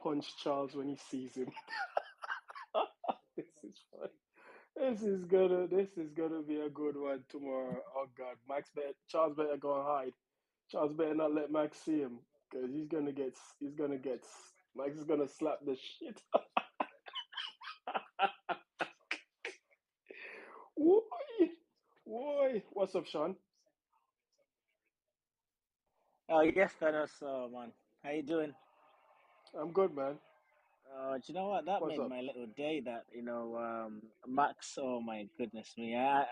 punch Charles when he sees him. This is funny. This is gonna be a good one tomorrow. Oh God, Charles better go and hide. Charles better not let Max see him because Max is gonna slap the shit. Why? Why? What's up, Sean? Oh yes, Thanos, man. How you doing? I'm good, man. Do you know what? That What's made up? my little day. That Max. Oh my goodness me. I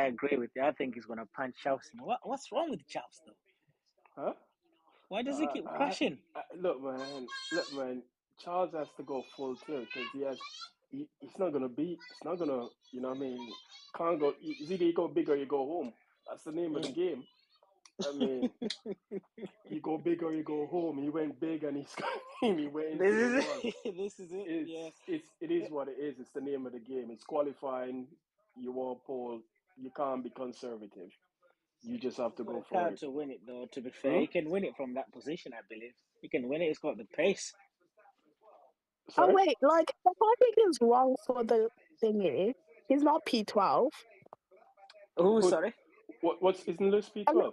agree with you. I think he's gonna punch Chelsea. What's wrong with Chelsea though? Huh? Why does he Uh, keep I, crashing? look, man. Charles has to go full tilt because he's not gonna be. It's not gonna. You know what I mean? Can't go. It's either you go big or you go home. That's the name of the Mm. game. I mean, you go big or you go home. He went big and he went into This the is wall. it. This is it. Yeah. It is what it is. It's the name of the game. It's qualifying. You want pole. You can't be conservative. You just have He's to got go a for car it. to win it though. To be fair, Hmm? he can win it from that position. I believe he can win it. He's got the pace. Oh Sorry. wait, like the parking is wrong for the thingy. He's not P12. Oh, Who? sorry. What's isn't Lewis And P12?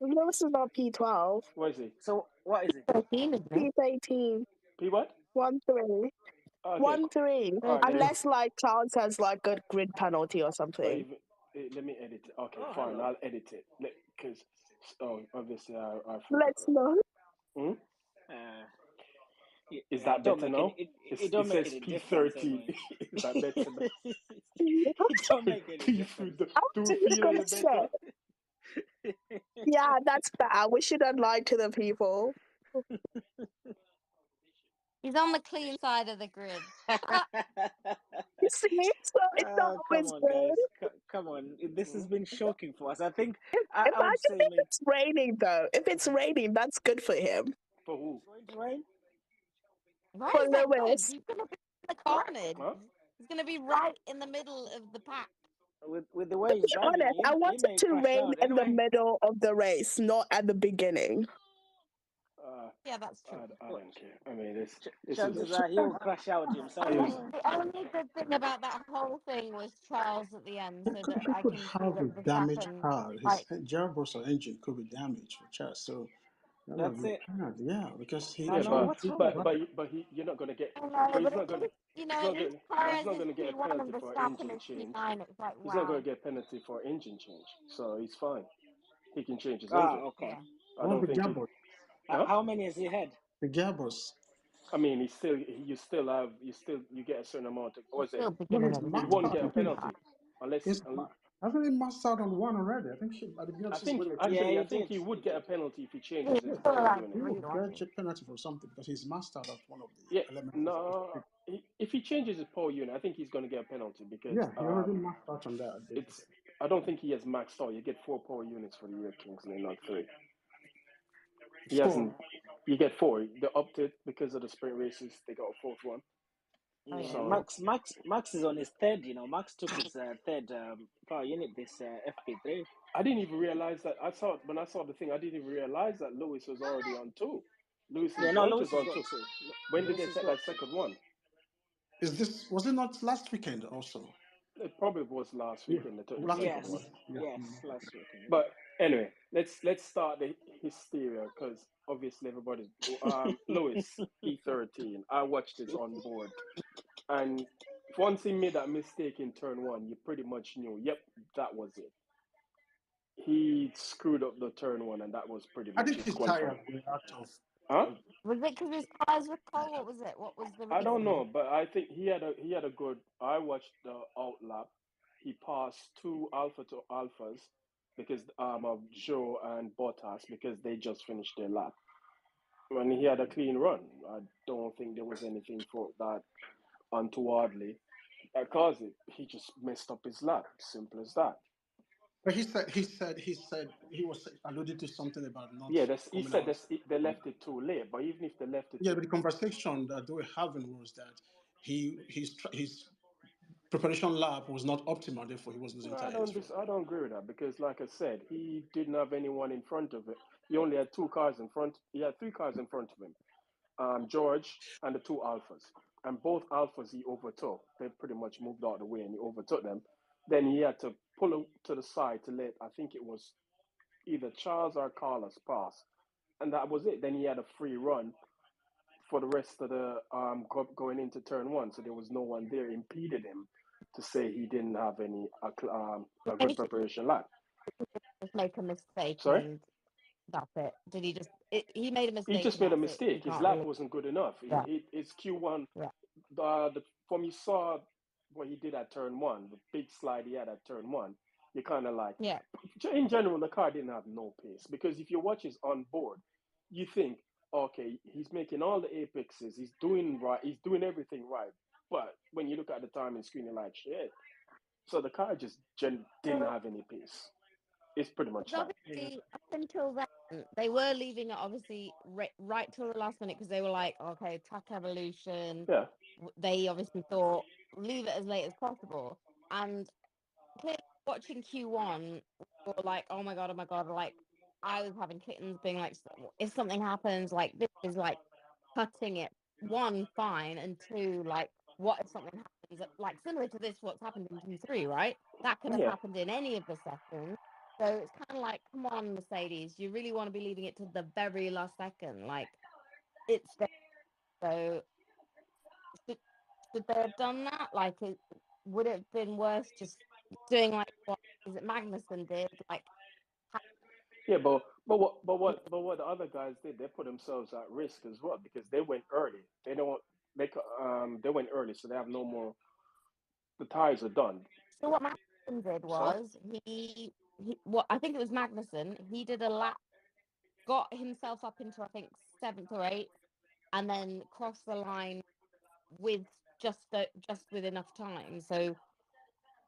Lewis is not P12. What is he? So what is it? 13, isn't it? He's 18. P what? 1-3. Okay. 1-3. All right. Then. Unless like Charles has like a grid penalty or Or something. even let me edit it. Okay, Oh, fine. hello. I'll edit it because obviously I Let's forgot. know. Hmm? Uh, Is yeah, it that don't better make any now? it It don't make says any difference P13. anyway. Is that better now? It don't make any Do you feel difference. I was do you just feel gonna any better? say, yeah, that's bad. We shouldn't lie to the people. He's on the clean side of the grid. You see, so it's not Oh, come always on, good. guys. Come on. This has Hmm? been shocking for us. I think I would Imagine say if maybe it's raining though. If it's raining, that's good for him. For who? it's going to rain. Why For is that good? Lewis. He's going to be in the cornered. Huh? He's going to be right in the middle of the pack. With the way To he's be driving, honest, I he want may it to crash rain out in the anyway. middle of the race, not at the beginning. Uh, Yeah, that's true. I But don't care. I mean, this is a chances are he'll crash out himself it was anyway. The only good thing about that whole thing was Charles at the end, so that He I could can see have a that damaged Verstappen, car. His like, gearbox or engine could be damaged for Charles. So that would That's be it. bad. Yeah, because I yeah, know he what's hit wrong with him. you're not gonna get. I know, But but at least, you know, at least he's Perez not is gonna get a P1 and penalty for Verstappen engine is change. P9. It's like, He's not gonna wow. get a penalty for engine change, so he's fine. He can change his Ah, engine. okay. Yeah. I what's don't the think he. gearbox? Huh? How many has he had? The gearbox. I mean, you get a certain amount of. What It's is it? still No, beginning it's of the He maxed won't season. out. get a I think penalty unless. it's hasn't it maxed out on one already? I think at the beginning of the I season think when they changed Yeah, it, actually, I he think did. he He would get a did. penalty if he He's changes his still pole allowed unit. he three, will wasn't get he? a penalty for something because he's maxed out at one of the Yeah, elements of. no. If he changes his pole unit, I think he's going to get a penalty because Yeah, he already maxed out on that. it's. I don't think he has maxed out. You get four pole units for the year, Kingsley, not three. He Four. hasn't. You get four. They upped it because of the sprint races. They got a fourth one. Oh, Yeah, yeah. So Max is on his third. Max took his third power unit this FP3. I didn't even realize that. When I saw the thing. I didn't even realize that Lewis was already on two. Lewis Yeah, and no, George Lewis is has on got two. two. When did Lewis they has set got that two. second one? Was it not last weekend also? It probably was last Yeah, weekend they took the last second weekend. one. Yes, Yeah. yes, last weekend. But anyway, let's start the hysteria because obviously everybody. Lewis P13. I watched it on board, and once he made that mistake in turn one, you pretty much knew. Yep, that was it. He screwed up the turn one, and that was pretty I much think his his qualifying. tires were out of. Huh? Was it because his tires were cold? What was it? What was the I don't know, reasoning? but I think he had a good. I watched the out lap. He passed two Alpha to Alphas because of Joe and Bottas because they just finished their lap. When he had a clean run, I don't think there was anything for that untowardly that caused it. He just messed up his lap. Simple as that. But he said he was alluded to something about not Yeah, he coming said out. they left it too late. But even if they left it Yeah, too, but the conversation that they were having was that his preparation lap was not optimal, therefore he was losing tires for. I don't agree with that because, like I said, he didn't have anyone in front of it. He only had two cars in front. He had three cars in front of him. George and the two alphas, and both alphas he overtook. They pretty much moved out of the way, and he overtook them. Then he had to pull him to the side to let, I think it was either Charles or Carlos pass, and that was it. Then he had a free run for the rest of the going into turn one, so there was no one there impeded him to say he didn't have a good Maybe preparation lap. just make a mistake Sorry, and that's it. Did he just? He made a he mistake just and made a that's it. You mistake. His can't lap really. wasn't good enough. Yeah, It's Q1. yeah, From you saw what he did at turn one, the big slide he had at turn one. You're kind of like, yeah. in general, the car didn't have no pace because if you watch his on board, you think, okay, he's making all the apexes, he's doing right, he's doing everything right. But when you look at the timing screen, you're like, shit. So the car just didn't So have any pace. It's pretty much that. Yeah. obviously up until then, they were leaving it obviously right till the last minute because they were like, okay, track evolution. Yeah. They obviously thought leave it as late as possible, and clearly watching Q1, we were like, oh my god, like I was having kittens being like, if something happens, like this is like cutting it, one, fine, and two, like, what if something happens, like similar to this, what's happened in Q3, right? That could have Yeah. happened in any of the sessions. So it's kind of like, come on, Mercedes, you really want to be leaving it to the very last second. Like, it's there. So should, should they have done that? Like, would it have been worse just doing like what is it Magnussen did? Like, Yeah, but what the other guys did, they put themselves at risk as well because they went early. They went early, so they have no more. The tires are done. so what Magnussen did Sorry. was he what I think it was Magnussen. He did a lap, got himself up into I think seventh or eighth, and then crossed the line with just with enough time. So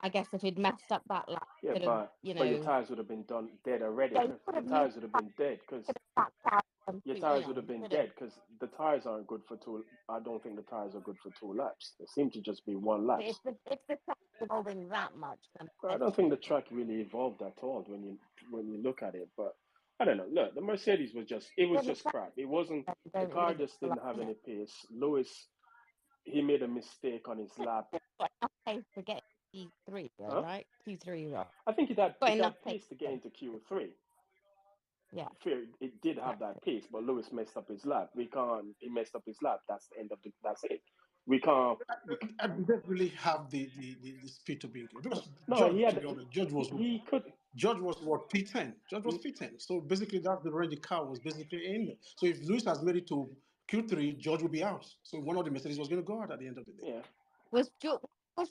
I guess if he'd messed up that lap, Yeah, could have but your tires would have been done dead already yeah, he because could the have used tires would have been dead because could have backed out your tires would have he been could have. dead because the tires aren't good for two. I don't think the tires are good for two laps. They seem to just be one But laps. if the track's evolving that much, then I don't think the track really evolved at all when you look at it. But I don't know. Look, the Mercedes was then the just track crap. It wasn't the don't car leave it just for didn't last have any minute. pace. Lewis he made a mistake on his lap. Got enough pace to get Q3, Huh? right? Q3, right? I think Got it enough had pace. pace to get into Q3. Yeah, It did have that exactly. pace, but Lewis messed up his lap. We can't. He messed up his lap. That's the end of the. That's it. We can't. I didn't really have the speed to be included because No, he George, to had. be honest, George was He could. George was what P10. George was P10. So basically, that's the range the car was basically in. So if Lewis has made it to Q3, George will be out. So one of the Mercedes was going to go out at the end of the day. Yeah, Was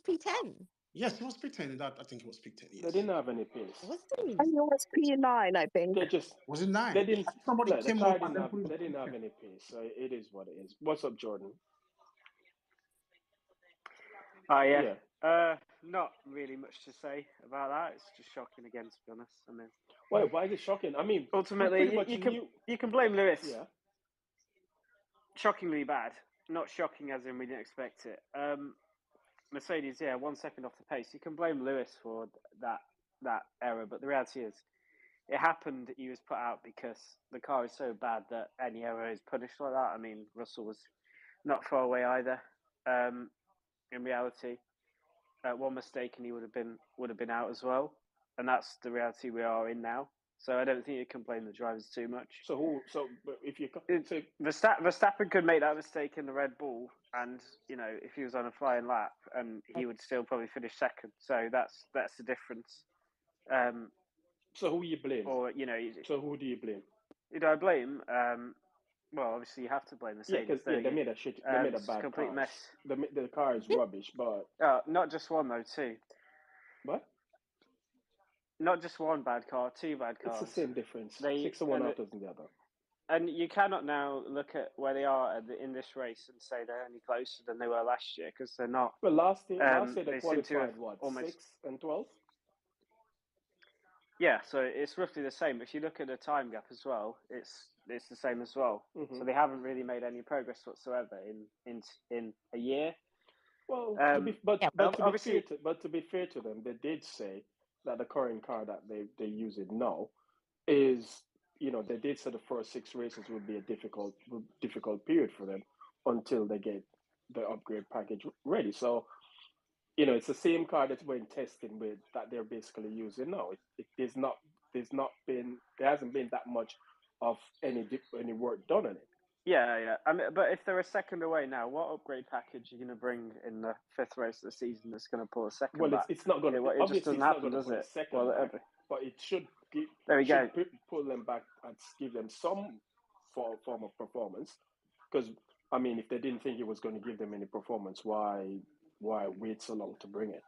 P10? Yes, he was P10 in that. I think he was P10. they Yes. didn't have any pace. Was he? And it was P9, I think. They just. Was it They 9? didn't. Somebody Look, the came car up and didn't then have. put him They on didn't have P10. any pace. So it is what it is. What's up, Jordan? Oh yeah. Yeah. Not really much to say about that. It's just shocking again, to be honest. I mean, Why is it shocking? I mean, we ultimately, pretty much knew. you can blame Lewis. Yeah. Shockingly bad. Not shocking as in we didn't expect it. Mercedes, 1 second off the pace. You can blame Lewis for that error, but the reality is, it happened. He was put out because the car is so bad that any error is punished like that. I mean, Russell was not far away either. In reality, one mistake and he would have been out as well, and that's the reality we are in now. So I don't think you can blame the drivers too much. But if you so Verstappen could make that mistake in the Red Bull, and if he was on a flying lap, and he would still probably finish second. So that's the difference. so who you blame? Or So who do you blame? who do I blame? Well, obviously you have to blame Yeah, Mercedes. because they made a shit. They made a It's a bad complete car. mess. The car is rubbish, but Not just one though, two. what? Not just one bad car, two bad It's the cars. same difference. They 6 of one out of the other. and you cannot now look at where they are in this race and say they're any closer than they were last year, because they're not. Well, last year they They seem to qualified have what almost 6 and 12. Yeah, so it's roughly the same. If you look at the time gap as well, it's the same as well. Mm-hmm. So they haven't really made any progress whatsoever in a year. Well, Obviously, to be fair to them, they did say that the current car that they use it now is they did say the first 6 races would be a difficult period for them until they get the upgrade package ready. So, it's the same car that's been testing with that they're basically using now. There hasn't been that much of any work done on it. Yeah. I mean, but if they're a second away now, what upgrade package are you going to bring in the 5th race of the season that's going to pull a second Well, back? it's not going to. It just Obviously, doesn't it's not happen, going to does put a it? second back, but it There we go. pull them back and give them some form of performance. Because if they didn't think it was going to give them any performance, why wait so long to bring it?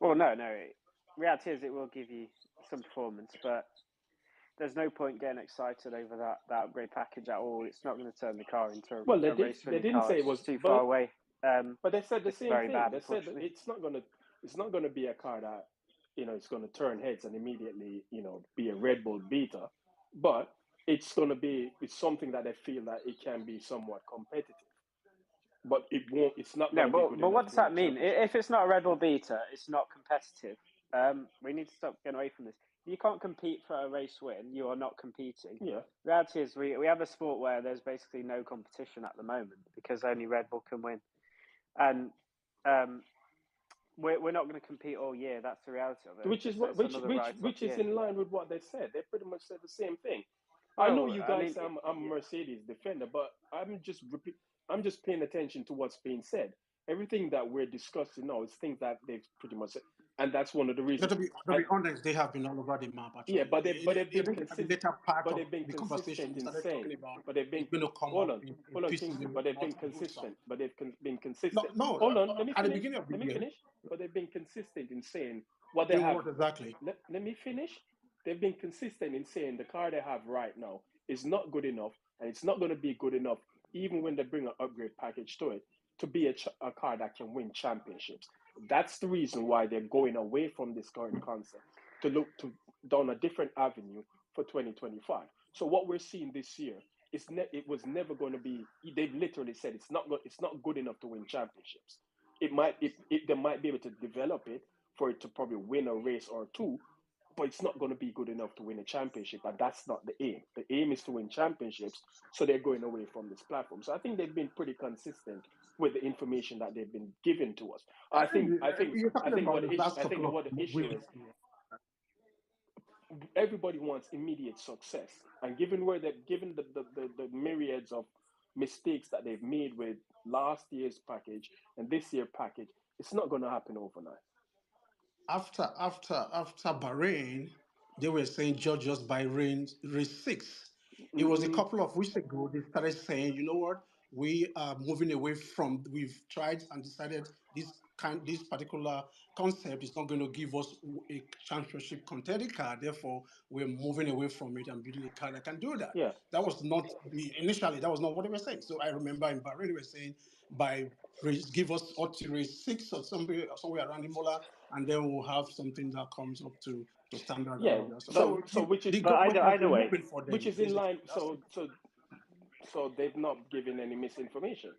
Well, no. Reality is, it will give you some performance, but there's no point getting excited over that upgrade package at all. It's not going to turn the car into a race winning They didn't car. say it was too far away. But they said the it's same very thing. bad, They said unfortunately. it's not going to be a car that it's going to turn heads and immediately be a Red Bull beater, but it's something that they feel that it can be somewhat competitive. But it won't. It's not going to be good enough. But what does to win that a mean? championship. If it's not a Red Bull beater, it's not competitive. We need to stop getting away from this. If you can't compete for a race win, you are not competing. Yeah. Reality is, we have a sport where there's basically no competition at the moment because only Red Bull can win, and we're not going to compete all year. That's the reality of it. Which is in line with what they said. They pretty much said the same thing. I know you guys. I'm a Mercedes defender, but I'm just paying attention to what's being said. Everything that we're discussing now is things that they've pretty much said, and that's one of the reasons. To be honest, they have been all over the map. Actually. Yeah, but they've been consistent. Later part But of they've been the consistent conversation, in started saying. talking about But they've been it's going to come hold up on, in pieces. But they've been not good consistent. stuff. But they've been consistent. No. Hold on, let me at finish. the beginning of the year. Finish. But they've been consistent in saying what they have. What exactly? Let me finish. They've been consistent in saying the car they have right now is not good enough, and it's not going to be good enough even when they bring an upgrade package to it to be a car that can win championships. That's the reason why they're going away from this current concept to look down a different avenue for 2025. So what we're seeing this year it was never going to be. They've literally said it's not good enough to win championships. They might be able to develop it for it to probably win a race or two, but it's not going to be good enough to win a championship, and that's not the aim. The aim is to win championships, so they're going away from this platform. So I think they've been pretty consistent with the information that they've been given to us. I think what the issue is, everybody wants immediate success, and given the myriads of mistakes that they've made with last year's package and this year's package, it's not going to happen overnight. After Bahrain, they were saying judge us by race 6. It was a couple of weeks ago they started saying, you know what, we are moving away from. We've tried and decided this particular concept is not going to give us a championship contending car. Therefore, we're moving away from it and building a car that can do that. Yeah. That was not initially. That was not what they were saying. So I remember in Bahrain they were saying by give us up to race 6 or somewhere around Imola, and then we'll have something that comes up to standard. Yeah. So which is either way, which is in line. So they've not given any misinformation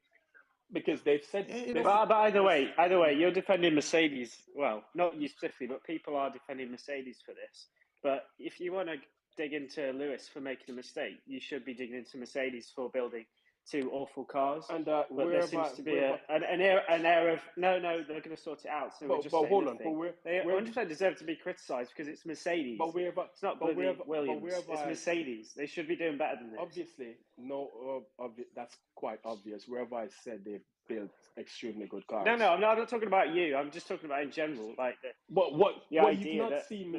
because they've said. But either way, you're defending Mercedes. Well, not you specifically, but people are defending Mercedes for this. But if you want to dig into Lewis for making a mistake, you should be digging into Mercedes for building two awful cars. And but there seems to be an air of no, they're going to sort it out. So we're just saying hold on, they 100% deserve to be criticised because it's Mercedes. But it's not Williams. It's Mercedes. They should be doing better than this. Obviously, that's quite obvious. Wherever I said they've built extremely good cars. No, I'm not talking about you. I'm just talking about in general. But what you've not seen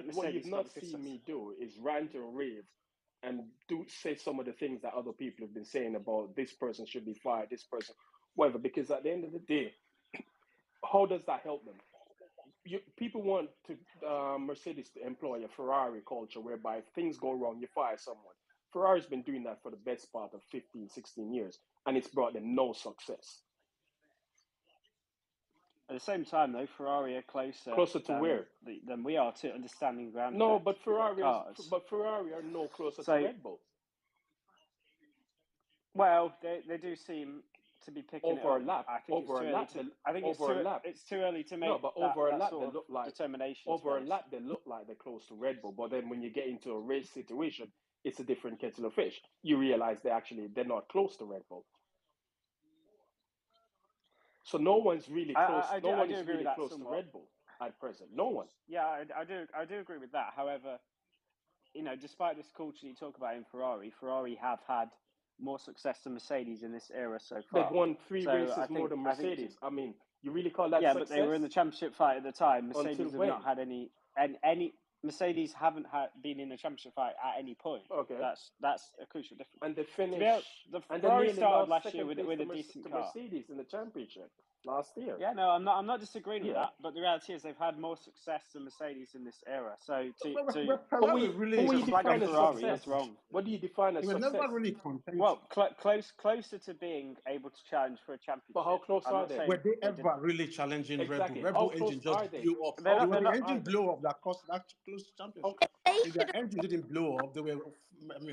me do is rant and rave and say some of the things that other people have been saying about this person should be fired, this person, whatever. Because at the end of the day, how does that help them? People want Mercedes to employ a Ferrari culture whereby if things go wrong, you fire someone. Ferrari's been doing that for the best part of 15, 16 years, and it's brought them no success. At the same time, though, Ferrari are closer to where than we are to understanding ground. No, but Ferrari are no closer to Red Bull. Well, they do seem to be picking it over a up. lap, I think it's over a too early lap, to. I think over a lap. it's too early to No, make but that over a that lap they sort of look like determination. To be over a honest. lap they look like they're close to Red Bull, but then when you get into a race situation, it's a different kettle of fish. You realize they're not close to Red Bull. So no one's really close. No I one do is agree with really that close to somewhat. Red Bull at present. No one. Yeah, I do agree with that. However, despite this culture you talk about in Ferrari, Ferrari have had more success than Mercedes in this era so They've far. won 3 So races more than I think Mercedes. I mean, you really call that yeah, but they were in success? the championship fight at the time. Until Mercedes have not when? had any Mercedes haven't been in a championship fight at any point. Okay. That's a crucial difference. And they To be able, finished, the and they Ferrari nearly started lost last year second place with a decent to car. Mercedes in the championship last year. Yeah, no, I'm not disagreeing with Yeah. that. But the reality is they've had more success than Mercedes in this era. So But But Ferrari really what to you slag off define as Ferrari success? is wrong. What do you define they as were never success? really content. Well, closer to being able to challenge for a But how championship. close I'm are not they? Were saying they they did. ever really challenging Red Bull? Exactly. Red How Bull engine close are just they? blew up. They're How It not. was They're the close not. are engine they? blow up that caused that close How, championship. They If should their engine didn't blow up,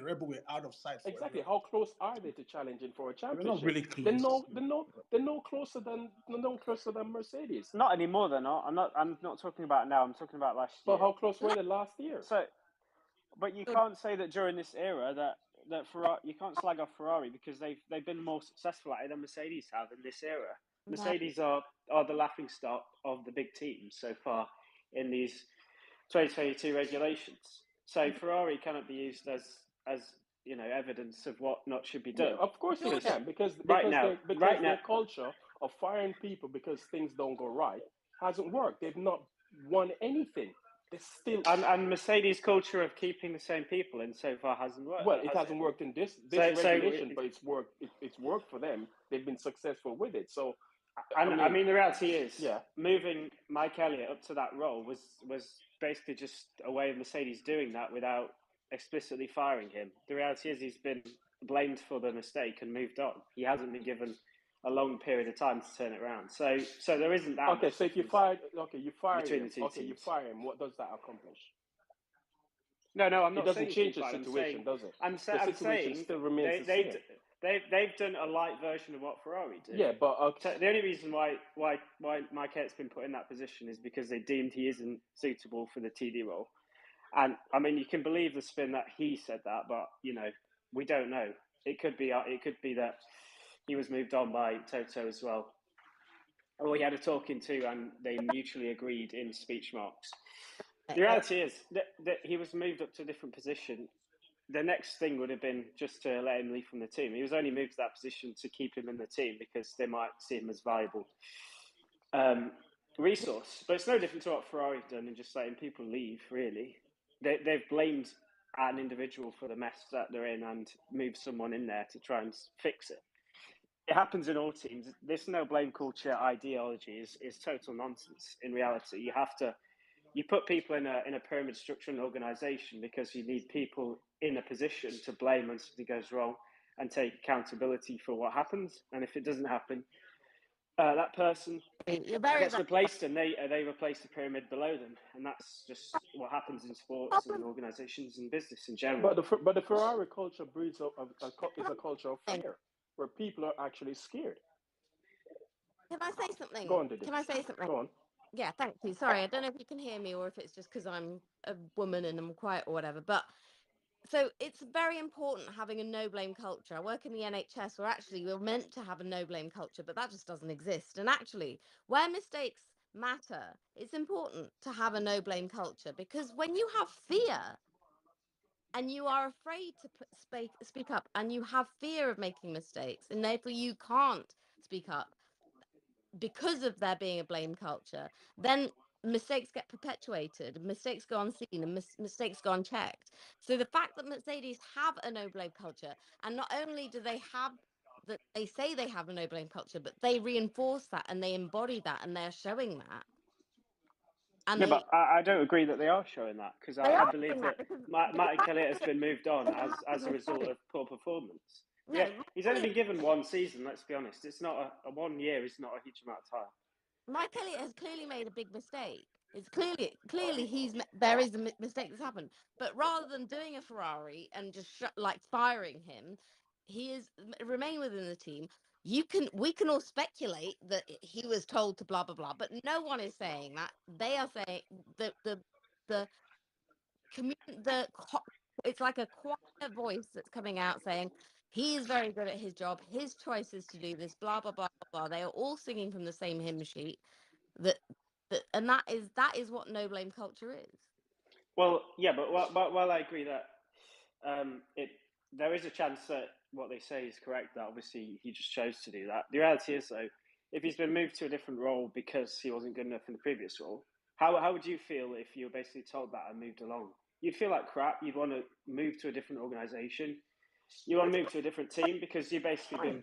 Red Bull were out of sight for a exactly. very How long time. close are they to challenging for a They were not championship? really They're close. no, they're no, they're no closer than Mercedes. Not anymore. They're not. I'm not talking about now. I'm talking about last But year. how close were they last year? So, but you have can't say that during this era that Ferrari, you can't slag off Ferrari because they've been more successful at it than Mercedes have in this era. no. Mercedes are the laughing stock of the big teams so far in these 2022 regulations. So Ferrari cannot be used as evidence of what not should be Yeah, done of course it because Jordan, can because right because now, they right because now, their culture of firing people because things don't go right hasn't worked. They've not won anything. They still and Mercedes' culture of keeping the same people in so far hasn't worked, well, it has it? hasn't worked in this So regulation, but it's worked for them. They've been successful with it. So I and I mean, mean, the reality is, yeah. moving Mike Elliott up to that role was basically just a way of Mercedes doing that without explicitly firing him. The reality is, he's been blamed for the mistake and moved on. He hasn't been given a long period of time to turn it around. So there isn't that Okay, much so if you difference fire, okay, you fire between the him. two Okay, you teams. fire him. What does that accomplish? No, I'm It not doesn't saying you change shouldn't the fire him. situation, does it? I'm The situation saying still remains they the they same. they've done a light version of what Ferrari do. Yeah, but So the only reason why Mike Hett's been put in that position is because they deemed he isn't suitable for the TD role. And I mean, you can believe the spin that he said that, but we don't know. It could be that he was moved on by Toto as well, or he had a talking to, and they mutually agreed in speech marks. The reality is that he was moved up to a different position. The next thing would have been just to let him leave from the team. He was only moved to that position to keep him in the team because they might see him as valuable resource. But it's no different to what Ferrari have done in just letting people leave, really. They've blamed an individual for the mess that they're in and moved someone in there to try and fix it. It happens in all teams. This no blame culture ideology is total nonsense. In reality, you put people in a pyramid structure and organisation because you need people in a position to blame when something goes wrong and take accountability for what happens. And if it doesn't happen, that person you're very, gets very replaced, and they replace the pyramid below them, and that's just what happens in sports and problem. organisations and business in general. but the Ferrari culture breeds is a culture of Thing. fear where people are actually scared. Can I say Go something? on, Diddy. Can I say something? Go on. Yeah, thank you. Sorry, I don't know if you can hear me or if it's just because I'm a woman and I'm quiet or whatever. But so it's very important having a no blame culture. I work in the NHS where actually we're meant to have a no blame culture, but that just doesn't exist. And actually, where mistakes matter, it's important to have a no blame culture because when you have fear and you are afraid to speak up and you have fear of making mistakes and therefore you can't speak up because of there being a blame culture, then mistakes get perpetuated, mistakes go unseen, and mistakes go unchecked. So the fact that Mercedes have a no blame culture, and not only do they have that they say they have a no blame culture, but they reinforce that and they embody that and they're showing that. And Yeah, but I don't agree that they are showing that because they I are believe showing that that because Mike Elliott has been moved on they have as a a result mistake. of poor performance. Yeah, No, he's only been given one season. Let's be honest; it's not a 1 year. It's not a huge amount of time. Mike Elliott has clearly made a big mistake. It's clearly there is a mistake that's happened. But rather than doing a Ferrari and just like firing him, he is remain within the team. we can all speculate that he was told to blah blah blah, but no one is saying that. They are saying the it's like a quiet voice that's coming out saying he is very good at his job, his choice is to do this, blah blah blah blah. They are all singing from the same hymn sheet. That and that is what no blame culture is. Well, yeah, but while I agree that there is a chance that what they say is correct, that obviously he just chose to do that. The reality is, though, if he's been moved to a different role because he wasn't good enough in the previous role, how would you feel if you were basically told that and moved along? You'd feel like crap. You'd want to move to a different organisation. You want to move to a different team because you've basically been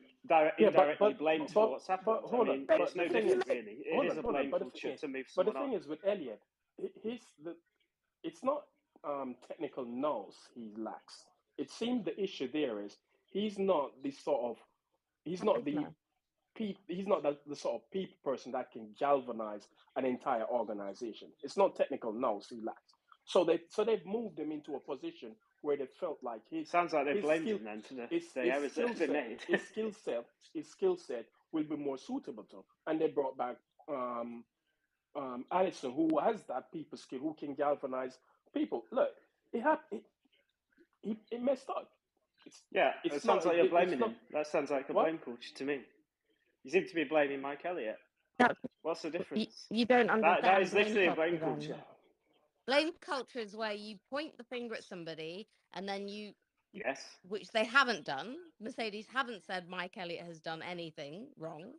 indirectly blamed for what's happened. hold on. It's no different, really. It is a blame But culture to move the someone thing on. is with Elliot, it's not technical nous he lacks. It seems the issue there is he's not the sort of he's not the he's not the sort of people person that can galvanize an entire organization. It's not technical nous he lacks. So they've moved him into a position where they felt like sounds like they blamed him then for the errors that have been made. his skill set will be more suitable to him. And they brought back Allison, who has that people skill, who can galvanize people. Look, it messed up. It sounds like you're blaming him. That sounds like a blame culture to me. You seem to be blaming Mike Elliott. What's the difference? You don't understand. That is literally a blame culture. Blame culture is where you point the finger at somebody and then yes, which they haven't done. Mercedes haven't said Mike Elliott has done anything wrong,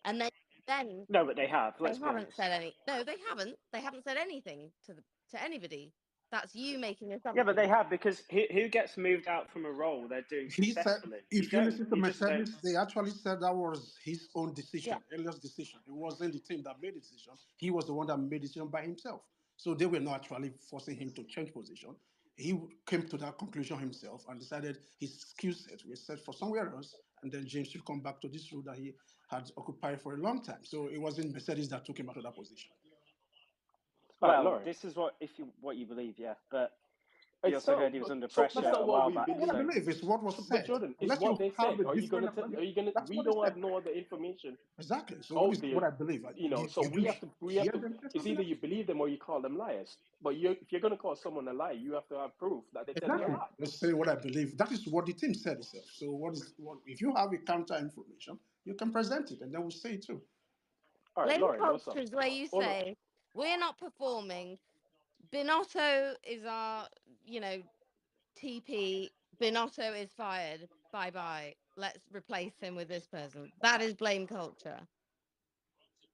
and then no, but they have. They haven't said any. No, they haven't. They haven't said anything to anybody. That's you making assumptions. Yeah, but they have, because who gets moved out from a role they're doing successfully? If you listen to Mercedes, they actually said that was his own decision, Elliot's decision. It wasn't the team that made the decision. He was the one that made the decision by himself. So they were not actually forcing him to change position. He came to that conclusion himself and decided his skill set was set for somewhere else, and then James should come back to this role that he had occupied for a long time. So it wasn't Mercedes that took him out of that position. Well, this is what you believe, yeah, but you also heard he was under pressure a while back. What I believe is what was said. But Jordan, it's what they said. Are you going to? We don't have no other information. Exactly. So what I believe. So we have to. It's either you believe them or you call them liars. But if you're going to call someone a liar, you have to have proof that they tell you a lie. Let's say what I believe. That is what the team said itself. So if you have a counter information, you can present it, and then we'll say it too. All right, Lauren, what's up? Is where you say we're not performing. Binotto is our, TP. Binotto is fired. Bye bye. Let's replace him with this person. That is blame culture.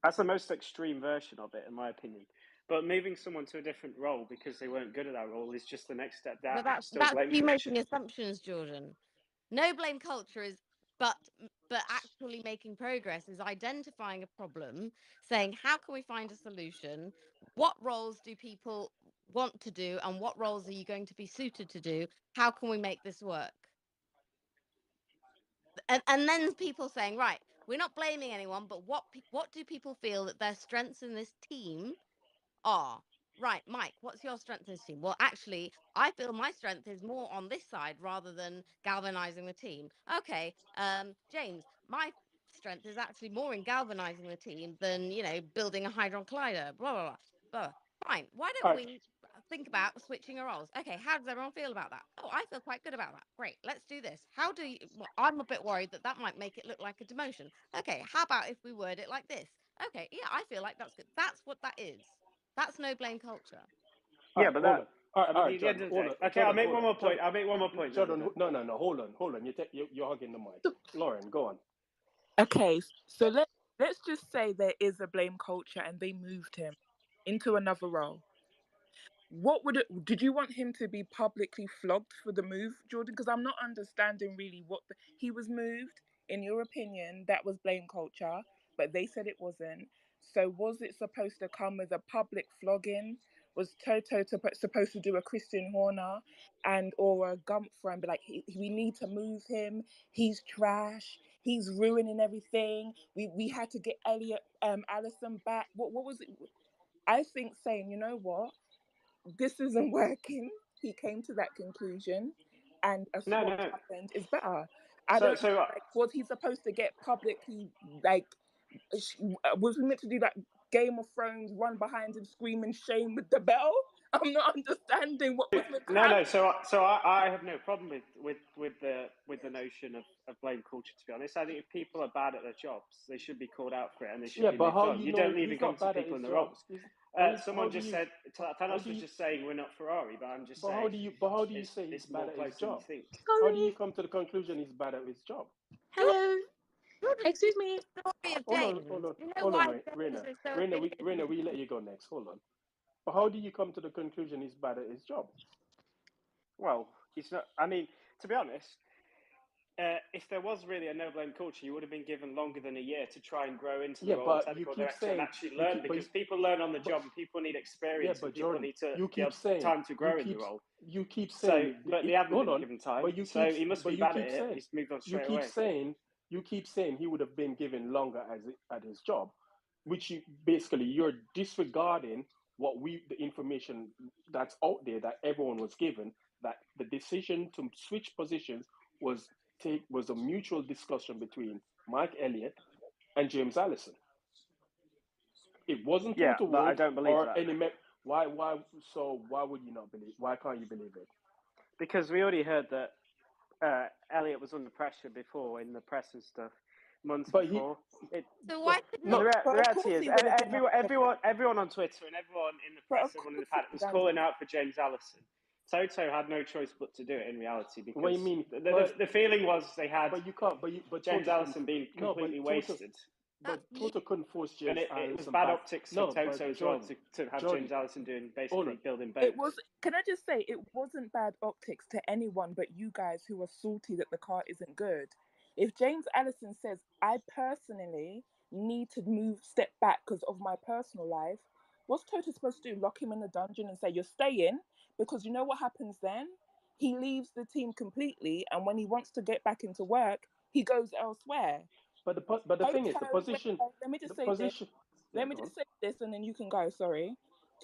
That's the most extreme version of it, in my opinion. But moving someone to a different role because they weren't good at that role is just the next step down. That's you making assumptions, Jordan. No blame culture is, but actually making progress is identifying a problem, saying how can we find a solution? What roles do people want to do, and what roles are you going to be suited to do? How can we make this work? And then people saying, right, we're not blaming anyone, but what do people feel that their strengths in this team are? Right, Mike, what's your strength in this team? Well, actually, I feel my strength is more on this side rather than galvanizing the team. Okay, James, my strength is actually more in galvanizing the team than, building a hydron collider, blah, blah, blah. Fine. Why don't we think about switching our roles? Okay, how does everyone feel about that? Oh, I feel quite good about that. Great, let's do this. I'm a bit worried that might make it look like a demotion. Okay, how about if we word it like this? Okay, yeah, I feel like that's good. That's what that is. That's no blame culture. Yeah, but that. Jordan, okay, I'll make one more point. Jordan, no, hold on. You're hugging the mic. Lauren, go on. Okay, so let's just say there is a blame culture and they moved him into another role. Did you want him to be publicly flogged for the move, Jordan? Because I'm not understanding really he was moved. In your opinion, that was blame culture, but they said it wasn't. So was it supposed to come with a public flogging? Was Toto supposed to do a Christian Horner or a Gumpfer and be like, we need to move him. He's trash. He's ruining everything. We had to get Allison back. What was it? I think saying, you know what? This isn't working. He came to that conclusion, and a swap happened is better. I So, don't know. so Like, was he supposed to get publicly like? Was he meant to do that Game of Thrones run behind him screaming shame with the bell? I'm not understanding what was meant to no. happen. So I have no problem with the notion of blame culture. To be honest, I think if people are bad at their jobs, they should be called out for it and they should Yeah, be but moved how on. you You know don't leave he's not incompetent bad at people in his the job? roles. How Someone do just you said how Thanos do was you just saying we're not Ferrari, but I'm just but saying how do you say he's it's bad more at his close than you job? think. How do Sorry. you come to the conclusion he's bad at his job? Hello. Jordan, Excuse me. story of Hold on, hold James. on, You know hold on, why James Reina. is so hated? Reina, we let you go next. Hold on. But how do you come to the conclusion he's bad at his job? Well, he's not. I mean, to be honest, if there was really a no blame culture, you would have been given longer than a year to try and grow into the Yeah, role of but you technical keep director and saying actually learn, because people learn on the but job and people need yeah, experience and but people Jordan, need to you be keep able saying time to grow in the role. you keep So, saying but they haven't hold been on, given time. but So he must be you bad at keep it. saying He's moved on you straight keep away. saying you keep saying he would have been given longer at his job, which you basically you're disregarding the information that's out there that everyone was given, that the decision to switch positions was a mutual discussion between Mike Elliott and James Allison. It wasn't Yeah, Total but I Wolf don't believe or that. any. Why would you not believe? Why can't you believe it? Because we already heard that Elliot was under pressure before in the press and stuff months But before. So why couldn't no, he? The But of reality course is he would have been everyone on Twitter and everyone in the But press, of everyone in the course he paddock would was have calling out for James Allison. Toto had no choice but to do it in reality, what you because mean? the feeling was they had But you can't. But James Total couldn't. Allison being No, completely wasted. That's you. Total couldn't force And James it was Allison bad back. optics for No, Toto but as well to have Jordan, James Allison doing hold basically on. building It boats. was. Can I just say it wasn't bad optics to anyone but you guys who are salty that the car isn't good. If James Allison says, "I personally need to step back because of my personal life," what's Toto supposed to do? Lock him in a dungeon and say you're staying? Because you know what happens then? He leaves the team completely, and when he wants to get back into work, he goes elsewhere. But the thing is, Toto, let me the just say this. position. Yeah, Let me go on. just say this and then you can go. Sorry.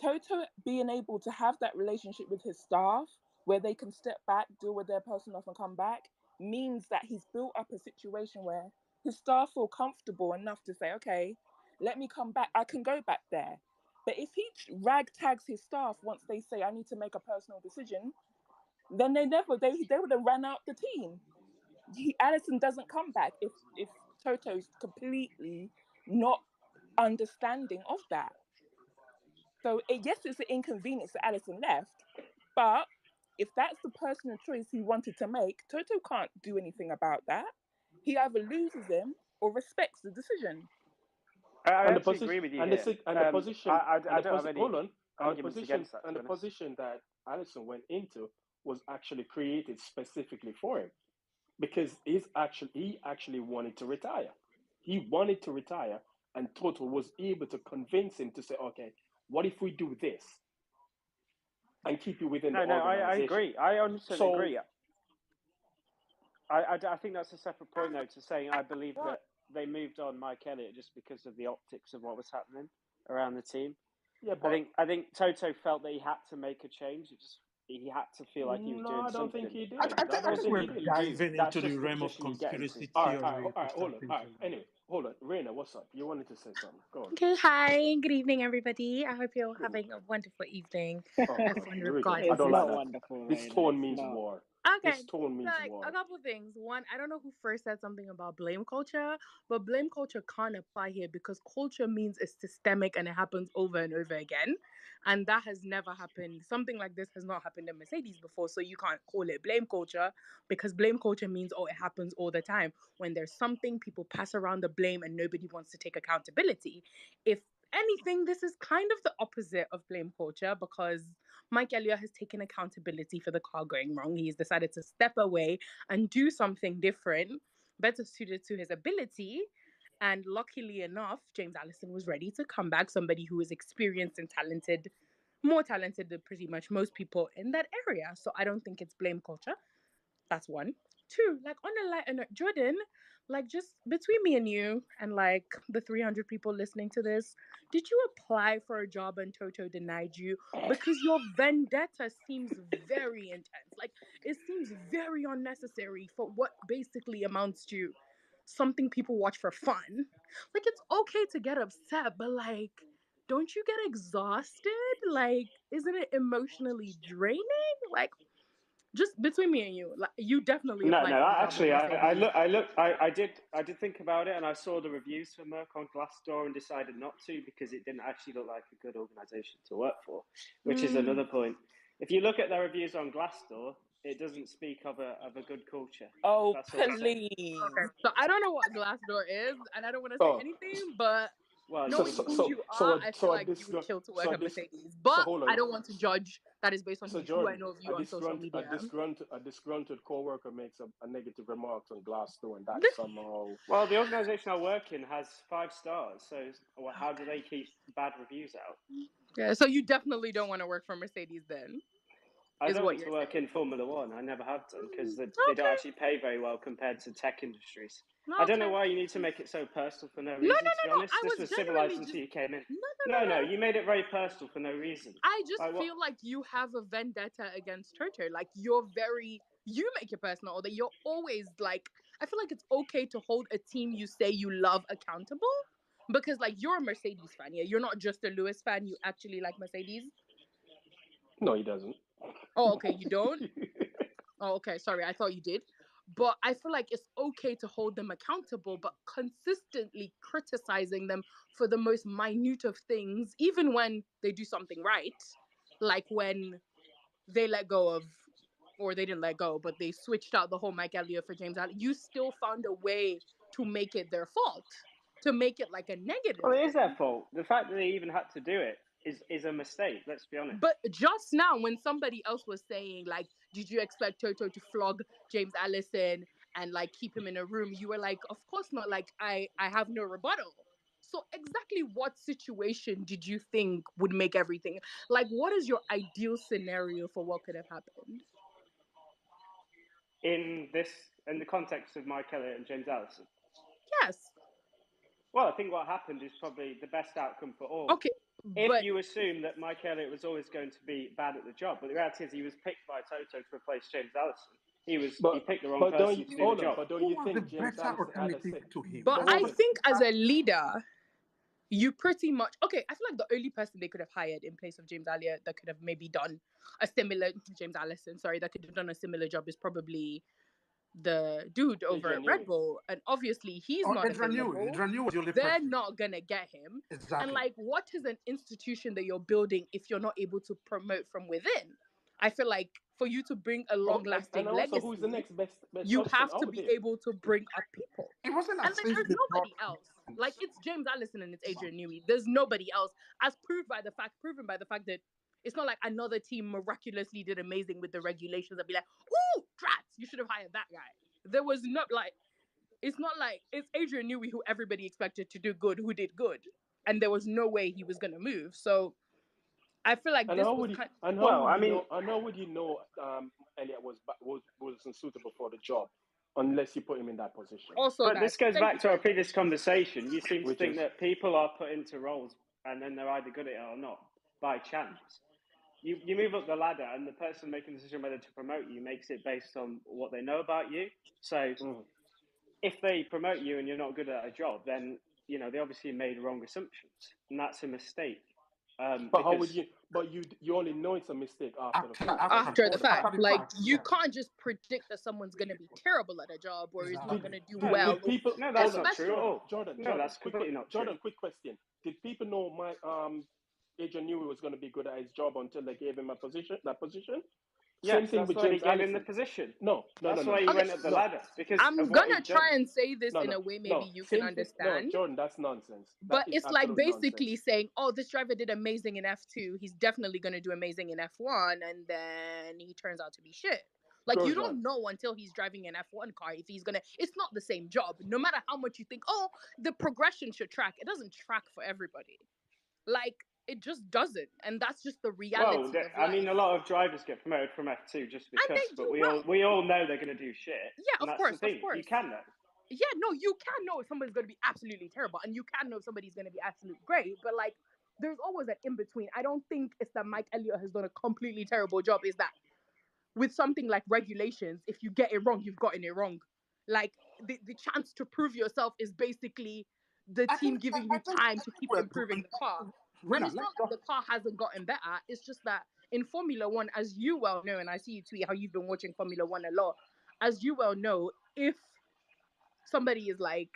Toto being able to have that relationship with his staff where they can step back, deal with their personal life and come back means that he's built up a situation where his staff feel comfortable enough to say, okay, let me come back. I can go back there. But if he rag tags his staff once they say, I need to make a personal decision, then they would have ran out the team. Allison doesn't come back if Toto's completely not understanding of that. So yes, it's an inconvenience that Allison left, but if that's the personal choice he wanted to make, Toto can't do anything about that. He either loses him or respects the decision. I And the actually position agree with you and here. the position I don't have any hold on, arguments against that, to and be the honest. position that Allison went into was actually created specifically for him, because he actually wanted to retire. He wanted to retire, and Toto was able to convince him to say, okay, what if we do this and keep you within the No, I organization? agree. I 100% So agree. I think that's a separate point, though, to saying I believe What? that they moved on Mike Elliott just because of the optics of what was happening around the team. yeah, but I think Toto felt that he had to make a change. He had to feel like he was no, doing I don't think something. he did. I, I, I think, I don't Well, think think we're he you, did. you do. diving That's into the just the realm of position you get into. conspiracy All right, theory if we hold start on. into All right, that. anyway, hold on. Reina, what's up? You wanted to say something. Go on. Okay, hi. Good evening, everybody. I hope you're Good. having a wonderful evening. Oh Have God, fun here we go. I regardless. It's don't like not that. wonderful, This Raina. tone It's means not. war. Okay, This tone so means like a war. couple things. One, I don't know who first said something about blame culture, but blame culture can't apply here because culture means it's systemic and it happens over and over again. And that has never happened. Something like this has not happened in Mercedes before, so you can't call it blame culture because blame culture means, oh, it happens all the time. When there's something, people pass around the blame and nobody wants to take accountability. If anything, this is kind of the opposite of blame culture because Mike Elliott has taken accountability for the car going wrong. He's decided to step away and do something different, better suited to his ability. And luckily enough, James Allison was ready to come back, somebody who is experienced and talented, more talented than pretty much most people in that area. So I don't think it's blame culture. That's one. too, like on a lighter note, Jordan, like just between me and you and like the 300 people listening to this, did you apply for a job and Toto denied you? Because your vendetta seems very intense. Like it seems very unnecessary for what basically amounts to something people watch for fun. Like it's okay to get upset, but like don't you get exhausted? Like isn't it emotionally draining? Like just between me and you, like you definitely No, applied no. for a job with Actually, Mercedes. I did think about it, and I saw the reviews for Merck on Glassdoor, and decided not to because it didn't actually look like a good organisation to work for, which is Mm. another point. If you look at their reviews on Glassdoor, it doesn't speak of a good culture. Oh, That's all I'm saying. please. Okay, so I don't know what Glassdoor is, and I don't want to say Oh, anything, but Well, so knowing so who so you so are, a, I feel so a like you would disgr- kill to so work a at dis- Mercedes. so But hold I on. don't want to judge. That is based on So who I Jordan, know of you on social media. a disgruntled coworker makes a negative remarks on Glassdoor, and that somehow. well, the organisation I work in has 5 stars, so how do they keep bad reviews out? Yeah, so you definitely don't want to work for Mercedes then, I is don't what want to you're work saying. in Formula One. I never have done because they don't Okay, actually pay very well compared to tech industries. I don't know okay. why you need to make it so personal for no No, no, reason, to be no, no. honest. I This was was civilized genuinely until just you came in. no, no, No, no, no, no. you made it very personal for no reason. I just Like what? feel like you have a vendetta against Toto. Like you make it personal, or that you're always like. I feel like it's okay to hold a team you say you love accountable, because like you're a Mercedes fan, yeah. You're not just a Lewis fan. You actually like Mercedes. No, he doesn't. Oh, okay. You don't. Oh, okay. Sorry, I thought you did. But I feel like it's okay to hold them accountable, but consistently criticizing them for the most minute of things, even when they do something right, like when they let go of, or they didn't let go, but they switched out the whole Mike Elliott for James Allen. You still found a way to make it their fault, to make it like a Well, negative it is their thing. fault. The fact that they even had to do it is a mistake. Let's be honest. But just now, when somebody else was saying, like, did you expect Toto to flog James Allison and like keep him in a room? You were like, of course not. Like, I have no rebuttal. So exactly what situation did you think would make everything? Like, what is your ideal scenario for what could have happened? In the context of Mike Elliott and James Allison, Yes. well, I think what happened is probably the best outcome for all. Okay. If But you assume that Mike Elliott was always going to be bad at the job, but the reality is he was picked by Toto to replace James Allison. He But picked the wrong but don't person you to do the hold on? job. But don't Who you was the think James better Allison had a alternative say? to him? but But I hold on. think as a leader, you pretty much okay. I feel like the only person they could have hired in place of James Elliott that could have maybe done a similar James Allison, sorry, that could have done a similar job is probably the dude over Adrian at Red Newey. Bull, and obviously he's Oh, not Adrian Newey. available. Adrian Newey was the only They're person. not gonna get him. And Exactly. like, what is an institution that you're building if you're not able to promote from within? I feel like for you to bring a Oh, and long-lasting also, who's the legacy, next best you option have to out be there? able to bring up people. It wasn't And as like, if there's they brought nobody else. Like, it's James Allison and it's Adrian Newey. There's nobody else, as proven by the fact that it's not like another team miraculously did amazing with the regulations and be like, "Ooh, drats, you should have hired that guy." There was not like it's not like it's Adrian Newey who everybody expected to do good, who did good, and there was no way he was gonna move. So I feel like And this how was would you kind. and how Well, would I you mean, know? And how would you know Elliot wasn't suitable for the job unless you put him in that position, Also, but that this goes thank back you to our very previous much. conversation. You seem to which think is that people are put into roles and then they're either good at it or not by chance. You move up the ladder, and the person making the decision whether to promote you makes it based on what they know about you. So mhm. if they promote you and you're not good at a job, then they obviously made wrong assumptions, and that's a mistake. But how would Because you? But you only know it's a mistake after the after fact. after Then After the hold on. fact, after the like fact. you Yeah, can't just predict that someone's gonna be terrible at a job or is not Did exactly. gonna do no, well, did people no, hold that's on? not true at especially. Jordan, all. Jordan, No, Jordan, that's completely not true. Jordan, quick question. Did people know my Adrian knew he was going to be good at his job until they gave him that position? Same Yes, thing that's with why they James gave him the Allison. position. No, no, no, That's no, why no, he Okay, went up the no, ladder because I'm of what gonna he'd done. try and say this no, in no, a way maybe no. you can Same thing. No, understand. Jordan, that's nonsense. That But is it's like absolute basically nonsense. saying, oh, this driver did amazing in F2. He's definitely going to do amazing in F1. And then he turns out to be shit. Like, you Grosjean. don't know until he's driving an F1 car if he's going to. It's not the same job. No matter how much you think, oh, the progression should track, it doesn't track for everybody. Like, It just doesn't, and that's just the Well, reality of I mean, life. a lot of drivers get promoted from F2 just And because, they but do well. we all know they're going to do shit, Yeah, and of that's the course, of thing. You course. can know. Yeah, no, you can know if somebody's going to be absolutely terrible, and you can know if somebody's going to be absolutely great. But like, there's always an in between. I don't think it's that Mike Elliott has done a completely terrible job. Is that with something like regulations, if you get it wrong, you've gotten it wrong. Like the chance to prove yourself is basically the team giving you time to keep we're improving going. the car. And Rena, it's not like the car hasn't gotten better. It's just that in Formula One, as you well know, and I see you tweet how you've been watching Formula One a lot, as you well know, if somebody is like,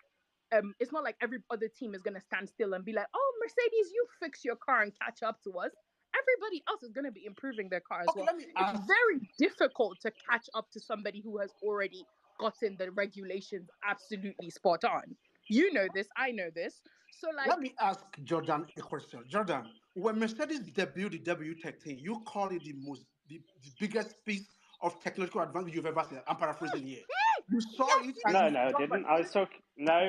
it's not like every other team is gonna stand still and be like, "Oh, Mercedes, you fix your car and catch up to us." Everybody else is gonna be improving their car as Okay, well. let me It's ask. very difficult to catch up to somebody who has already gotten the regulations absolutely spot on. You know this, I know this. So Let like, me ask Jordan a question. Jordan, when Mercedes debuted the W13, you call it the biggest piece of technological advance you've ever seen. I'm paraphrasing here. You saw yes, it he and No, you did. no, I just by didn't. I was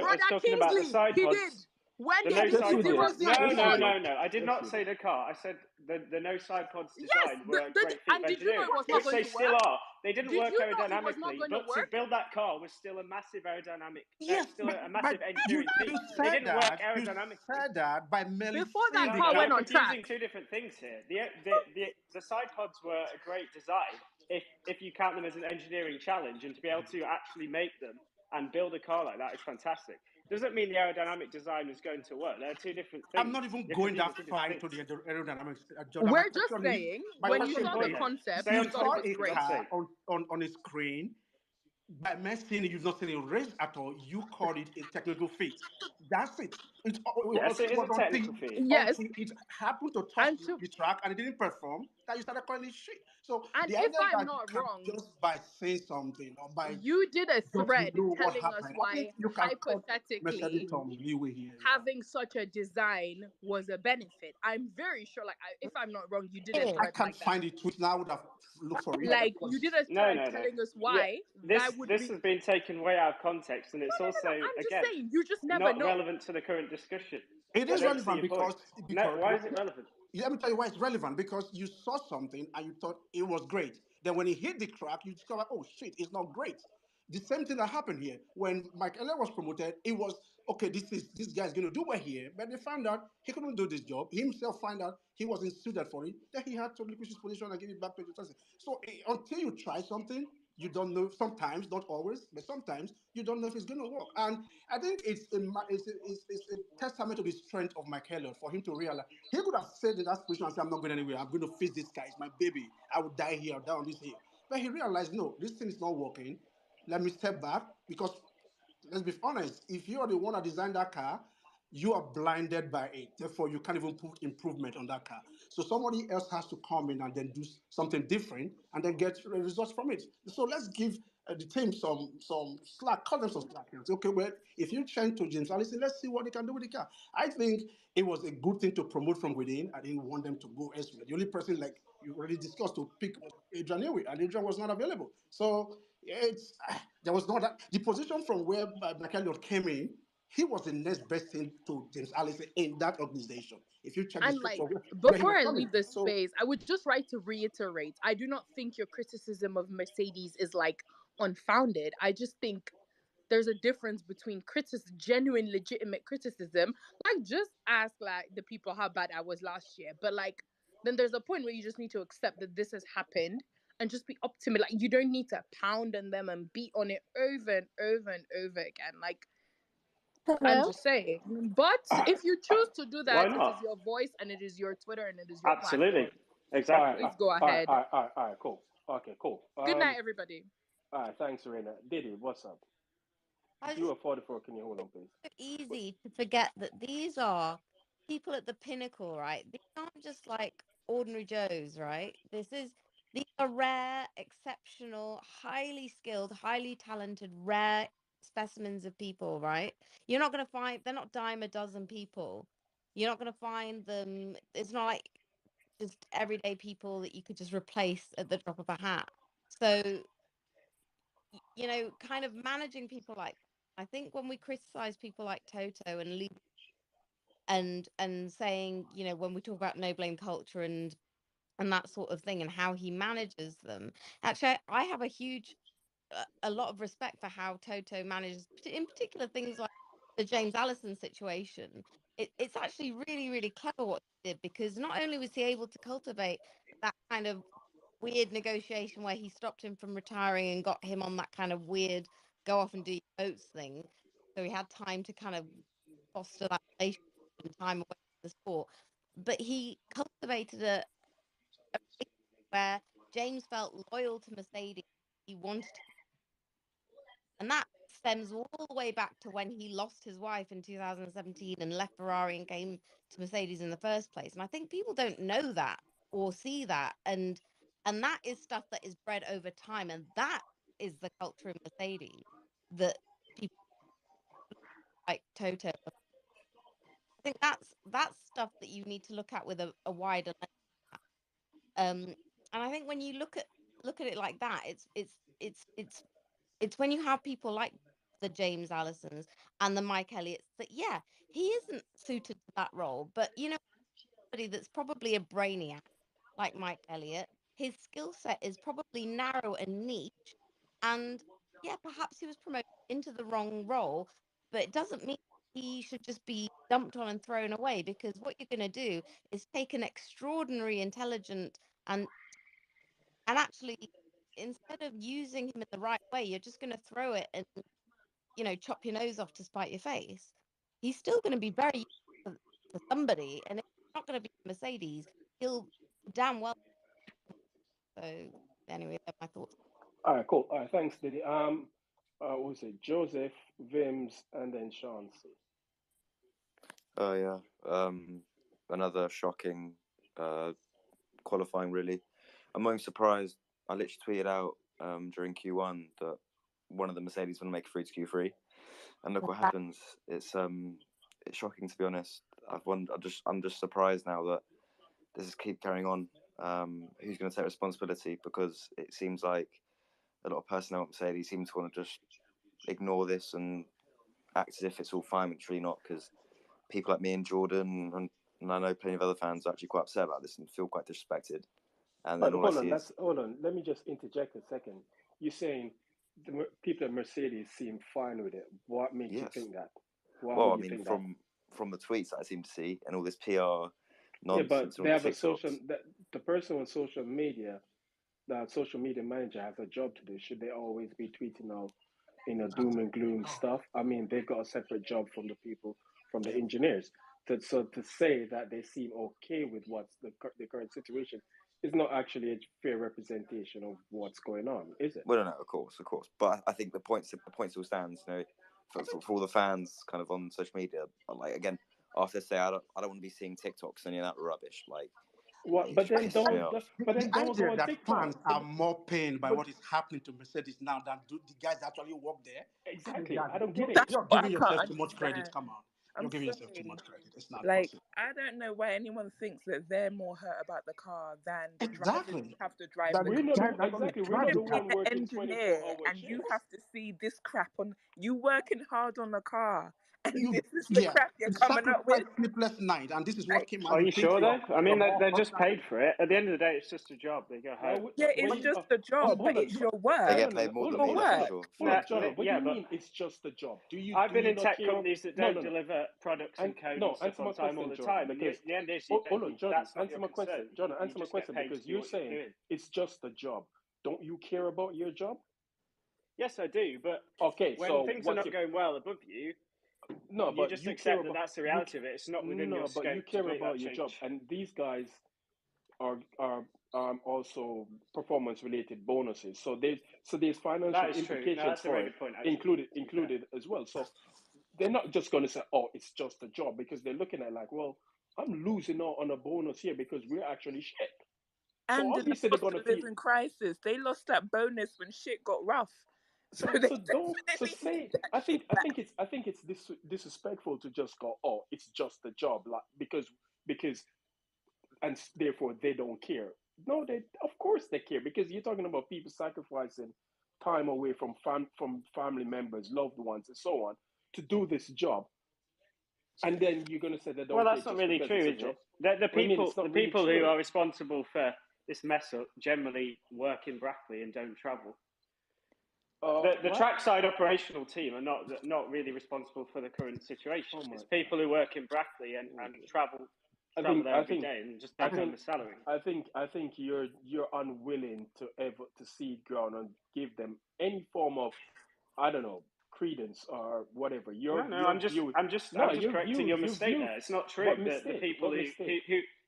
Brother talking about the Kingsley, side he pods. did. When The they no did Yes, the you side did. zero pods. zero No, Yes, you no, one, did. no, no. I did Yes, not you say did. the car. I said the no side pods yes, design were a great feat of and did you know engineering, it was not which going they to still work? are. They didn't Did work you know it was not aerodynamically, going to but to work? build that car was still a massive aerodynamic, yes, still a massive but you engineering feat. you They said didn't work that aerodynamically. by merely Before saying that No, the car no, car. went you're on confusing track. two different things here. The side pods were a great design if you count them as an engineering challenge, and to be able to actually make them and build a car like that is fantastic. Doesn't mean the aerodynamic design is going to work. They're two different I'm things. not even You're going confusing that two different far into the things. aerodynamics, Jordan. We're just saying, My when What's you your question saw is the point this: then? concept, Stay you you on thought it saw was topic, a for great. God's car sake. on a screen. By me seeing it, you've not seen a race at all. You called it a technical feat. That's it. Yes, it It is was a technical until feat. Yes, it happened to touch and to the track and it didn't perform that you started calling it shit. So and the if idea I'm that you not can wrong, just by saying something or by you did a just thread know what telling us happened, I think why you can cut Mercedes hypothetically some leeway here. Yeah. having such a design was a benefit. I'm very sure, like, if I'm not wrong, you did a It I thread can't like that. find the tweet now. I would have looked for it, but Like, it you was. did a No, thread no, no. telling us Yeah, why that would this be. has been taken way out of context, and No, it's no, no, no. also I'm just again saying, you just never not know. relevant to the current discussion. It I is don't see relevant your point. No, because why is it relevant? let me tell you why it's relevant because you saw something and you thought it was great. Then when it hit the track, you discover, oh shit, it's not great. The same thing that happened here when Mike Eller was promoted. It was okay. This guy's going to do well here, but they found out he couldn't do this job. He himself found out he wasn't suited for it. Then he had to relinquish his position and give it back to the person. So until you try something, you don't know. Sometimes, not always, but sometimes you don't know if it's going to work. And I think it's a testament to the strength of Mike Elliott for him to realize he could have said in that position and said, "I'm not going anywhere. I'm going to face this guy. It's my baby. I will die here, die on this hill." But he realized, no, this thing is not working. Let me step back because let's be honest, if you are the one that designed that car, you are blinded by it. Therefore, you can't even put improvement on that car. So somebody else has to come in and then do something different and then get results from it. So let's give the team some slack, cut them some slack. And say, okay, well, if you change to James Allison, let's see what they can do with the car. I think it was a good thing to promote from within. I didn't want them to go elsewhere. The only person, like you already discussed, to pick was Adrian Newey, and Adrian was not available. So it's there was not that the position from where Michael came in. He was the next best thing to James Allison in that organization. If you check the And script like, of where he before was I coming, leave this so space, I would just like to reiterate, I do not think your criticism of Mercedes is like unfounded. I just think there's a difference between criticism, genuine, legitimate criticism. Like, just ask like the people how bad I was last year. But like, then there's a point where you just need to accept that this has happened and just be optimistic. Like, you don't need to pound on them and beat on it over and over and over again. Like, I'm Hello? just saying. But if you choose to do Why that, it is not? your voice and it is your Twitter and it is your Absolutely, platform. All So right, exactly. please go ahead. all right, cool. Okay, cool. Good night, everybody. All right, thanks, Serena. Diddy, what's up? I You just are 44. Can you hold on, please? so easy to forget that these are people at the pinnacle, right? These aren't just like ordinary Joes, right? These are rare, exceptional, highly skilled, highly talented, rare specimens of people, right? You're not gonna find they're not dime a dozen people. You're not gonna find them. It's not like just everyday people that you could just replace at the drop of a hat. So kind of managing people like I think when we criticize people like Toto and leave and saying, you know, when we talk about no blame culture and that sort of thing and how he manages them. Actually, I have a lot of respect for how Toto manages, in particular, things like the James Allison situation. It's actually really, really clever what he did, because not only was he able to cultivate that kind of weird negotiation where he stopped him from retiring and got him on that kind of weird go off and do your oats thing, so he had time to kind of foster that relationship and time away from the sport. But he cultivated a where James felt loyal to Mercedes. He wanted to, and that stems all the way back to when he lost his wife in 2017 and left Ferrari and came to Mercedes in the first place. And I think people don't know that or see that, and that is stuff that is bred over time, and that is the culture in Mercedes that people like Toto. I think that's stuff that you need to look at with a wider lens. And I think when you look at it like that, it's when you have people like the James Allisons and the Mike Elliots that, yeah, he isn't suited to that role, but you know, somebody that's probably a brainiac like Mike Elliott, his skill set is probably narrow and niche, and yeah, perhaps he was promoted into the wrong role, but it doesn't mean he should just be dumped on and thrown away, because what you're going to do is take an extraordinary, intelligent, and actually, instead of using him in the right way, you're just going to throw it and, you know, chop your nose off to spite your face. He's still going to be very useful for somebody, and if it's not going to be Mercedes, he'll damn well. So anyway, that's my thoughts. All right, cool. All right, thanks, Diddy. What was it? Joseph, Vims, and then Chauncey. Oh yeah, another shocking qualifying. Really, I'm not even surprised. I literally tweeted out during Q1 that one of the Mercedes will make it through to Q3, and look what happens. It's shocking, to be honest. I'm just surprised now that this is keep carrying on. Who's going to take responsibility? Because it seems like a lot of personnel at Mercedes seem to want to just ignore this and act as if it's all fine, which really not. Because people like me and Jordan and I know plenty of other fans are actually quite upset about this and feel quite disrespected. And then But all I see is hold on. Let me just interject a second. You're saying people at Mercedes seem fine with it. What makes you yes. think that? Why Well, would I you mean, think that? from the tweets that I seem to see and all this PR Yeah, but nonsense and they all have the a social. TikToks. The person on social media, the social media manager, has a job to do. Should they always be tweeting out, doom and gloom stuff? I mean, they've got a separate job from the people, from the engineers. So to say that they seem okay with what's the current situation is not actually a fair representation of what's going on, is it? Well, no, of course. But I think the point still stands. You know, for all the fans kind of on social media, like again, after say I don't want to be seeing TikToks and that rubbish. Like, What? it But just then pisses me don't. off. But The then don't go idea on that TikTok. fans are more pained by But what is happening to Mercedes now than do the guys that actually work there. How is exactly, that? I don't get You're, it. That's you're what I giving can't yourself too much credit. understand. Come on. You're I'm giving yourself too sorry. much credit. It's not Like, possible. I don't know why anyone thinks that they're more hurt about the car than the drivers who Exactly. have to drive That the the We're car. not guys the that actually exactly. We're drive not the the You've been one car. an working engineer 24 hour and you shifts. have to see this crap on you working hard on the car, and You, this is the yeah, crap you're you coming up with. sacrifice sleepless night, and this is what Like, came out. Are You you think sure though? I you're mean, more they're hot just than paid for it. At the end of the day, it's just a job. They go Why? home. yeah, When it's you? just a job, but Hold on. it's your They No, work. get no, no, paid no. more than Your me, Hold on. that's for Hold on. work. sure. Hold on, No, John. What do yeah, you but mean? It's just a job? I've Do been you in not tech care? companies that No, don't no, no. deliver products And and code and no. stuff Answer on my time all question, the Jordan. time. And Because at the end of hold on, Jordan. that's not Answer your my question, concern. Jordan. You Answer my just get question paid to because do you're what you're saying doing. it's just a job. Don't you care about your job? Yes, I do. But Okay. when So things are what's not your? going well above you, No, you but just you care accept that about that's the reality of it. It's not within your No, but you scope to care make that about your job, change. and these guys are also performance related bonuses. So there's financial That is true. No, implications that's a for very it good point, actually, included to be fair. included as well. So they're not just going to say, "Oh, it's just a job," because they're looking at like, "Well, I'm losing out on a bonus here because we're actually shit." So And in the obviously they're cost going to of feel. living crisis, they lost that bonus when shit got rough. So So they so don't so definitely need say. that I shit think I back. think it's I think it's disrespectful to just go, "Oh, it's just a job," like because and therefore they don't care. No, they of course they care, because you're talking about people sacrificing time away from family members, loved ones, and so on to do this job. And then you're going to say they don't Well, care that's not just really because true, it's a is job. it? The What do you mean people, it's not the really people who true? are responsible for this mess up generally work in Brackley and don't travel. The What? trackside operational team are not really responsible for the current situation. Oh my It's people who work in Brackley and travel there every day and just take home a salary. I think you're unwilling to ever to cede ground and give them any form of, I don't know, credence or whatever. I'm just correcting your mistake there. It's not true. What mistake? What mistake?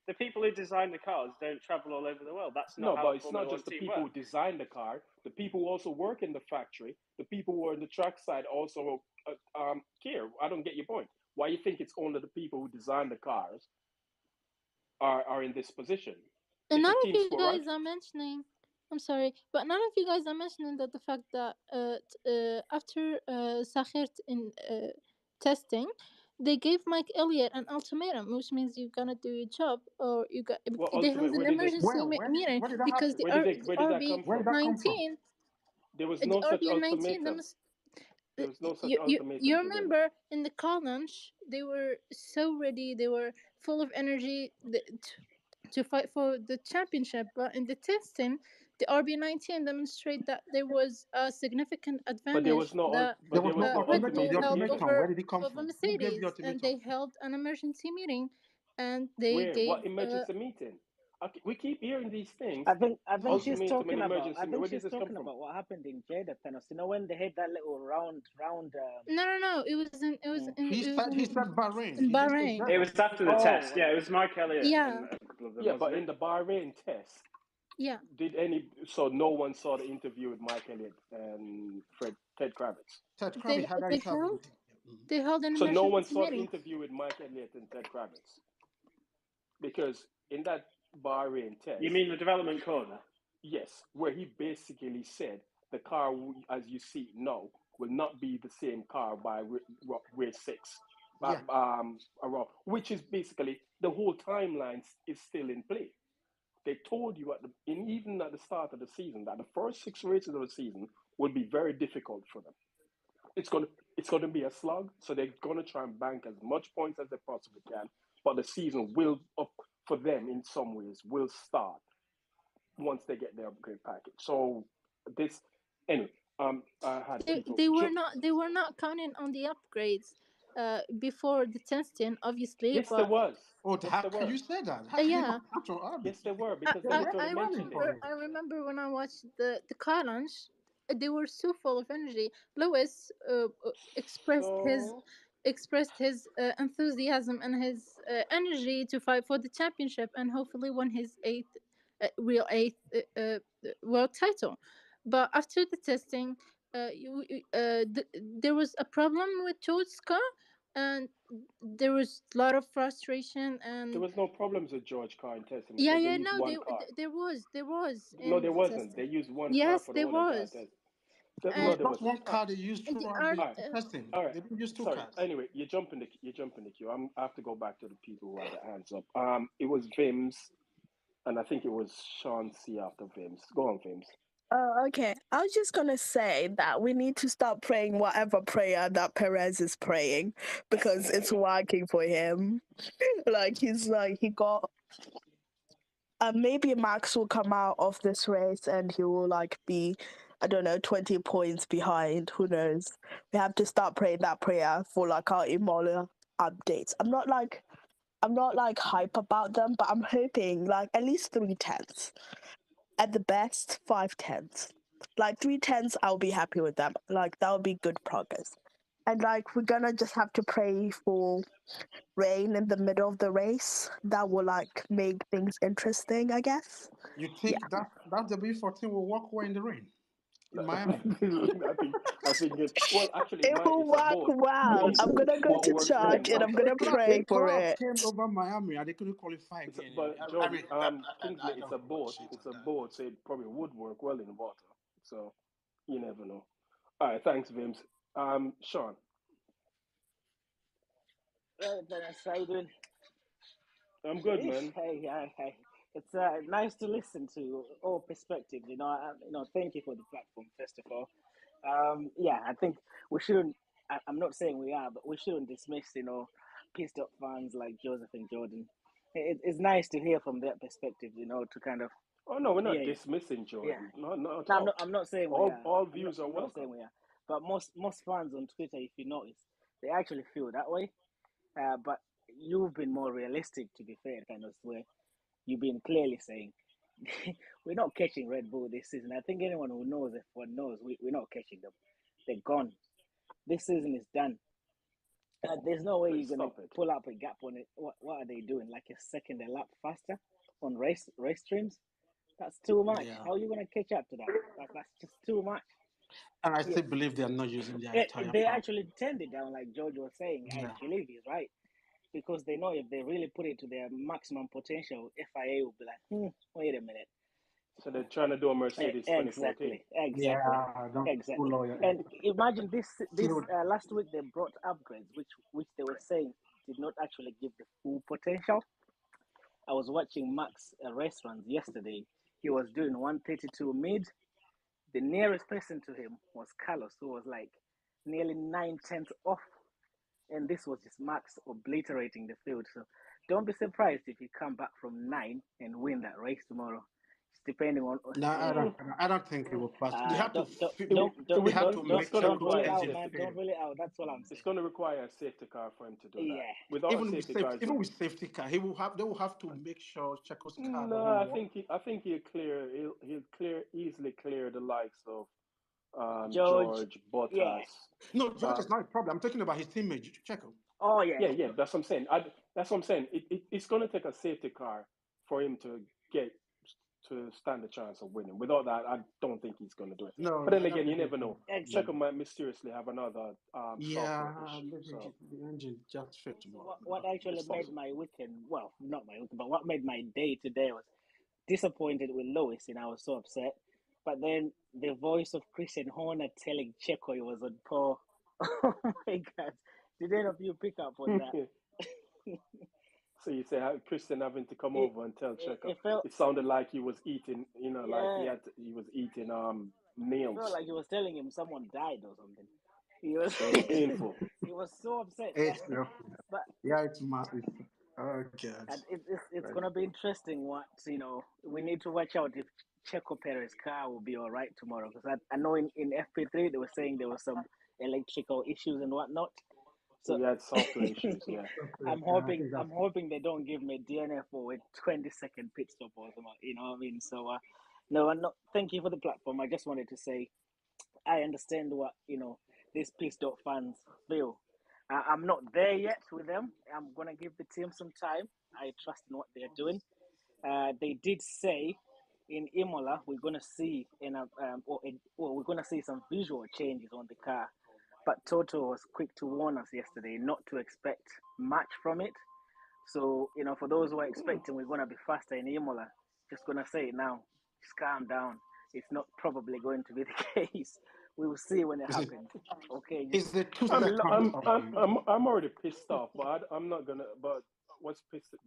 The people who design the cars don't travel all over the world. That's not No, how but the it's Formula not One just the team people who works. design the car. The people who also work in the factory, the people who are in the track side also care. I don't get your point. Why you think it's only the people who design the cars are in this position? And It's a none of team you sport, guys right? are mentioning. I'm sorry, but none of you guys are mentioning that the fact that after Sakhir in testing, they gave Mike Elliott an ultimatum, which means you're gonna do your job, or you got. What They held ultimate? an Where did they? emergency meeting Where did that because happen? Where did that come Where from? did that come from? RB19, There was the no such RB19 ultimatum. There was no such you ultimatum given. remember in the car lunch they were so ready, they were full of energy to fight for the championship, but in the testing the RB19 demonstrate that there was a significant But there advantage was no. that There But was there no was no Red ultimatum. Bull The ultimatum held given. ultimatum, where did it come over from? Who gave the Mercedes, and ultimatum? they held an emergency meeting and they Where? gave What emergency meeting? We keep hearing these things. I think she's Ultimatum and talking about. emergency. Where does this come from? What happened in Jeddah, Thanos. You know when they hit that little round. no, it was He said Bahrain. in He didn't say Bahrain. It Jeddah. was after the test. Yeah, it was Mike Elliott Yeah, and a couple of them. Yeah, but Wasn't in it? the Bahrain test, yeah. so no one saw the interview with Mike Elliott and Ted Kravitz. Ted They Krabi had that they interview held with him. Mhm. they held an So no one emergency saw the meeting. interview with Mike Elliott and Ted Kravitz because in that Bahrain test, You mean the development corner? yes, where he basically said the car, as you see it now, will not be the same car by race 6. Yeah. Around, which is basically the whole timeline is still in play. They told you even at the start of the season that the first 6 races of the season will be very difficult for them. It's going to be a slog, so they're going to try and bank as much points as they possibly can. But the season will, for them in some ways, will start once they get their upgrade package. So this, anyway, I had people. They were not counting on the upgrades before the testing, obviously. Yes, there But was. Oh, Yes, how there can were. you say that? How can you yeah, not count on Arby? Yes, there were because they They're literally mentioned it. for it. I remember when I watched the car launch, they were so full of energy. Lewis So expressed his enthusiasm and his energy to fight for the championship and hopefully won his eighth world title. But after the testing, there was a problem with Toska, and there was a lot of frustration there and was no problems with George Carr in testing yeah, because they yeah, used no, one car. there was No, in there the wasn't. They testing. used one car Yes, for the there whole entire was. test. No, And there That's wasn't. one car they used the throughout art, the All right. testing. All right. They didn't use two Sorry. cars. Anyway, you jump in the queue. I have to go back to the people who had their hands up. It was Vims, and I think it was Sean C after Vims. Go on, Vims. Oh, okay. I was just gonna say that we need to start praying whatever prayer that Perez is praying because it's working for him. He got maybe Max will come out of this race and he will be, I don't know, 20 points behind. Who knows? We have to start praying that prayer for our Imola updates. I'm not hype about them, but I'm hoping at least 3 tenths. At the best, 5 tenths. 3 tenths, I'll be happy with them. That would be good progress. And we're gonna just have to pray for rain in the middle of the race. That will make things interesting, I guess. You think that W14 will walk away in the rain in Miami? I think well, actually, It will it's a work boat. well. I'm gonna go What to works for him, church and right? I'm gonna pray A for cloud it. came over Miami and they couldn't qualify again. But I John, mean, Kingsley, I it's don't a know what boat. shit It's is a that. boat, so it probably would work well in water. So you never know. All right, thanks, Vims. Sean. Dennis, how you doing? I'm good, man. Hey. It's nice to listen to all perspectives. Thank you for the platform, first of all. I think we shouldn't. I'm not saying we are, but we shouldn't dismiss, pissed off fans like Joseph and Jordan. It's nice to hear from their perspective, to kind of. Oh no, we're not Yeah, dismissing Jordan. yeah. Not at No, all. I'm not saying we All are. all I'm not, views are I'm not saying welcome. we are. But most fans on Twitter, if you notice, they actually feel that way. But you've been more realistic, to be fair, kind of where you've been clearly saying we're not catching Red Bull this season. I think anyone who knows F1 knows we're not catching them. They're gone. This season is done. There's no way Please you're gonna stop it. pull up a gap on it. What are they doing? Like a second a lap faster on race streams? That's too much. Yeah. How are you gonna catch up to that? That's just too much. And I Yeah. still believe they are not using their entire They power. actually turned it down, like George was saying. I Yeah. believe he's right because they know if they really put it to their maximum potential, FIA will be like, wait a minute. So they're trying to do a Mercedes 2014. Yeah, don't Exactly. lawyer. And imagine this last week they brought upgrades, which they were saying did not actually give the full potential. I was watching Max race runs yesterday. He was doing 132 mid. The nearest person to him was Carlos, who was like nearly 9/10 off. And this was just Max obliterating the field. So don't be surprised if he come back from 9 and win that race tomorrow. It's depending on. No, I don't think he will pass. They have to. They have to make It's going to Don't rule require it a out, safety man. car. Don't rule it out. That's what I'm saying. It's going to require a safety car for him to do that. Yeah. Without Even a with safety car, safety car, they will have to make sure Checo's car no, doesn't work. I think he'll easily clear the likes of George, Bottas. yeah. No, George is not a problem. I'm talking about his teammate, Checo. Oh yeah. Yeah. That's what I'm saying. That's what I'm saying. It's going to take a safety car for him to stand a chance of winning. Without that, I don't think he's going to do it. No, but then again, you never know. Exactly. Checo might mysteriously have another software issue. So. The engine just fit tomorrow. What actually made my weekend, well, not my weekend, but what made my day today was disappointed with Lewis, and I was so upset. But then the voice of Christian Horner telling Checo he was on poor. Oh my God! Did any of you pick up on that? So you say Christian having to come over and tell Checo. It sounded like he was eating, like he was eating nails. It felt like he was telling him someone died or something. He was painful. He was so upset. But yeah, it's massive. Oh God! It's gonna be interesting. What we need to watch out if Checo Perez's car will be all right tomorrow, because I know in FP3 they were saying there were some electrical issues and whatnot. So we had software issues. Yeah. I'm hoping they don't give me DNF for a 20-second pit stop or something. You know what I mean? So no, thank you for the platform. I just wanted to say I understand what these pissed off fans feel. I'm not there yet with them. I'm gonna give the team some time. I trust in what they're doing. They did say in Imola we're gonna see we're gonna see some visual changes on the car, but Toto was quick to warn us yesterday not to expect much from it. So for those who are expecting we're gonna be faster in Imola, just gonna say it now. Just calm down. It's not probably going to be the case. We will see when it happens. Okay. I'm already pissed off, but I'm not gonna. But what's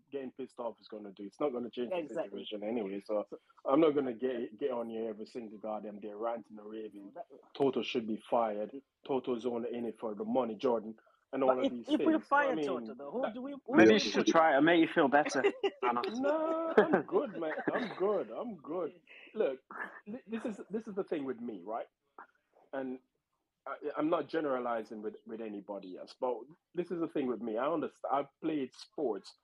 getting pissed off is gonna do? It's not gonna change the situation anyway. So I'm not gonna get on here every single goddamn day ranting and raving. Toto should be fired. Toto's only in it for the money, Jordan, and all of these things. If we fire Toto, though, who do we? Maybe you should try it and make you feel better. No, I'm good, man. I'm good. Look, this is the thing with me, right? And I'm not generalizing with anybody else, but this is the thing with me. I understand. I've played sports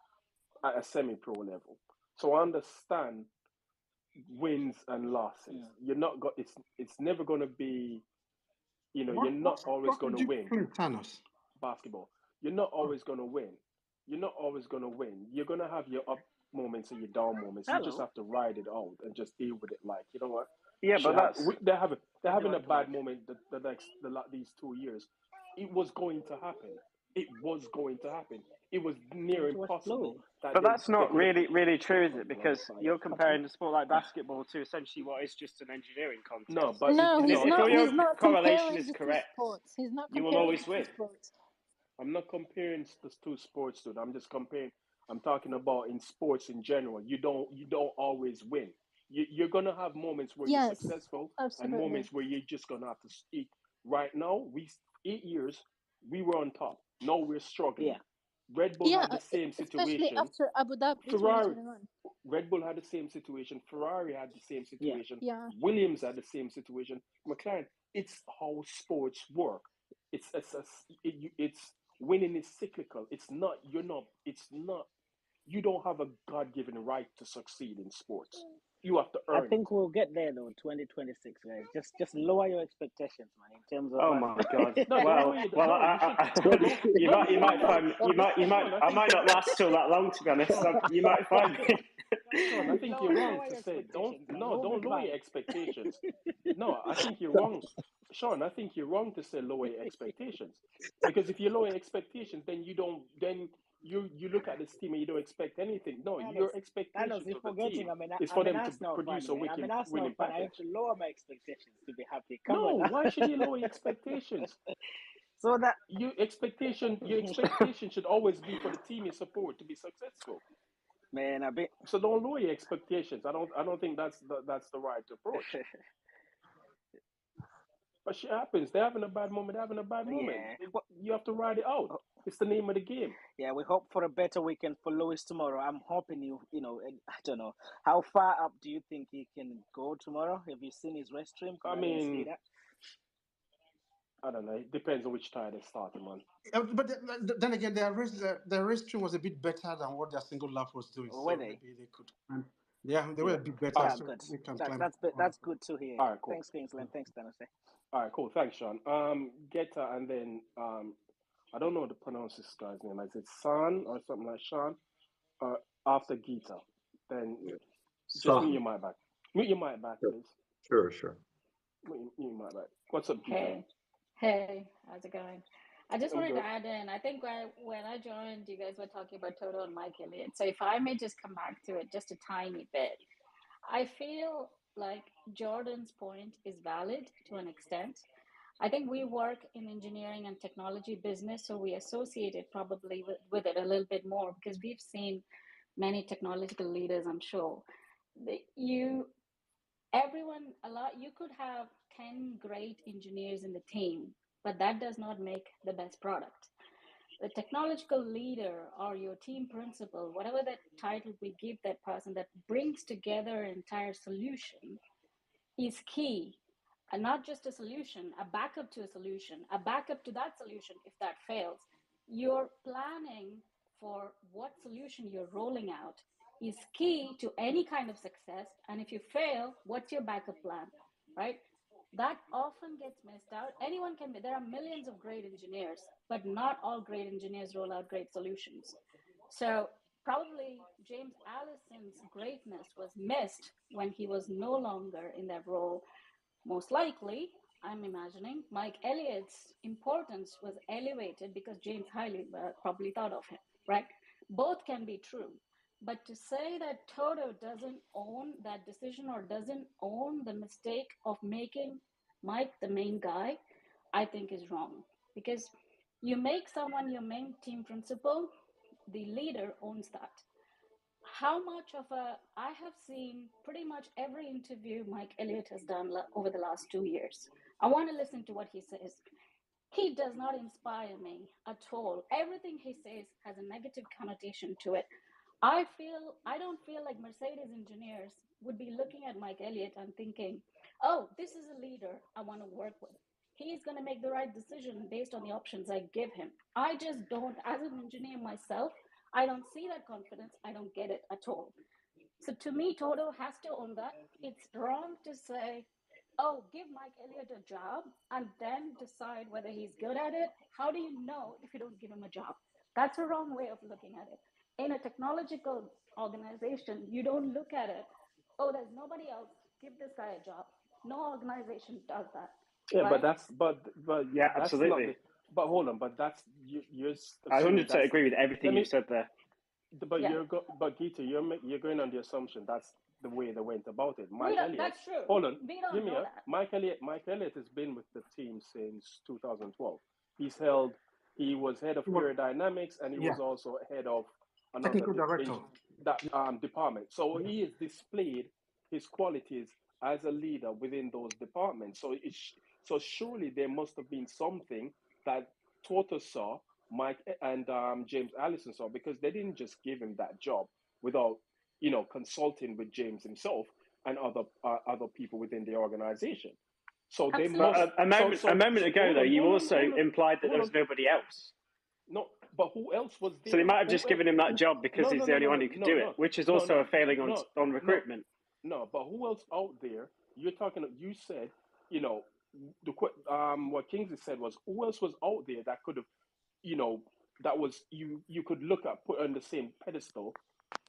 at a semi-pro level, so I understand wins and losses. You're not got. It's never going to be. You're not always going to win. Basketball. You're not always going to win. You're not always going to win. You're going to have your up moments and your down moments. You just have to ride it out and just deal with it. Like, you know what? Yeah, but they're having a bad moment these 2 years. It was going to happen. It was near impossible. But that's not really true, is it? Because you're comparing a sport like basketball to essentially what is just an engineering contest. No, but he's not correlation is comparing correct, the two sports. He's not you comparing will always the win. two sports. I'm not comparing the two sports, dude. I'm just comparing. I'm talking about in sports in general. You don't always win. You're gonna have moments where you're successful and moments where you're just gonna have to speak. Right now, 8 years we were on top. Now we're struggling. Yeah. Red Bull had the same especially situation. after Abu Dhabi Ferrari, 2021. Red Bull had the same situation. Ferrari had the same situation. Yeah. Williams had the same situation. McLaren. It's how sports work. It's winning is cyclical. It's not. You're not. It's not. You don't have a God-given right to succeed in sports. You have to I earn it. think we'll get there though, 2026, guys. Just lower your expectations, man. In terms of Oh my God! No, don't Well, lower it. well, No, you should. you No, might find Sean, I might not last till that long, to be honest. Sean, You might find me. Sean, I think you're wrong lower to your say expectations, man. don't Hold it lower back. your expectations. No, I think you're wrong, Sean. I think you're wrong to say lower your expectations, because if you lower your expectations, then you look at this team and you don't expect anything. No, your Thanos, expectations you're of the forgetting. team I mean, is for I'm an them to Arsenal produce fan, a man. I'm an wicked Arsenal winning fan. I have package. to lower my expectations to be happy. Come No, on now. why should you lower your expectations? So that Your expectation should always be for the team you support to be successful. man, a bit. So don't lower your expectations. I don't think that's the right approach. But shit happens. They're having a bad moment. They're having a bad moment. Yeah. You have to ride it out. It's the name of the game. Yeah, we hope for a better weekend for Lewis tomorrow. I'm hoping I don't know. How far up do you think he can go tomorrow? Have you seen his rest stream? Because I didn't see that. I don't know. It depends on which tire they started, man. But then again, their race stream was a bit better than what their single lap was doing. Were So they? maybe they could. Yeah, they were a bit better. Yeah, So good. they can climb. That's good to hear. All right, cool. Thanks, Kingsland. Thanks, Thanos. All right, cool. Thanks, Sean. Geta, and then I don't know how to pronounce this guy's name. Is it San or something like Sean? After Gita, then just mute your mic back. Mute your mic back, please. Sure. Mute your mic back. What's up, Gita? Hey, how's it going? I just wanted to add in, I think when I joined, you guys were talking about Toto and Mike Elliott. So if I may just come back to it just a tiny bit, I feel like Jordan's point is valid to an extent. I think we work in engineering and technology business, so we associate it probably with it a little bit more because we've seen many technological leaders, I'm sure. You could have 10 great engineers in the team, but that does not make the best product. The technological leader or your team principal, whatever that title we give that person that brings together an entire solution, is key. And not just a solution, a backup to a solution, a backup to that solution if that fails. You're planning for what solution you're rolling out is key to any kind of success. And if you fail, what's your backup plan, right? That often gets missed out. There are millions of great engineers, but not all great engineers roll out great solutions. So probably James Allison's greatness was missed when he was no longer in that role. Most likely, I'm imagining, Mike Elliott's importance was elevated because James highly probably thought of him, right? Both can be true. But to say that Toto doesn't own that decision or doesn't own the mistake of making Mike the main guy, I think is wrong. Because you make someone your main team principal, the leader owns that. I have seen pretty much every interview Mike Elliott has done over the last 2 years. I want to listen to what he says. He does not inspire me at all. Everything he says has a negative connotation to it. I don't feel like Mercedes engineers would be looking at Mike Elliott and thinking, oh, this is a leader I want to work with. He's going to make the right decision based on the options I give him. I just don't, as an engineer myself, I don't see that confidence. I don't get it at all. So to me, Toto has to own that. It's wrong to say, oh, give Mike Elliott a job and then decide whether he's good at it. How do you know if you don't give him a job? That's a wrong way of looking at it. In a technological organization, you don't look at it, oh, there's nobody else, give this guy a job. No organization does that. Yeah, right? but Yeah, that's absolutely. not but hold on, but that's you're I assuming 100% agree with everything you said there. But Yeah. but Gita, you're going on the assumption that's the way they went about it. Mike Elliott. That's true. Hold on. We don't Give me know a that. Mike Elliott has been with the team since 2012. He was head of aerodynamics and he was also head of another Technical director. department. So he has displayed his qualities as a leader within those departments. So surely there must have been something that TOTO saw Mike and James Allison saw, because they didn't just give him that job without, consulting with James himself and other people within the organization. So they Absolutely. must. But a moment ago, hold though, on, you hold on, also hold on, implied that there hold was on. nobody else. No, but who else was So they there? might have Who just else? given him that Who? job because No, he's no, the no, only no, one no, who could no, do no, it, which is no, also no, a failing no, on no, recruitment. no. But who else out there? You're talking. You said, you know, what Kingsley said was, who else was out there that could have, you know, that was you could look at, put on the same pedestal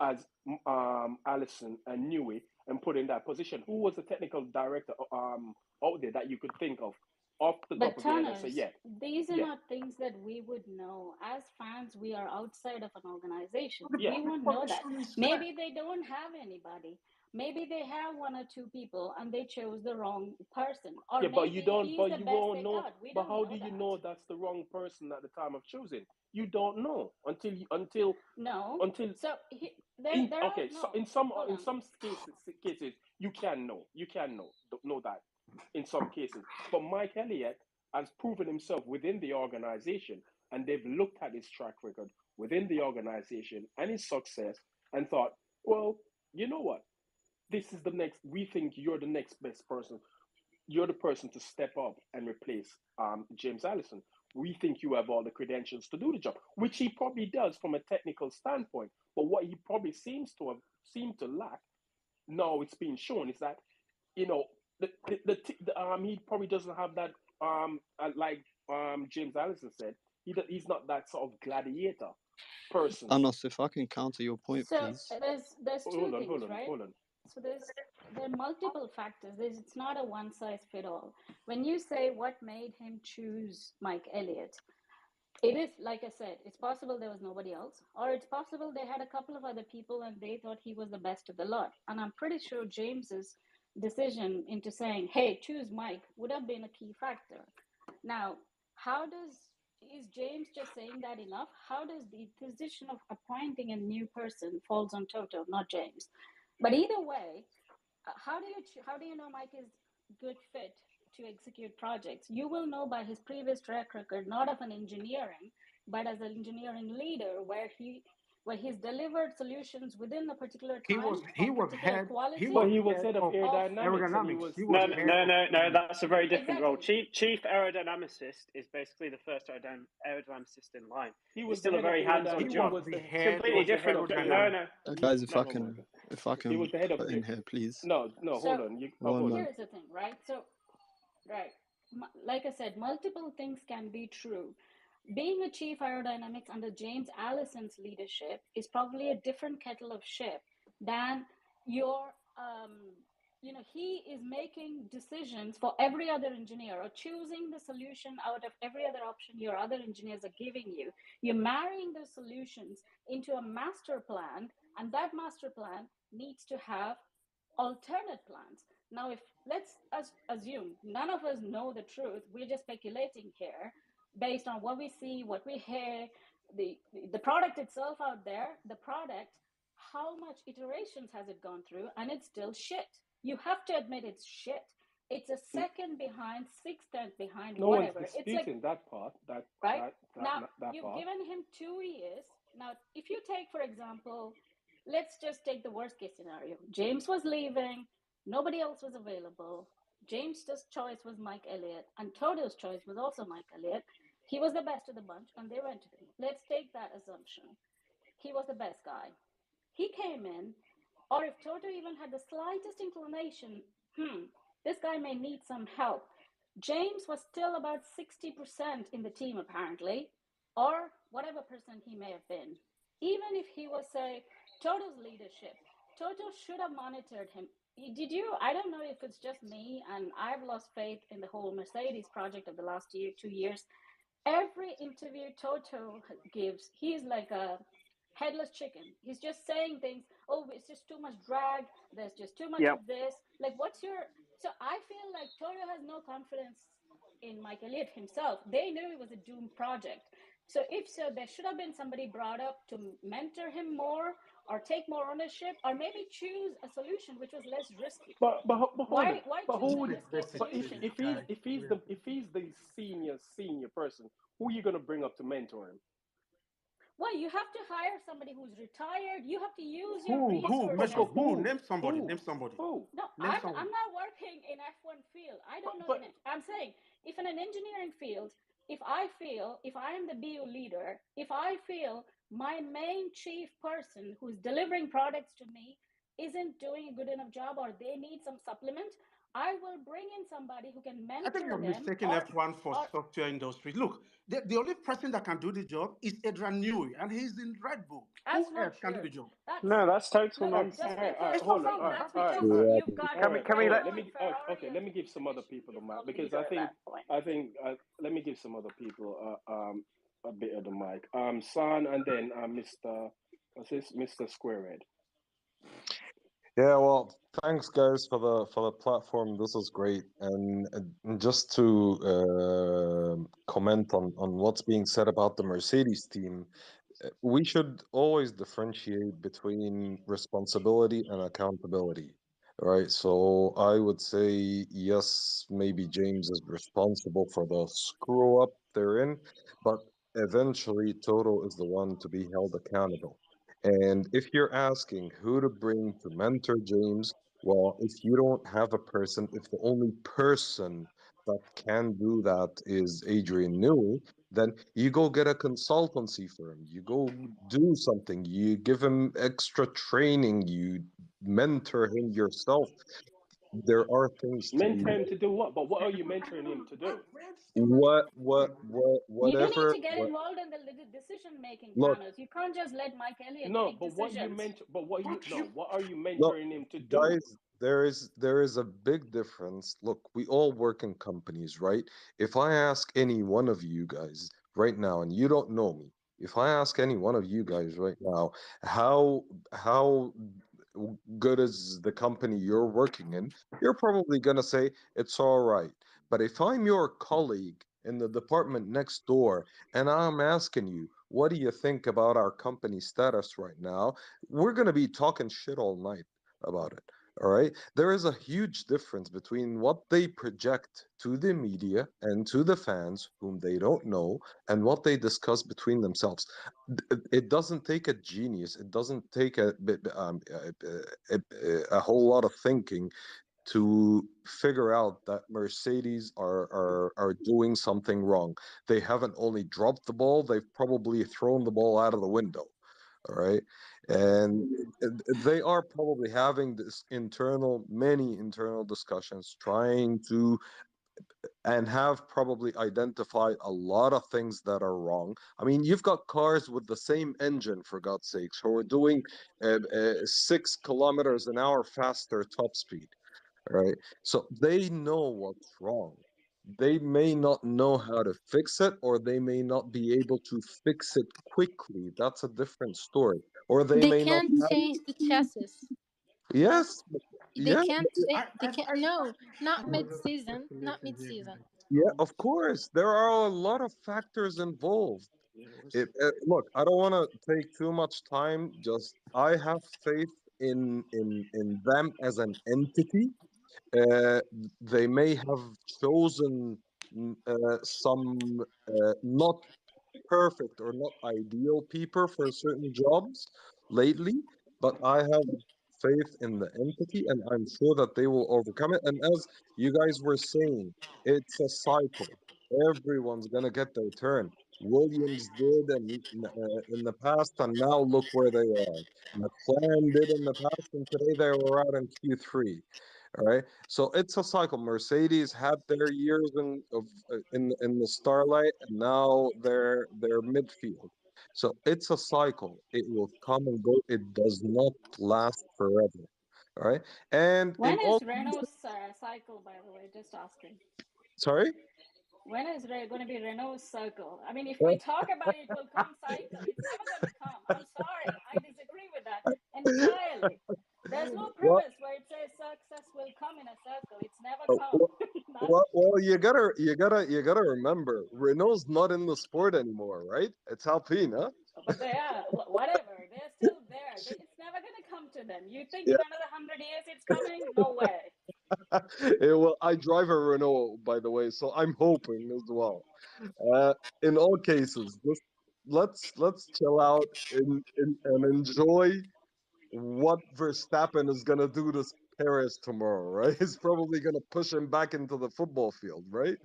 as Allison and Newey, and put in that position. Who was the technical director out there that you could think of off the top But of your head and say, Tanners, these are yeah, not things that we would know. As fans, we are outside of an organization. The yeah, We won't know that. position is set. Maybe they don't have anybody. Maybe they have one or two people and they chose the wrong person. Or yeah, but you maybe don't, he's but the you best won't they know. got. We But don't how know do you that. know that's the wrong person at the time of choosing? You don't know until No. until So in there are okay, so no. Hold in on. some cases you can know that in some cases. But Mike Elliott has proven himself within the organization, and they've looked at his track record within the organization and his success, and thought, well, you know what, this is the next. We think you're the next best person. You're the person to step up and replace James Allison. We think you have all the credentials to do the job, which he probably does from a technical standpoint. But what he probably seemed to lack, now it's being shown, is that, you know, he probably doesn't have that, like James Allison said, he's not that sort of gladiator person. Anas, if I can counter your point, So please. there's two things, right? Hold on. So there are multiple factors. It's not a one size fit all. When you say what made him choose Mike Elliott, it is, like I said, it's possible there was nobody else, or it's possible they had a couple of other people and they thought he was the best of the lot. And I'm pretty sure James's decision into saying, "Hey, choose Mike," would have been a key factor. Now, is James just saying that enough? How does the position of appointing a new person falls on Toto, not James? But either way, how do you know Mike is good fit to execute projects? You will know by his previous track record, not of an engineering, but as an engineering leader, where he's delivered solutions within a particular He time was of particular quality. But he was head of of aerodynamics, and he aerodynamics. was He was No, head no, of no, no. That's a very different role. Exactly. Chief aerodynamicist is basally the first aerodynamicist in line. he It's was the still a head of very he hands-on aerodynamics. job. was the It's head completely of Head different. of No, aerodynamics. no. Guys, no, hold on. if I He was can the head of put in here, please. no, hold So on. One Hold on. moment. here's the thing, right? So, right, like I said, multiple things can be true. Being a chief aerodynamics under James Allison's leadership is probably a different kettle of ship than your, he is making decisions for every other engineer, or choosing the solution out of every other option your other engineers are giving you. You're marrying those solutions into a master plan, and that master plan needs to have alternate plans. Now, if let's assume none of us know the truth, we're just speculating here based on what we see, what we hear, the product itself out there, the product, how much iterations has it gone through, and it's still shit. You have to admit it's shit. It's a second behind, sixth behind, No one's whatever. It's like, disputing that part. right now, you've Part. given him 2 years. Now, if you take, for example, let's just take the worst case scenario. James was leaving, nobody else was available. James's choice was Mike Elliott, and Toto's choice was also Mike Elliott. He was the best of the bunch, and they went to him. Let's take that assumption. He was the best guy. He came in, or if Toto even had the slightest inclination, this guy may need some help. James was still about 60% in the team, apparently, or whatever percent he may have been. Even if he was, say, Toto's leadership, Toto should have monitored him. Did you? I don't know if it's just me, and I've lost faith in the whole Mercedes project of the last 2 years. Every interview Toto gives, he's like a headless chicken. He's just saying things. Oh, it's just too much drag. There's just too much Yep. of this. Like, what's your? So I feel like Toto has no confidence in Mike Elliott himself. They knew it was a doomed project. So if so, there should have been somebody brought up to mentor him more, or take more ownership, or maybe choose a solution which was less risky. But hold it. Why But choose hold the it. riskiest But solution? if he's the senior person, who are you gonna bring up to mentor him? Well, you have to hire somebody who's retired. You have to use your Who? But Mister, resources. who? Name somebody. who Name somebody. who? No, Name I'm someone. not working in F1 field. I don't know But I'm saying, if in an engineering field, if I am the BU leader, if I feel my main chief person who's delivering products to me isn't doing a good enough job, or they need some supplement, I will bring in somebody who can I think mentor you're them, mistaking F1 for or software industry. Look, the only person that can do the job is Adrian Newey, and he's in Red Bull. that's Who not else can do true. the job? That's No, that's total look, all nonsense. just right, all right, because It's not hold on, fact. that's all right, because all right. you've got All right, Can we all right. let? Let Renault and me Ferrari okay. as Let me give some other as people the chief mic of because leader at that point. let me give some other people a bit of the mic. San and then Mr. What's this? Mr. Squarehead. Yeah, well, thanks guys for the platform. This is great. And just to comment on what's being said about the Mercedes team, we should always differentiate between responsibility and accountability, right? So I would say yes, maybe James is responsible for the screw up they're in, but eventually Toto is the one to be held accountable. And if you're asking who to bring to mentor James, well, if you don't have a person, if the only person that can do that is Adrian Newey, then you go get a consultancy for him. You go do something. You give him extra training. You mentor him yourself. There are things to be Mentor him done. to do what? But what are you mentoring him to do? You need Whatever. to get involved in the decision making Look, panels. You can't just let Mike Elliott No, make but what you decisions. mentor? But what you But no? you, What are you look, mentoring him to do? guys, there is a big difference. Look, we all work in companies, right? If I ask any one of you guys right now, and you don't know me, if I ask any one of you guys right now, how good is the company you're working in, you're probably gonna say it's all right. But if I'm your colleague in the department next door and I'm asking you, what do you think about our company status right now? We're gonna be talking shit all night about it. All right. There is a huge difference between what they project to the media and to the fans, whom they don't know, and what they discuss between themselves. It doesn't take a genius. It doesn't take a whole lot of thinking to figure out that Mercedes are doing something wrong. They haven't only dropped the ball; they've probably thrown the ball out of the window. All right. And they are probably having many internal discussions, trying to, and have probably identified a lot of things that are wrong. I mean, you've got cars with the same engine, for God's sakes, who are doing 6 kilometers an hour faster top speed, right? So they know what's wrong. They may not know how to fix it, or they may not be able to fix it quickly. That's a different story. Or they They may not can't have. change the chassis. Yes, They yeah, can't say I, they I, can't. I, No, I not was just mid-season. Not speculating here, mid-season. guys. yeah, of course. There are a lot of factors involved. Yeah, Look, I don't want to take too much time. Just I have faith in them as an entity. Uh, they may have chosen some not perfect or not ideal people for certain jobs lately, but I have faith in the entity and I'm sure that they will overcome it. And as you guys were saying, it's a cycle. Everyone's gonna get their turn. Williams did in the past, and now look where they are. McLaren did in the past, and today they were out in Q3. All right, so it's a cycle. Mercedes had their years in the starlight, and now they're midfield. So it's a cycle. It will come and go. It does not last forever. All right, and in When all, is Renault's cycle, by the way? Just asking. sorry. When is going to be Renault's circle? I mean, if we talk about it, will come cycle. It's never going to come. I'm sorry. I disagree with that entirely. There's no Well, premise where it says success will come in a circle. It's never uh, come. well, None. you gotta remember, Renault's not in the sport anymore, right? It's Alpina. But they are whatever. They're still there. It's never gonna come to them. You think Yeah. in another 100 years it's coming? No way. Well, I drive a Renault, by the way, so I'm hoping as well. Uh, in all cases, just let's chill out and enjoy what Verstappen is gonna do to Perez tomorrow, right? He's probably gonna push him back into the football field, right?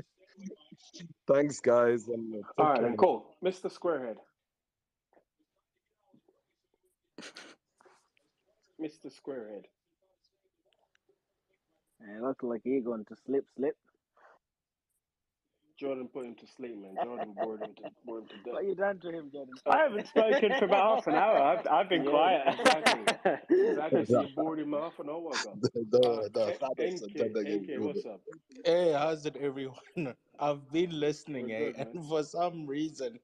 Thanks, guys, and All take right, care. then cool. Mr. Squarehead. Mr. Squarehead. It looked like he going to slip. Jordan put him to sleep, man. Jordan bored him to death. What you done to him, Jordan? I haven't spoken for about half an hour. I've been quiet. Exactly. So you bored him half an hour ago. NK, what's up? Hey, how's it, everyone? I've been listening, We're good, man. and for some reason,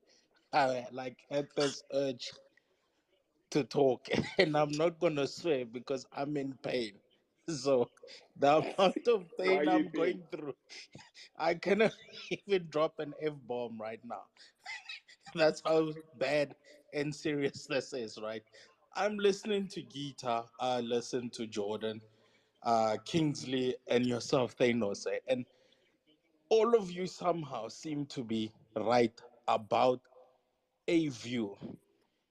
I had this urge to talk, and I'm not gonna swear because I'm in pain. So, the amount of Why pain you I'm pain? going through, I cannot even drop an F bomb right now. That's how bad and serious this is, right? I'm listening to Gita, I listen to Jordan, Kingsley, and yourself, Thanos, and all of you somehow seem to be right about a view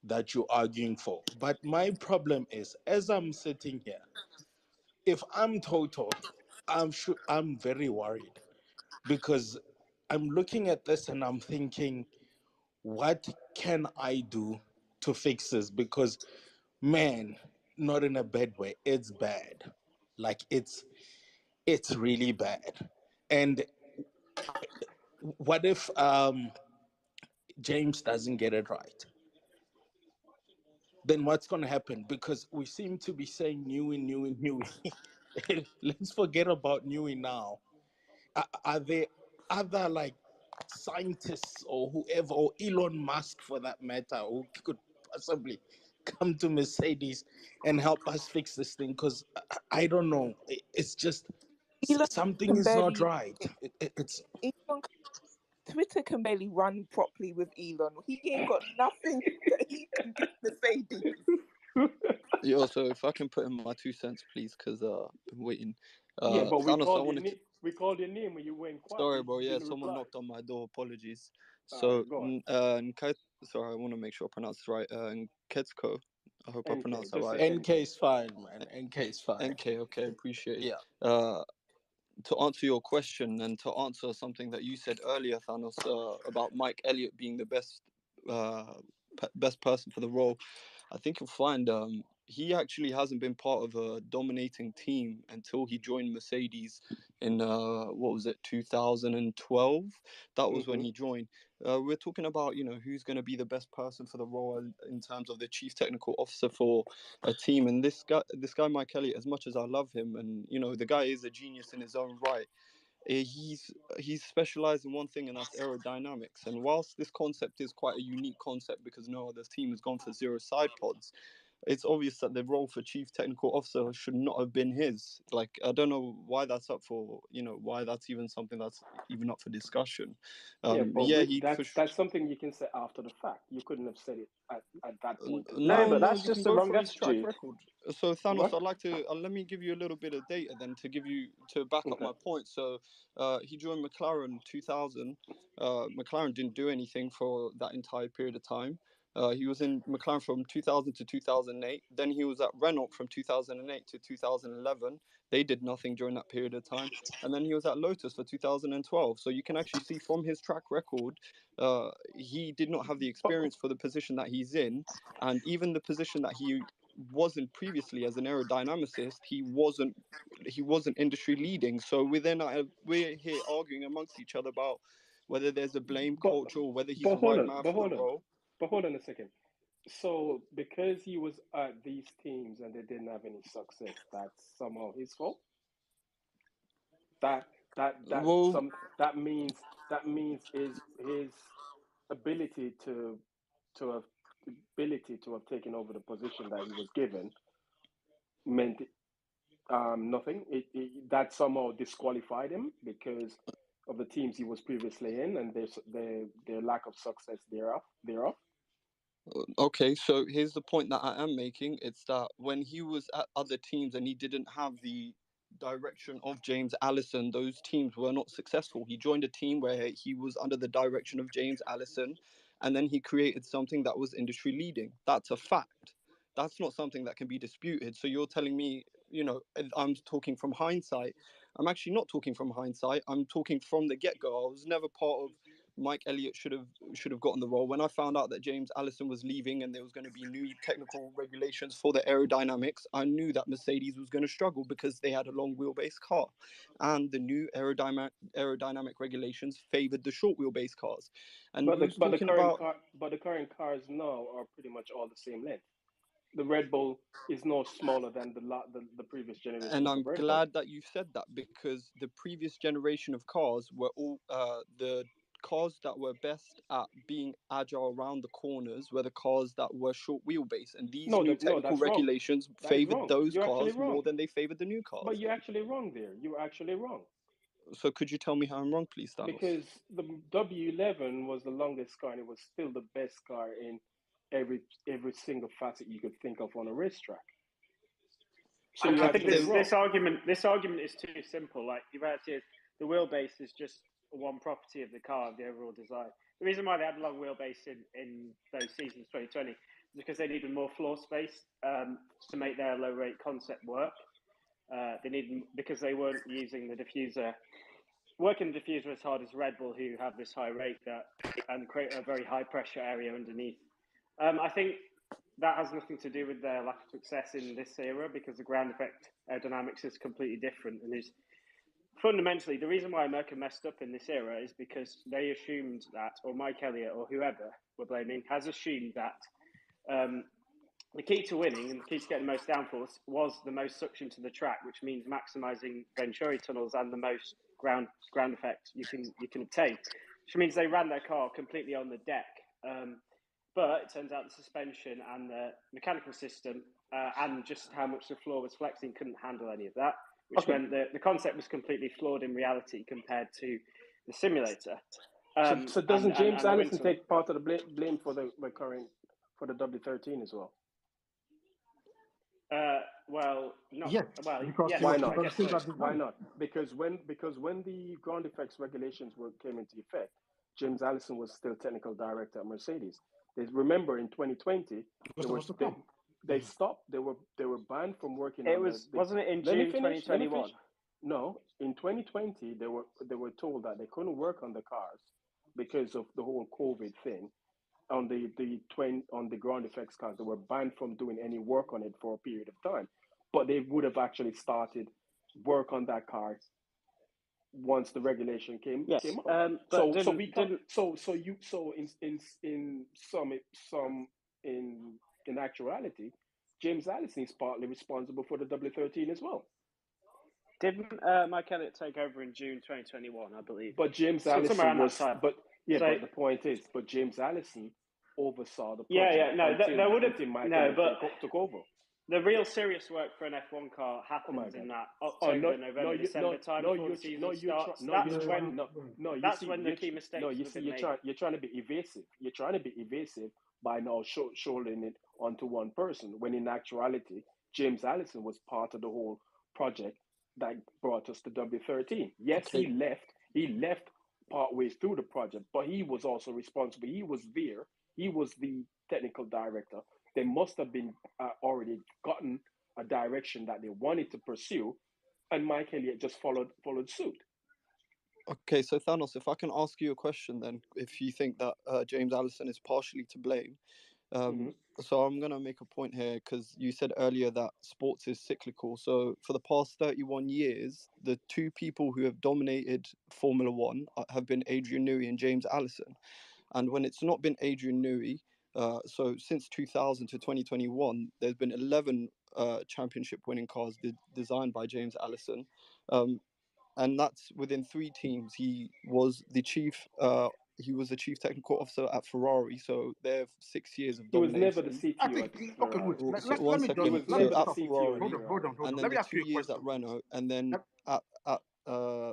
that you're arguing for. But my problem is, as I'm sitting here, if I'm Toto, I'm very worried because I'm looking at this and I'm thinking, what can I do to fix this? Because, man, not in a bad way, it's bad. Like it's really bad. And what if James doesn't get it right? Then what's going to happen? Because we seem to be saying Newey. Let's forget about Newey now. Are there other scientists or whoever, or Elon Musk for that matter, who could possibly come to Mercedes and help us fix this thing? Because I don't know. It's just Elon something can is not barely. right. It's Elon, Twitter can barely run properly with Elon. He ain't got nothing that he can do Mercedes. Yo, so if I can put in my 2 cents, please, because I've been waiting. Yeah, but we Thanos, I called your wanted to. name. We called your name when you went quiet. Sorry, You bro. Yeah, didn't someone reply. knocked on my door. Apologies. All So, right, go on. Sorry, I want to make sure I pronounce this right. Nketsko. I hope I pronounced NK, that just right. say NK NK. is fine, man. NK is fine. NK, okay, appreciate it. Yeah. To answer your question and to answer something that you said earlier, Thanos, about Mike Elliott being the best person for the role, I think you'll find he actually hasn't been part of a dominating team until he joined Mercedes in what was it, 2012? That was when he joined. We're talking about who's going to be the best person for the role in terms of the chief technical officer for a team, and this guy Mike Elliott, as much as I love him, and the guy is a genius in his own right. He's specialized in one thing, and that's aerodynamics. And whilst this concept is quite a unique concept because no other team has gone for zero side pods, it's obvious that the role for chief technical officer should not have been his. Like, I don't know why that's up for, why that's even something that's even up for discussion. Yeah, but Yeah, he for that's something you can say after the fact. You couldn't have said it at that point in No, time. but no, that's you can just the go wrong for his track attitude. record. So Thanos, What? I'd like to let me give you a little bit of data then to back up Okay. my point. So he joined McLaren 2000. McLaren didn't do anything for that entire period of time. He was in McLaren from 2000 to 2008. Then he was at Renault from 2008 to 2011. They did nothing during that period of time. And then he was at Lotus for 2012. So you can actually see from his track record, he did not have the But experience for the position that he's in. And even the position that he wasn't previously as an aerodynamicist, he wasn't industry leading. So we're here arguing amongst each other about whether there's a blame but culture or whether he's but the hold right on, man but for the hold on, role. but hold on a second. So because he was at these teams and they didn't have any success, that's somehow his fault. That Well, that means his ability to have to have taken over the position that he was given meant nothing. That somehow disqualified him because of the teams he was previously in, and their lack of success thereof. Okay, so here's the point that I am making. It's that when he was at other teams and he didn't have the direction of James Allison, those teams were not successful. He joined a team where he was under the direction of James Allison, and then he created something that was industry leading. That's a fact. That's not something that can be disputed. So you're telling me, I'm talking from hindsight. I'm actually not talking from hindsight. I'm talking from the get-go. I was never part of Mike Elliott should have gotten the role. When I found out that James Allison was leaving and there was going to be new technical regulations for the aerodynamics, I knew that Mercedes was going to struggle because they had a long wheelbase car, and the new aerodynamic regulations favored the short wheelbase cars. And we was talking about, the current cars now are pretty much all the same length. The Red Bull is no smaller than the previous and generations of I'm Red Bull. glad that you said that, because the previous generation of cars were all the cars that were best at being agile around the corners were the cars that were short wheelbase, and these new technical that's wrong. regulations That is favored wrong. those You're actually cars wrong. more than they favored the new But cars. you're actually wrong there. You're actually wrong. So could you tell me how I'm wrong, please, Thanos? Because the W11 was the longest car, and it was still the best car in every single facet you could think of on a racetrack. So I think this argument is too simple. Like, the reality is the wheelbase is just one property of the car, of the overall design. The reason why they had long wheelbase in those seasons 2020 is because they needed more floor space to make their low rate concept work. They needed, because they weren't using the diffuser, working the diffuser as hard as Red Bull, who have this high rate and create a very high pressure area underneath. I think that has nothing to do with their lack of success in this era, because the ground effect aerodynamics is completely different, and is fundamentally the reason why America messed up in this era is because they assumed that, or Mike Elliott or whoever we're blaming has assumed that the key to winning and the key to getting the most downforce was the most suction to the track, which means maximizing Venturi tunnels and the most ground effect you can obtain, which means they ran their car completely on the deck. But it turns out the suspension and the mechanical system and just how much the floor was flexing couldn't handle any of that, which meant the concept was completely flawed in reality compared to the simulator. So doesn't James Allison take part of the blame for the W13 as well? Yes. Why not? Why not? Because when the ground effects regulations came into effect, James Allison was still technical director at Mercedes. Remember, in 2020, they stopped. They were banned from working. Wasn't it in June 2021? No, in 2020 they were told that they couldn't work on the cars because of the whole COVID thing. On the ground effects cars, they were banned from doing any work on it for a period of time. But they would have actually started work on that car once the regulation came up. So in actuality, James Allison is partly responsible for the W13 as well. Didn't Mike Elliott take over in June 2021, I believe? But James Allison was, but the point is, but James Allison oversaw the project. Took over. The real serious work for an F1 car happens in that October, November, December time before the season starts. That's when the key mistakes have been made. You're trying to be evasive. You're trying to be evasive by now shouldering it onto one person, when in actuality, James Allison was part of the whole project that brought us to W13. Yes, okay. He left partway through the project, but he was also responsible. He was there. He was the technical director. They must have been already gotten a direction that they wanted to pursue, and Mike Elliott just followed suit. Okay, so Thanos, if I can ask you a question then, if you think that James Allison is partially to blame. So I'm going to make a point here, because you said earlier that sports is cyclical. So for the past 31 years, the two people who have dominated Formula One have been Adrian Newey and James Allison. And when it's not been Adrian Newey, so since 2000 to 2021, there's been 11 championship winning cars designed by James Allison. And that's within 3 teams. He was the chief technical officer at Ferrari, so they have 6 years of domination. He was never the CTO at Ferrari. So one second. So at Ferrari, and then the 2 years at Renault, and then at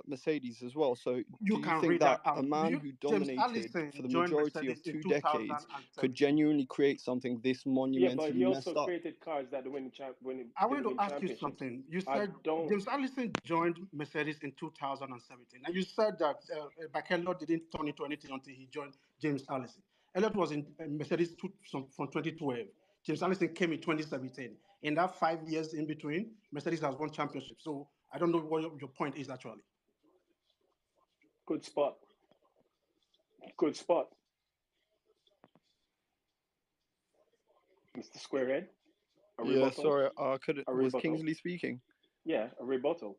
Mercedes as well. So You do you can think read that that a out. man who James dominated Allison for the joined majority Mercedes of in 2 decades could 2017. genuinely create something this Yeah, but monumentally he also messed up? created cars that I want didn't to win ask you championships. something. You I said don't. James Allison joined Mercedes in 2017, and you said that Elliott didn't turn into anything until he joined James Allison. Elliott was in Mercedes from 2012. James Allison came in 2017. In that 5 years in between, Mercedes has won championships. So I don't know what your point is actually. Good spot. Good spot, Mr. Squarehead. A Yeah, rebuttal. sorry, I couldn't. A Was rebuttal. Kingsley speaking? Yeah, a rebuttal.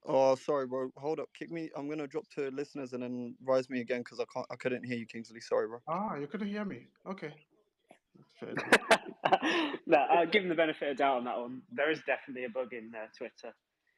Oh, sorry, bro. Hold up, kick me. I'm gonna drop to listeners and then rise me again because I couldn't hear you, Kingsley. Sorry, bro. Ah, you couldn't hear me. Okay. That's fair enough. No, I'll give him the benefit of doubt on that one. There is definitely a bug in Twitter.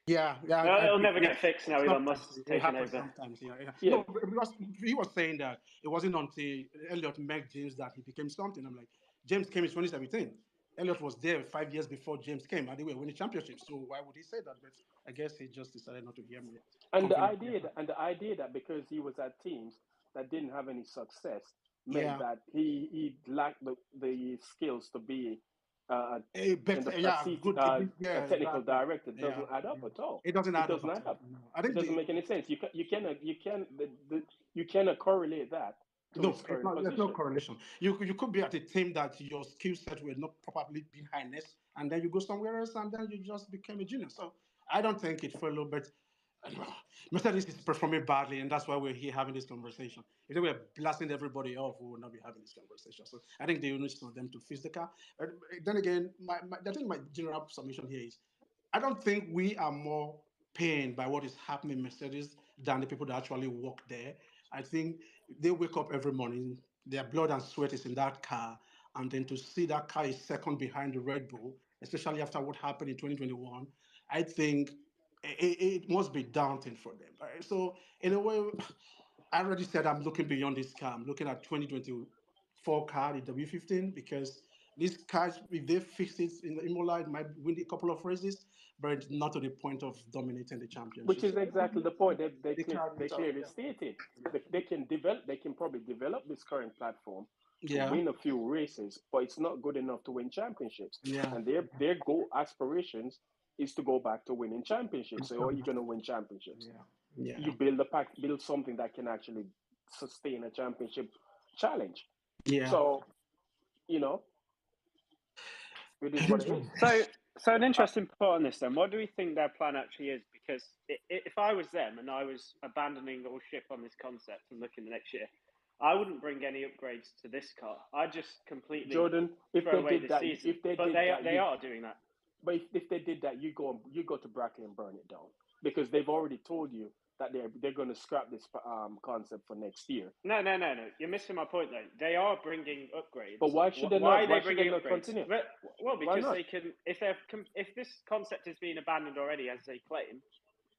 Yeah, Well, it'll never get yes. fixed now. Elon Sometimes Musk's it taken happens. over. Sometimes, yeah. Yeah, No, because he was saying that it wasn't until Elliot met James that he became something. I'm like, James came in 2017. Elliot was there 5 years before James came, and they were winning championships. So why would he say that? But I guess he just decided not to hear me. and the Confirm it idea later. that, and the idea that because he was at teams that didn't have any success meant Yeah, that he lacked the skills to be a in the better, yeah, good, a yeah, technical exactly. director Yeah, doesn't add up yeah. at all. It doesn't It add up doesn't at add all. up. No. I It think doesn't make any sense. You cannot correlate that to no, his it's current not. There's no position. correlation. You could be at a team that your skill set were not properly being harnessed, and then you go somewhere else, and then you just became a genius. So I don't think it followed, but Mercedes is performing badly, and that's why we're here having this conversation. If they were blasting everybody off, we would not be having this conversation. So I think the onus is on them to fix the car. But then again, I think my general submission here is I don't think we are more pained by what is happening in Mercedes than the people that actually work there. I think they wake up every morning, their blood and sweat is in that car, and then to see that car is second behind the Red Bull, especially after what happened in 2021, I think it must be daunting for them. So in a way, I already said I'm looking beyond this car. I'm looking at 2024 car, the W15, because these cars, if they fix it in the Imola, it might win a couple of races, but not to the point of dominating the Which championship. is So exactly the point. the car They itself, clearly stated they can develop. They can probably develop this current platform to yeah, win a few races, but it's not good enough to win championships. yeah, And their goal aspirations is to go back to winning championships. So, are you going to win championships? yeah, yeah, You build something that can actually sustain a championship challenge. yeah. So, you know, it is It what is it is. So an interesting point on this then. What do we think their plan actually is? Because if I was them and I was abandoning all ship on this concept and looking the next year, I wouldn't bring any upgrades to this car. I'd just completely Jordan, if throw they away did the that, season. if they But did that, they are doing that. but if they did that, you go to Brackley and burn it down because they've already told you that they're going to scrap this concept for next year. No. You're missing my point though. They are bringing upgrades. But why should they Why not? are they Why should they bringing not upgrades? continue? Well, Why because not? they can. If this concept is being abandoned already, as they claim,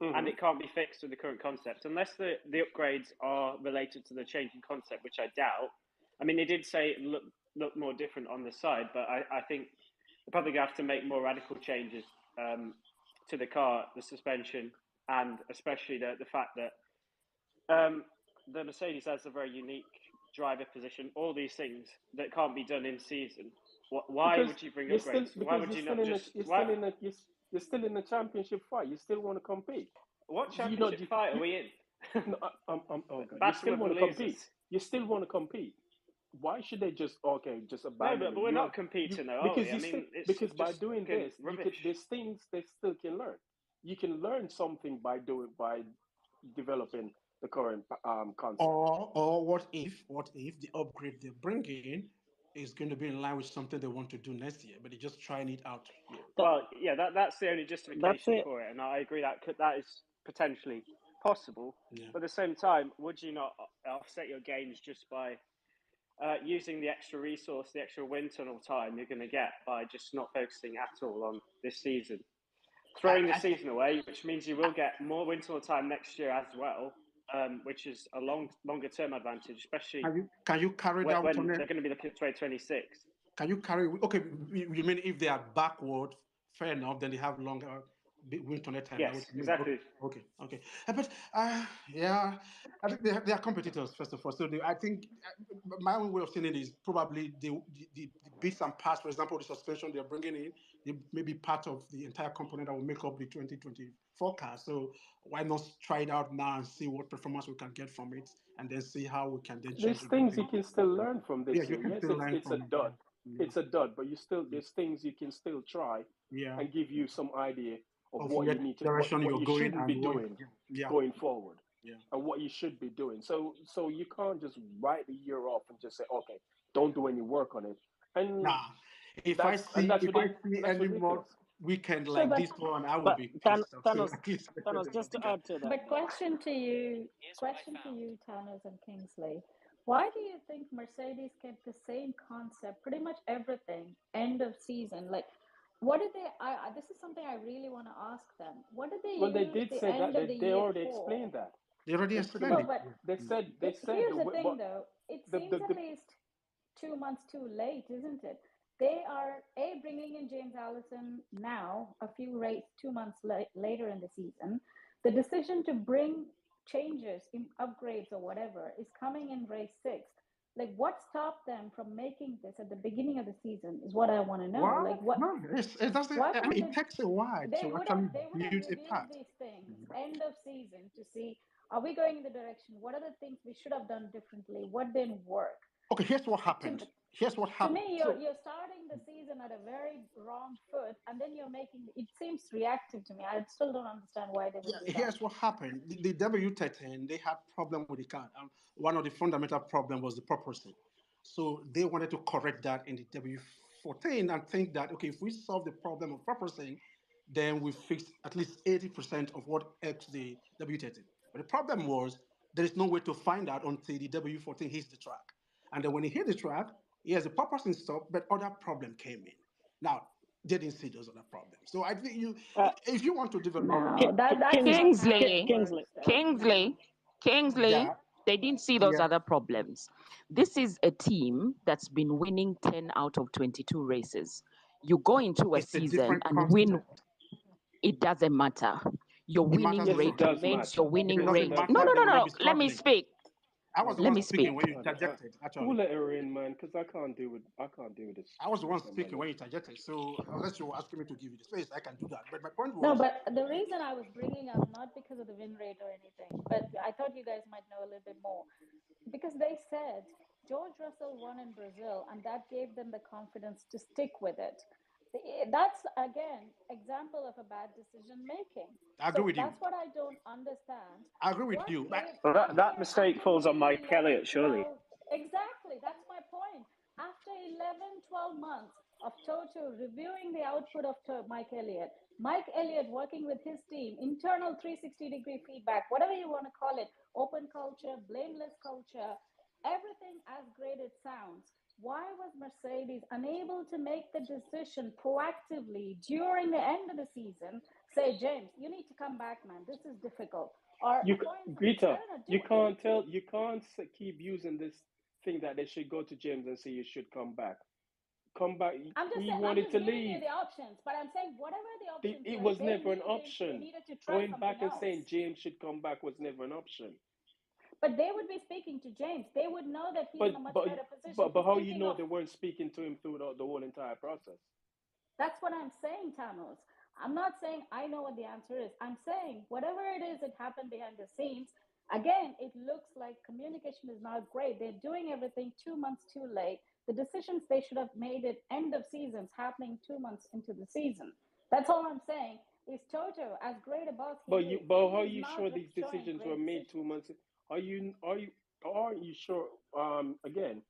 Mm-hmm. and it can't be fixed with the current concept unless the upgrades are related to the changing concept, which I doubt. I mean, they did say it look more different on the side, but I think they're probably going to have to make more radical changes to the car, the suspension, and especially the fact that the Mercedes has a very unique driver position. All these things that can't be done in season. Why Because would you bring you're still upgrades? Why because would you're you still not in a, just? you're Why? still in a you're still in the championship fight. You still want to compete. What You know, championship fight are we in? no, oh God, you Battle still of the want to compete. losers. You still want to compete. Why should they just just No, abandon but it? we're not You competing, though, are because we? I you still mean, it's because by just doing fucking this, rubbish. there's things they still can learn. You can learn something by developing the current concept. Or what if the upgrade they're bringing is going to be in line with something they want to do next year, but they're just trying it out here. Well, yeah, that's the only That's justification it. for it, and I agree that is potentially possible. Yeah. But at the same time, would you not offset your gains just by using the extra resource, the extra wind tunnel time you're going to get by just not focusing at all on this season? Throwing the I, season away, which means you will get more wind tunnel time next year as well, which is a longer term advantage, especially can you carry that when on they're it? going to be looking at 2026. Can you carry? Okay, you mean if they are backward, fair enough, then they have longer. Win on time. Yes, exactly. Okay. But yeah, I think they are competitors first of all. So I think my own way of saying it is probably the bits and parts. For example, the suspension they're bringing in, they may be part of the entire component that will make up the 2024 car. So why not try it out now and see what performance we can get from it, and then see how we can then change There's the things you thing. can still learn from Yeah, this you year. can Yes, still learn it's a from it. dud. Yeah. It's a dud, but there's things you can still try Yeah. and give you some idea of Of what where you need to direction what you're you going shouldn't be and what. doing Yeah. going forward Yeah. and what you should be doing. So you can't just write the year off and just say, okay, don't do any work on it. And Nah, if I that's see if I see that's any more ridiculous. weekend So, like but this one, I will But be pissed off. So Thanos, at least let Thanos, them just to get. add to that, but question to you, Thanos and Kingsley. Why do you think Mercedes kept the same concept, pretty much everything, end of season? Like, what did they? This is something I really want to ask them. What did they Well, they use did the say that end of the they year already for? explained that. They already They pretty explained much No, it. but they said here's the thing, but though. It the, seems at the least 2 months too late, isn't it? They are bringing in James Allison now, a few 2 months later in the season. The decision to bring changes, upgrades, or whatever is coming in race 6. Like, what stopped them from making this at the beginning of the season is what I want to know. What? Like, what? No, it doesn't. Why I mean, couldn't it they? takes a while to actually They would have build a reviewed path. these things end of season to see, are we going in the direction? What are the things we should have done differently? What didn't work? Okay, here's what happened. Here's what To happened. me, So you're starting the season at a very wrong foot, and then you're making it seems reactive to me. I still don't understand why they would yeah, do that. here's what happened. The W13 they had problem with the car. One of the fundamental problem was the purposing. So they wanted to correct that in the W14 and think that okay, if we solve the problem of purposing, then we fix at least 80% of what helps the W13. But the problem was there is no way to find out until the W14 hits the track. And then when he hit the track, he has a purposing stop, but other problem came in. Now, they didn't see those other problems. So I think if you want to develop, No, that's not how it Kingsley, works, though. Kingsley, No. Kingsley, yeah, they didn't see those yeah, other problems. This is a team that's been winning 10 out of 22 races. You go into a it's a season different and win, concept. it doesn't matter. Your It winning matters a yes, it rate lot. does remains your matter. If it winning Yes, it doesn't rate. does No, matter, no, they no, matter. will not no. be Let me struggling. speak. I was the Let one me speaking speak. when you interjected. Who Actually, let her in, man? Because I can't deal with this I was the one this woman speaking here. when you interjected. So unless you were asking me to give you the space, I can do that. But my point No, was, but the reason I was bringing up, not because of the win rate or anything, but I thought you guys might know a little bit more. Because they said George Russell won in Brazil, and that gave them the confidence to stick with it. That's again example of a bad decision making. I agree So with you. that's what I don't understand. I agree with What you. But if Well, that mistake after falls on maybe Mike 11, Elliott, surely. 12? Exactly, that's my point. After 11, 12 months of Toto reviewing the output of Mike Elliott working with his team, internal 360-degree feedback, whatever you want to call it, open culture, blameless culture, everything as great it sounds. Why was Mercedes unable to make the decision proactively during the end of the season? Say, James, you need to come back, man. This is difficult. Or, for instance, I Greta, don't know, you do can't anything. tell, you can't keep using this thing that they should go to James and say you should come back. Come back. He I'm wanted just to giving you leave. the options, but I'm saying whatever the options It were, was they never knew an they option. needed to try Going something back and saying else. James should come back was never an option. But they would be speaking to James. They would know that he's in a But much but better position. but He's how you thinking know of. they weren't speaking to him through the whole entire process? That's what I'm saying, Thanos. I'm not saying I know what the answer is. I'm saying whatever it is that happened behind the scenes, again, it looks like communication is not great. They're doing everything 2 months too late. The decisions they should have made at end of seasons happening 2 months into the season. That's all I'm saying. Is Toto, as great a boss he is, But he how are is you not sure these showing decisions were great made decisions. 2 months? Are you sure? Again,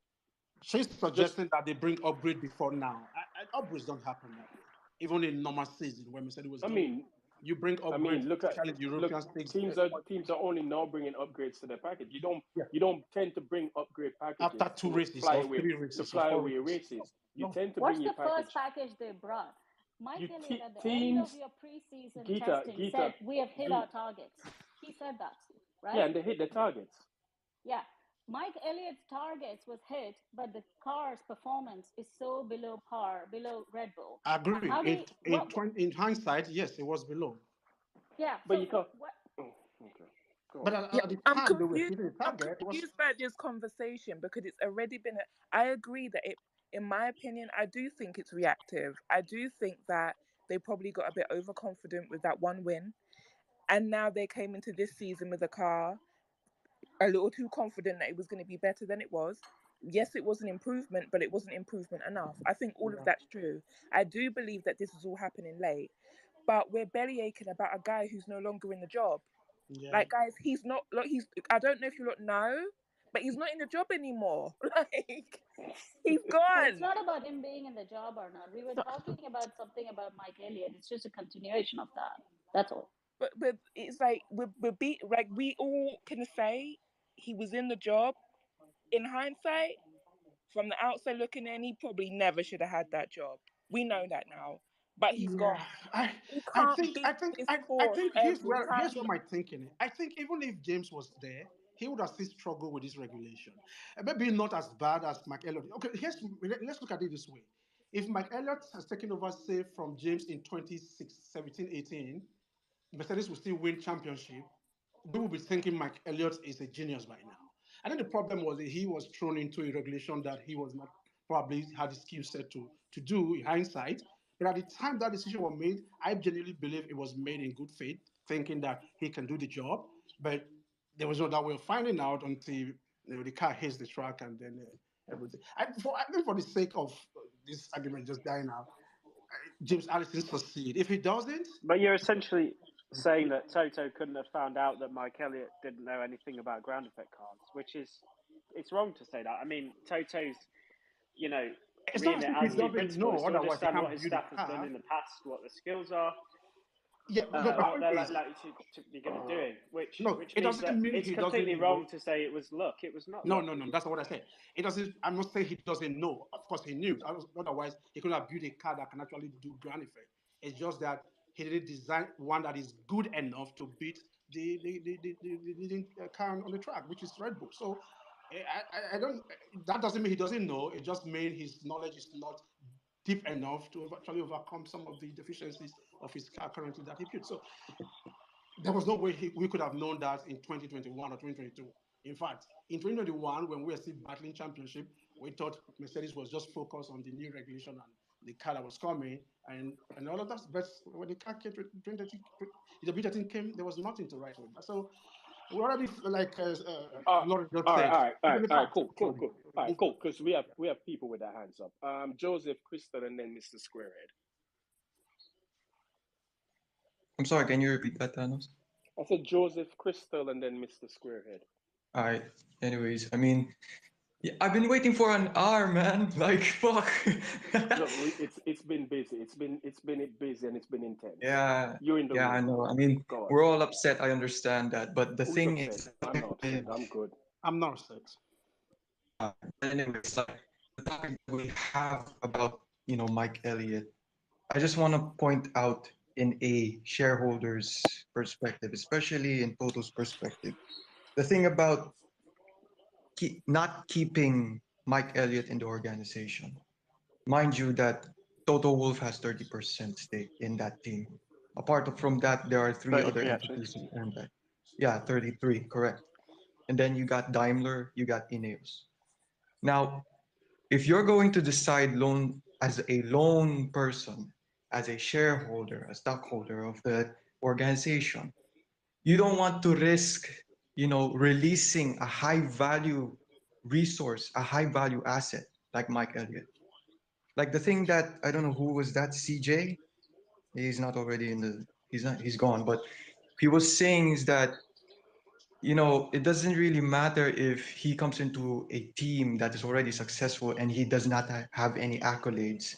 she's just suggesting that they bring upgrade before now. Upgrades don't happen that way. Even in normal season, when Mercedes was I doing it, mean, you bring upgrades, especially the look. European stakes. Teams are only now bringing upgrades to their package. Yeah, You don't tend to bring upgrade after packages two races or three to races or fly four away races. races. You No, tend to bring What's your the first package. package they brought? Mike You Elliott, at the end of teams, your preseason testing, Gita, said, we have hit our targets. He said that, yeah, right? and they hit the targets. Yeah. Mike Elliott's targets was hit, but the car's performance is so below par, below Red Bull. I agree. How do you, In hindsight, yes, it was below. yeah, But so you can't. what Oh, okay. Go But on. Yeah, at the I'm time they were confused. hitting the I'm target, it was confused by this conversation because it's already been. I agree that it, in my opinion, I do think it's reactive. I do think that they probably got a bit overconfident with that one win, and now they came into this season with a car a little too confident that it was going to be better than it was. Yes, it was an improvement, but it wasn't improvement enough. I think all of yeah, that's true. I do believe that this is all happening late, but we're belly aching about a guy who's no longer in the job. yeah. Like, guys, he's not. Like, he's. I don't know if you lot know, but he's not in the job anymore. Like, he's well, it's gone. not about him being in the job or not. We were So, talking about something about Mike Elliott. It's just a continuation of that. That's all. but it's like we're beat. Like, we all can say he was in the job. In hindsight, from the outside looking in, he probably never should have had that job. We know that now. But he's Yeah, gone. We can't beat this I horse think every here's time. where my thinking is. I think even if James was there, he would have still struggled with this regulation. Maybe not as bad as Mike Elliott. Okay, let's look at it this way. If Mike Elliott has taken over, say, from James in 2017, 18, Mercedes will still win championship, we will be thinking Mike Elliott is a genius by now. I think the problem was that he was thrown into a regulation that he was not probably had the skill set to do in hindsight. But at the time that decision was made, I genuinely believe it was made in good faith, thinking that he can do the job. But there was no that way of finding out until the car hits the track and then everything. I think for the sake of this argument just dying out, James Allison succeed. If he doesn't, But you're essentially saying that Toto couldn't have found out that Mike Elliott didn't know anything about ground effect cars, which is it's wrong to say that. I mean, Toto's, you know, it's not as remit if he as team doesn't principal is know, to otherwise he understand what can't his build a staff has done car. in the past, what the skills are, Yeah, no, my what point they're is, likely to be good at doing, no, which it means doesn't that mean it's he completely doesn't wrong know. to say it was luck. It was not No, luck. no, no, that's not what I said. It doesn't. I'm not saying he doesn't know. Of course, he knew. Otherwise, he could have built a car that can actually do ground effect. It's just that he didn't design one that is good enough to beat the leading car on the track, which is Red Bull. So, I don't. That doesn't mean he doesn't know. It just means his knowledge is not deep enough to actually overcome some of the deficiencies of his car currently that he built. So there was no way we could have known that in 2021 or 2022. In fact, in 2021, when we were still battling championship, we thought Mercedes was just focused on the new regulation and the car that was coming and all of that. But when the car came to 2020, the beta came, there was nothing to write with. So we already, like Uh, Lauren just all right, said, all right, all look right, at the all right. facts Cool, cool, actually. cool. All right, cool. Because we have people with their hands up. Joseph, Crystal, and then Mr. Squarehead. I'm sorry, can you repeat that, Thanos? I said Joseph, Crystal, and then Mr. Squarehead. All right. Anyways, I mean, yeah, I've been waiting for an hour, man. Like, fuck. Look, it's been busy. It's been busy and it's been intense. Yeah, You're in the yeah, I room. know. I mean, Go on. we're all upset. I understand that, but the Who's thing upset? is, I'm not upset. I'm good. I'm not upset. anyways, like the topic that we have about, Mike Elliott. I just want to point out in a shareholder's perspective, especially in Toto's perspective, the thing about not keeping Mike Elliott in the organization. Mind you that Toto Wolff has 30% stake in that team. Apart from that, there are three other 33 actually. entities who own that. Yeah, 33, correct. And then you got Daimler, you got Ineos. Now, if you're going to decide loan as a lone person, as a shareholder, a stockholder of the organization, you don't want to risk, releasing a high value resource, a high value asset like Mike Elliott. Like the thing that I don't know who was that, CJ? He's not already in the he's gone, but he was saying is that it doesn't really matter if he comes into a team that is already successful and he does not have any accolades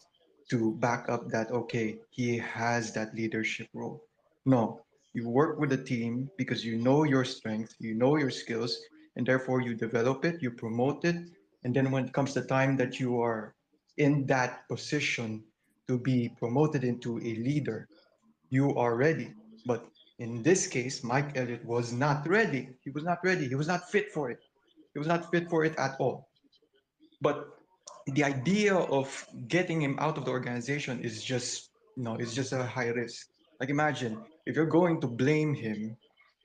to back up that, okay, he has that leadership role. No, you work with the team because you know your strength, you know your skills, and therefore you develop it, you promote it. And then when it comes the time that you are in that position to be promoted into a leader, you are ready. But in this case, Mike Elliott was not ready. He was not ready. He was not fit for it. He was not fit for it at all. But the idea of getting him out of the organization is just, it's just a high risk. Like imagine if you're going to blame him,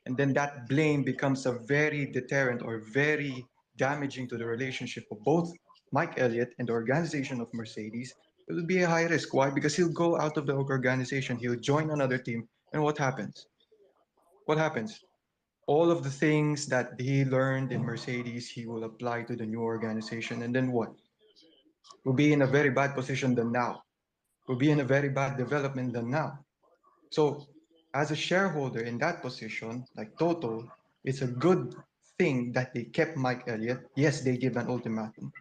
and then that blame becomes a very deterrent or very damaging to the relationship of both Mike Elliott and the organization of Mercedes. It would be a high risk. Why? Because he'll go out of the organization, he'll join another team, and what happens? What happens? All of the things that he learned in Mercedes, he will apply to the new organization, and then what? We'll be in a very bad position than now. We'll be in a very bad development than now. So, as a shareholder in that position, like Toto, it's a good thing that they kept Mike Elliott. Yes, they give an ultimatum.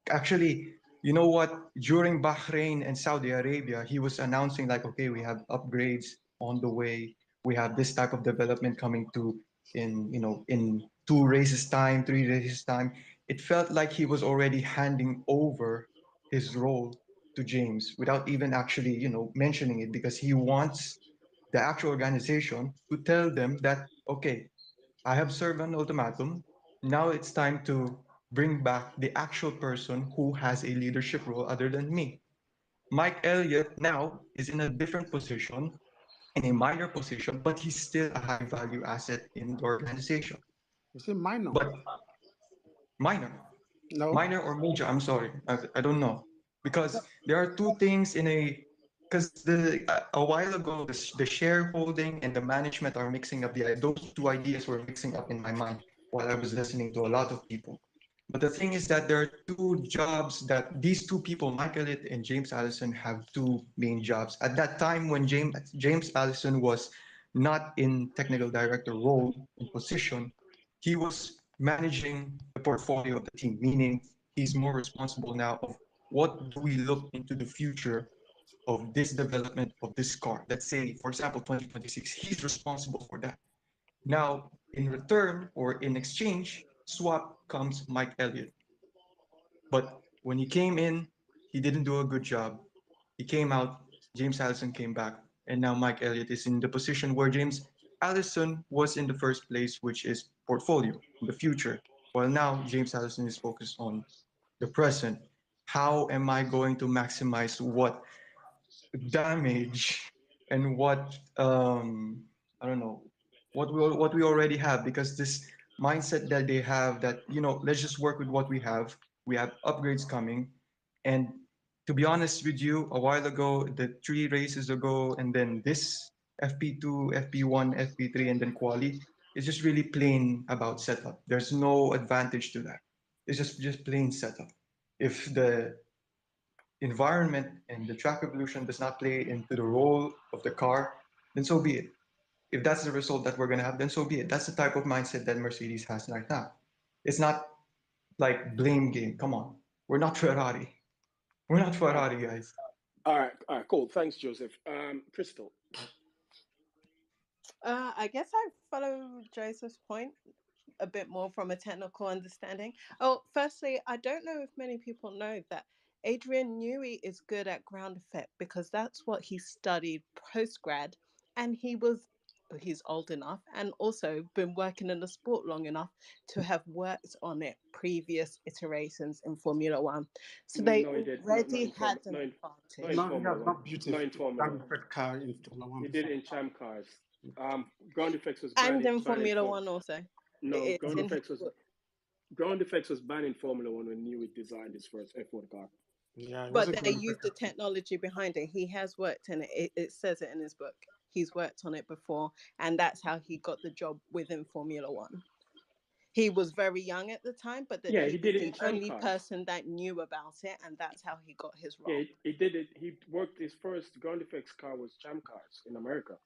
Actually, you know what? During Bahrain and Saudi Arabia, he was announcing like, okay, we have upgrades on the way. We have this type of development coming to in 2 races time, 3 races time. It felt like he was already handing over his role to James without even actually, mentioning it because he wants the actual organization to tell them that, okay, I have served an ultimatum. Now it's time to bring back the actual person who has a leadership role other than me. Mike Elliott now is in a different position, in a minor position, but he's still a high value asset in the organization. Is it minor? But minor, No. minor or major, I'm sorry, I don't know. Because there are two things in a, because a while ago, the shareholding and the management are mixing up. Those two ideas were mixing up in my mind while I was listening to a lot of people. But the thing is that there are two jobs that these two people, Mike Elliott and James Allison, have two main jobs. At that time, when James Allison was not in technical director role and position, he was managing the portfolio of the team, meaning he's more responsible now of what do we look into the future of this development of this car. Let's say, for example, 2026, he's responsible for that. Now, in return or in exchange, swap comes Mike Elliott. But when he came in, he didn't do a good job. He came out, James Allison came back, and now Mike Elliott is in the position where James Allison was in the first place, which is portfolio in the future. While now James Allison is focused on the present. How am I going to maximize what damage and what I don't know what we already have, because this mindset that they have that let's just work with what we have. We have upgrades coming, and to be honest with you, a while ago, the 3 races ago, and then this FP2, FP1, FP3, and then quali is just really plain about setup. There's no advantage to that. It's just plain setup. If the environment and the track evolution does not play into the role of the car, then so be it. If that's the result that we're going to have, then so be it. That's the type of mindset that Mercedes has right now. It's not like blame game. Come on. We're not Ferrari. We're not All right, Ferrari, guys. all right, cool. Thanks, Joseph. Crystal. I guess I follow Joseph's point a bit more from a technical understanding. Oh, firstly, I don't know if many people know that Adrian Newey is good at ground effect because that's what he studied post grad, and he's old enough and also been working in the sport long enough to have worked on it previous iterations in Formula One. So they No, he did. already had an Not in advantage. No, he Formula has One. not built a Not in Formula ground One. effect car in Formula One He did before. it in Champ Cars. Ground effects was And in banned in Formula Form. One also. No, It's in his book. ground effects was banned in Formula One when Newey designed his first F1 car. Yeah, it was a But they ground effect used the car. technology behind it. He has worked in it. It says it in his book. He's worked on it before, and that's how he got the job within Formula One. He was very young at the time, but that Yeah, he he was did it in the Champ only Cars. person that knew about it, and that's how he got his Yeah, role. he did it. He worked his first ground effects car was Champ Cars in America.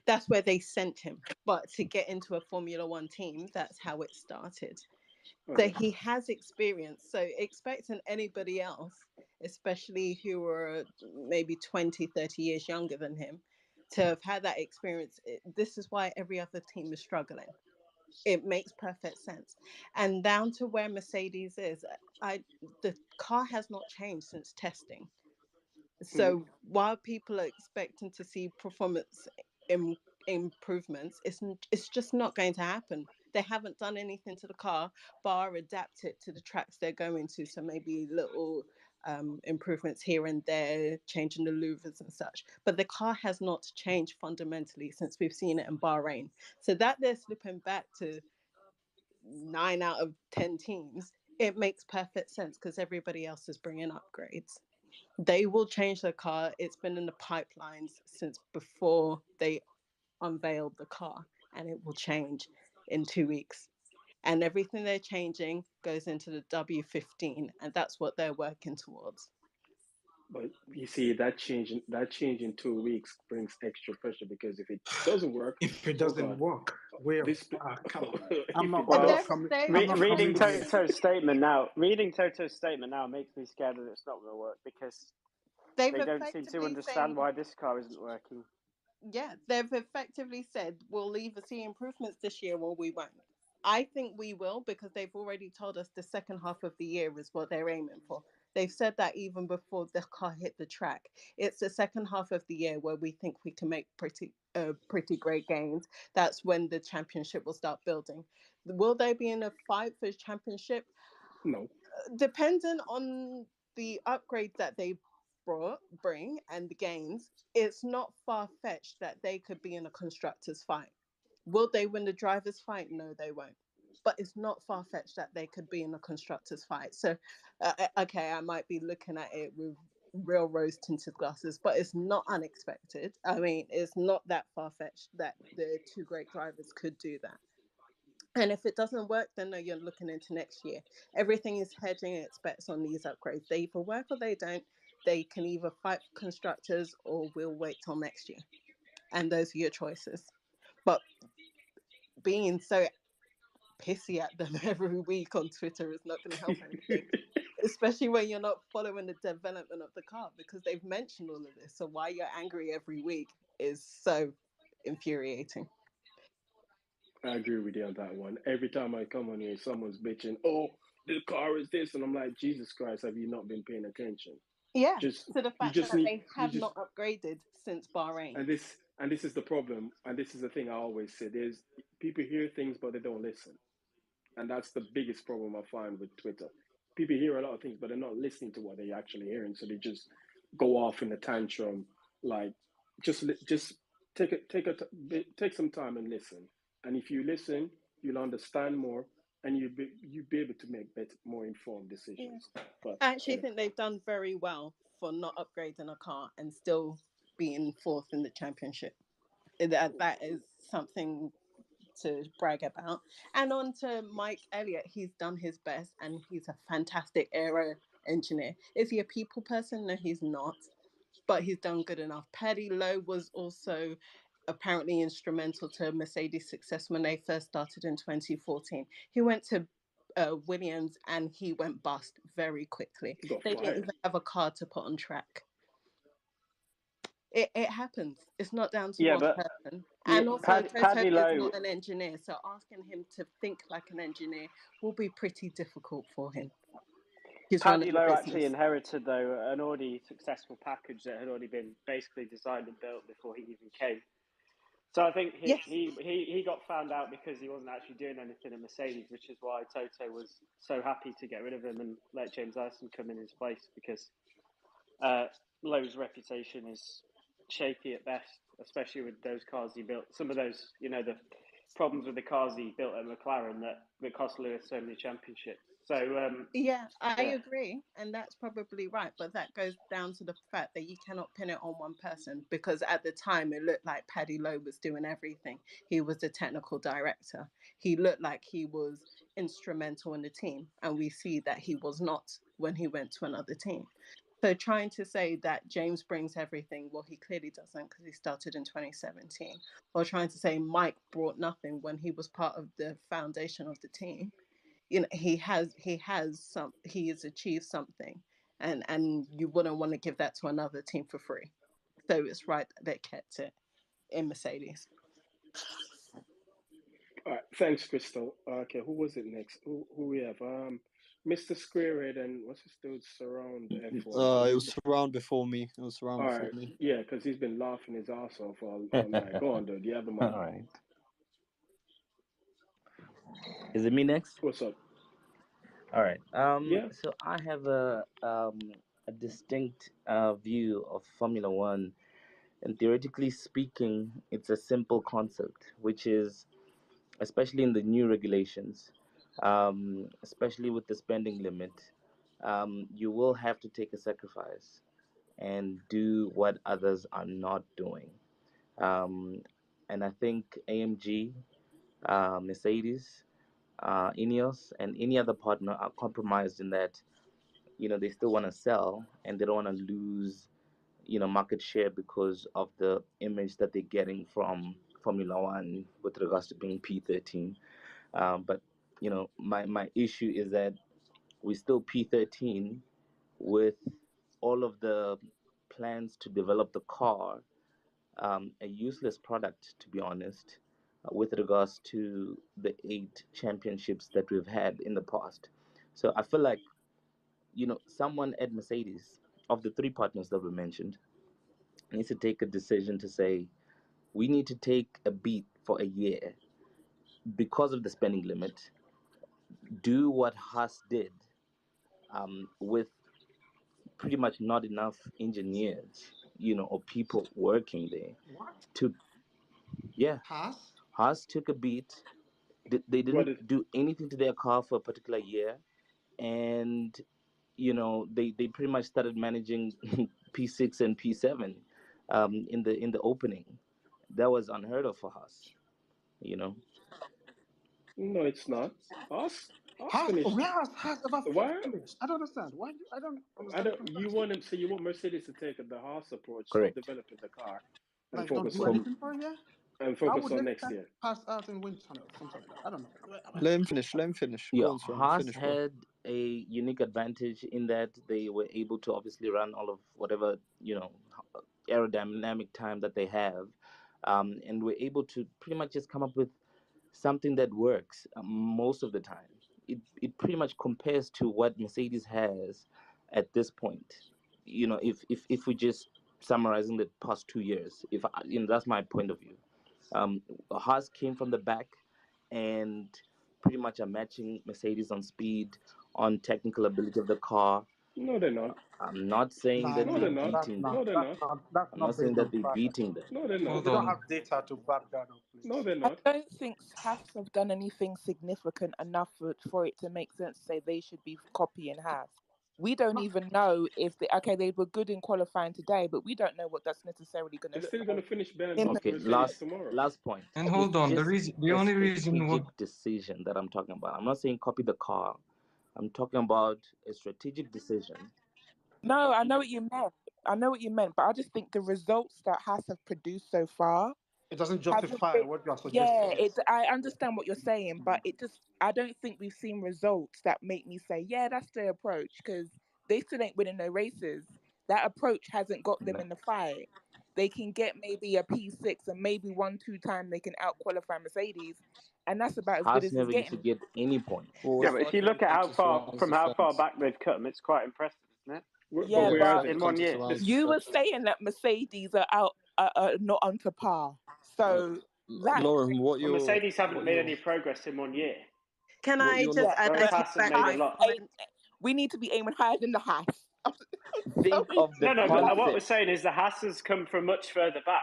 That's where they sent him. But to get into a Formula One team, that's how it started. So Okay. he has experience. So expecting anybody else, especially who are maybe 20, 30 years younger than him, to have had that experience, this is why every other team is struggling. It makes perfect sense. And down to where Mercedes is, the car has not changed since testing. Mm-hmm. So while people are expecting to see performance Im- improvements, it's just not going to happen. They haven't done anything to the car, bar adapt it to the tracks they're going to. So maybe little improvements here and there, changing the louvers and such. But the car has not changed fundamentally since we've seen it in Bahrain. So that they're slipping back to 9 out of 10 teams, it makes perfect sense because everybody else is bringing upgrades. They will change the car. It's been in the pipelines since before they unveiled the car, and it will change in 2 weeks. And everything they're changing goes into the W15, and that's what they're working towards. But you see, that change in 2 weeks brings extra pressure because if it doesn't work, If it oh doesn't God, work, where this come on. if I'm not it I'm Well, not does, coming They I'm not reading coming here. Toto's statement now, makes me scared that it's not going to work because they've they don't seem to effectively understand saying, why this car isn't working. yeah, they've effectively said we'll either see improvements this year or we won't. I think we will because they've already told us the second half of the year is what they're aiming for. They've said that even before the car hit the track. It's the second half of the year where we think we can make pretty great gains. That's when the championship will start building. Will they be in a fight for championship? no. Depending on the upgrades that they bring and the gains, it's not far-fetched that they could be in a constructors fight. Will they win the drivers fight? No, they won't. But it's not far-fetched that they could be in a constructors fight. So okay, I might be looking at it with real rose tinted glasses, but it's not unexpected. I mean, it's not that far-fetched that the two great drivers could do that. And if it doesn't work, then no, you're looking into next year. Everything is hedging its bets on these upgrades. They either work or they don't. They can either fight for constructors or we'll wait till next year. And those are your choices. But being so pissy at them every week on Twitter is not going to help anything, especially when you're not following the development of the car because they've mentioned all of this. So why you're angry every week is so infuriating. I agree with you on that one. Every time I come on here, someone's bitching, "Oh, the car is this," and I'm like, "Jesus Christ, have you not been paying attention?" Yeah, Just to the you fact just that need they you have just not upgraded since Bahrain. and this is the problem, and this is the thing I always say. There's people hear things but they don't listen. And that's the biggest problem I find with Twitter. People hear a lot of things, but they're not listening to what they're actually hearing. So they just go off in a tantrum. Like, just take some time and listen. And if you listen, you'll understand more, and you be able to make better, more informed Yeah. decisions. But I actually anyway, think they've done very well for not upgrading a car and still being fourth in the championship. That is something to brag about. And on to Mike Elliott, he's done his best and he's a fantastic aero engineer. Is he a people person? No, he's not. But he's done good enough. Paddy Lowe was also apparently instrumental to Mercedes' success when they first started in 2014. He went to Williams and he went bust very quickly. he got They didn't fired. even have a car to put on track. It happens. It's not down to Yeah, one but person. And also, Toto Paddy is Lowe, not an engineer, so asking him to think like an engineer will be pretty difficult for him. He's running Paddy the Lowe actually business. inherited though an already successful package that had already been basically designed and built before he even came. So I think Yes. he got found out because he wasn't actually doing anything at Mercedes, which is why Toto was so happy to get rid of him and let James Allison come in his place because Lowe's reputation is shaky at best, especially with those cars he built. Some of those, the problems with the cars he built at McLaren that cost Lewis so many championships. So Yeah, I yeah, agree. And that's probably right. But that goes down to the fact that you cannot pin it on one person because at the time it looked like Paddy Lowe was doing everything. He was the technical director. He looked like he was instrumental in the team. And we see that he was not when he went to another team. So trying to say that James brings everything, well, he clearly doesn't because he started in 2017. Or trying to say Mike brought nothing when he was part of the foundation of the team. He has achieved something, and you wouldn't want to give that to another team for free. So it's right that they kept it in Mercedes. All right, thanks, Crystal. Okay, who was it next? Who we have? Mr. Squarehead and what's his dude? Surround F1. Because It he's was around before me. It was around all before right. me. Yeah, because he's been laughing his ass off all All night. Go on, dude. You have the mic. right. Is it me next? What's up? All right. Yeah. So I have a distinct view of Formula One, and theoretically speaking, it's a simple concept, which is especially in the new regulations, especially with the spending limit, you will have to take a sacrifice and do what others are not doing. Um, and I think AMG, Mercedes, Ineos, and any other partner are compromised in that they still want to sell and they don't want to lose market share because of the image that they're getting from Formula One with regards to being P13. But my issue is that we still P13 with all of the plans to develop the car, a useless product, to be honest, with regards to the 8 championships that we've had in the past. So I feel like, someone at Mercedes, of the 3 partners that were mentioned, needs to take a decision to say, we need to take a beat for a year because of the spending limit, do what Haas did, with pretty much not enough engineers, or people working there What? to, yeah, Has? Haas took a beat. They What didn't is? do anything to their car for a particular year, and they pretty much started managing P6 and P7, in the opening. That was unheard of for Haas. You know, No, it's not. Us Has? finished. Where has ever Why? finished? I don't understand. Why? I don't I understand the don't. You comparison. want him? So you want Mercedes to take the Haas approach, stop correct. developing the car, and Like, not focus do on From anything for a year? How would on they next test year. pass out in wind tunnel? Something like that. I don't know. Let him finish. Let him finish. Yeah, Go on, Son. Haas Finish, bro. had a unique advantage in that they were able to obviously run all of whatever aerodynamic time that they have, and were able to pretty much just come up with something that works, most of the time. It pretty much compares to what Mercedes has at this point. If we just summarizing the past 2 years, if that's my point of view. Um, Haas came from the back and pretty much are matching Mercedes on speed, on technical ability of the car. No, they're not. I'm not saying Nah, that No, they're they're nah, not. beating them. No, they're not. that's I'm not not saying based that on they're fact. beating them. No, they're Hold not. We don't on. have data to back that up, No, please. they're I not. don't think Haas have done anything significant enough for it to make sense to say they should be copying Haas. We don't No, even know if they were good in qualifying today, but we don't know what that's necessarily going to They're look still going like to finish behind in the Okay, Mercedes last tomorrow. last point. And It's hold on. just The a only reason strategic what decision that I'm talking about. I'm not saying copy the car. I'm talking about a strategic decision. No, I know what you meant. I know what you meant, but I just think the results that Haas have produced so far it doesn't hasn't justify been. what you are Yeah, suggesting. I understand what you're saying, but I don't think we've seen results that make me say, yeah, that's the approach, because they still ain't winning no races. That approach hasn't got them in the fight. They can get maybe a P6 and maybe 1, 2 time they can out qualify Mercedes, and that's about as good Haas as it's never used to getting. get any points. Yeah, Forward but if you flocking look at how counter far surrounds from how far defense. back they've come, it's quite impressive, isn't it? But Yeah, we Forward are but flocking In one counter year. surrounds this. you were defense. saying that Mercedes are not on to par, Uh, so that Lauren, Well, Mercedes haven't what made you're any progress in one year, Can what I you're just not yeah, add? I whereas but take Haas have back made a my Haas lot. ain't. comment. We need to be aiming higher than the Haas. I'm Think sorry. of the No, no, but Like, what we're concept. saying is the Haas has come from much further back.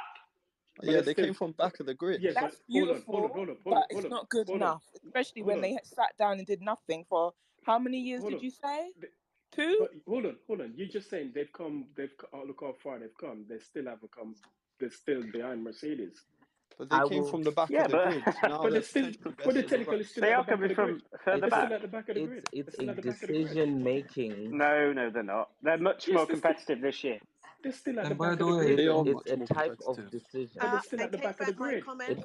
But yeah, it's they still. came from But back of the grid. yeah, but that's hold on, hold on, beautiful, hold on, hold on, but hold it's on, not good hold on, enough, especially hold when on, they sat down and did nothing for how many years hold did on. you say? The- 2? But hold on. You're just saying they've come. Oh, look how far they've come. They still haven't come. They're still behind Mercedes. But they I came will. from the back of Yeah, the but grid. Now But they're they're still. potentially But best they're in the technically rest. still they at the are back of coming the grid. from further They're It's still back. at the back of the it's grid. They're it's still a at the back of the grid. decision making. No, they're not. They're much Yes, more competitive this year. they're still at the and by back of the the way, grid. They are It's much a more type of competitive. But they're decision. still I at the take back of the back my grid. It's comments.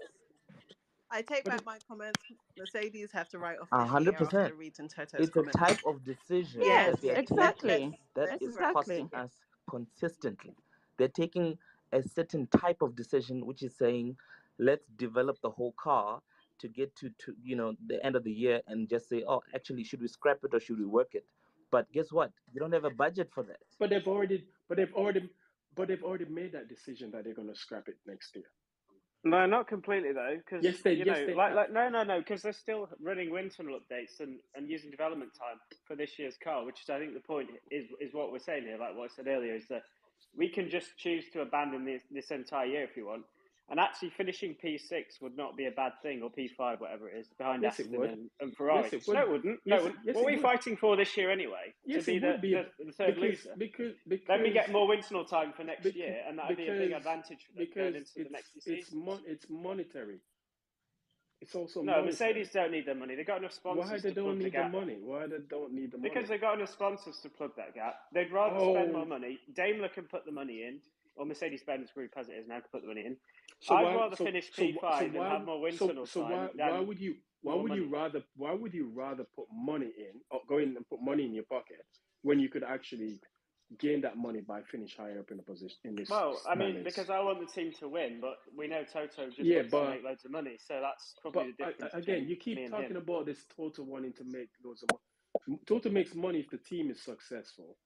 I take But back it, my comments. Mercedes have to write off a this hundred year after percent. reading Toto's It's a comments. type of decision Yes, that they Yes, are exactly. taking that let's is rest. costing Exactly. Yeah. us consistently. They're taking a certain type of decision, which is saying, let's develop the whole car to get to the end of the year and just say, oh, actually, should we scrap it or should we work it? But guess what? You don't have a budget for that. but they've already, but they've already, but they've already made that decision that they're going to scrap it next year. No, not completely though, because Yes, they have. no, because they're still running wind tunnel updates and using development time for this year's car, which is I think the point is what we're saying here. Like what I said earlier, is that we can just choose to abandon this entire year if we want, and actually finishing P6 would not be a bad thing, or P5, whatever it is, behind Yes, it would. Aston and Ferrari. Yes, it would. No, it wouldn't. Yes, No, yes, what it are we would. fighting for this year anyway? Yes, to be it would be the third loser. because Then we get more wind tunnel time for next year, and that'd be a big because advantage for them going into the next few seasons. it's monetary. It's also No, monetary. Mercedes don't need the money. They've got enough sponsors. Why they to don't plug need the gap. money? Why they don't need the money? Because they've got enough sponsors to plug that gap. They'd rather spend more money. Daimler can put the money in, or Mercedes-Benz Group as it is now can put the money in. I'd rather finish P5 and have more wind tunnel time. Why would you rather put money in or go in and put money in your pocket when you could actually gain that money by finish higher up in the position in this? Well, I mean, because I want the team to win, but we know Toto just wants to make loads of money, so that's probably the difference. Again, you keep talking about this Toto wanting to make loads of money. Toto makes money if the team is successful.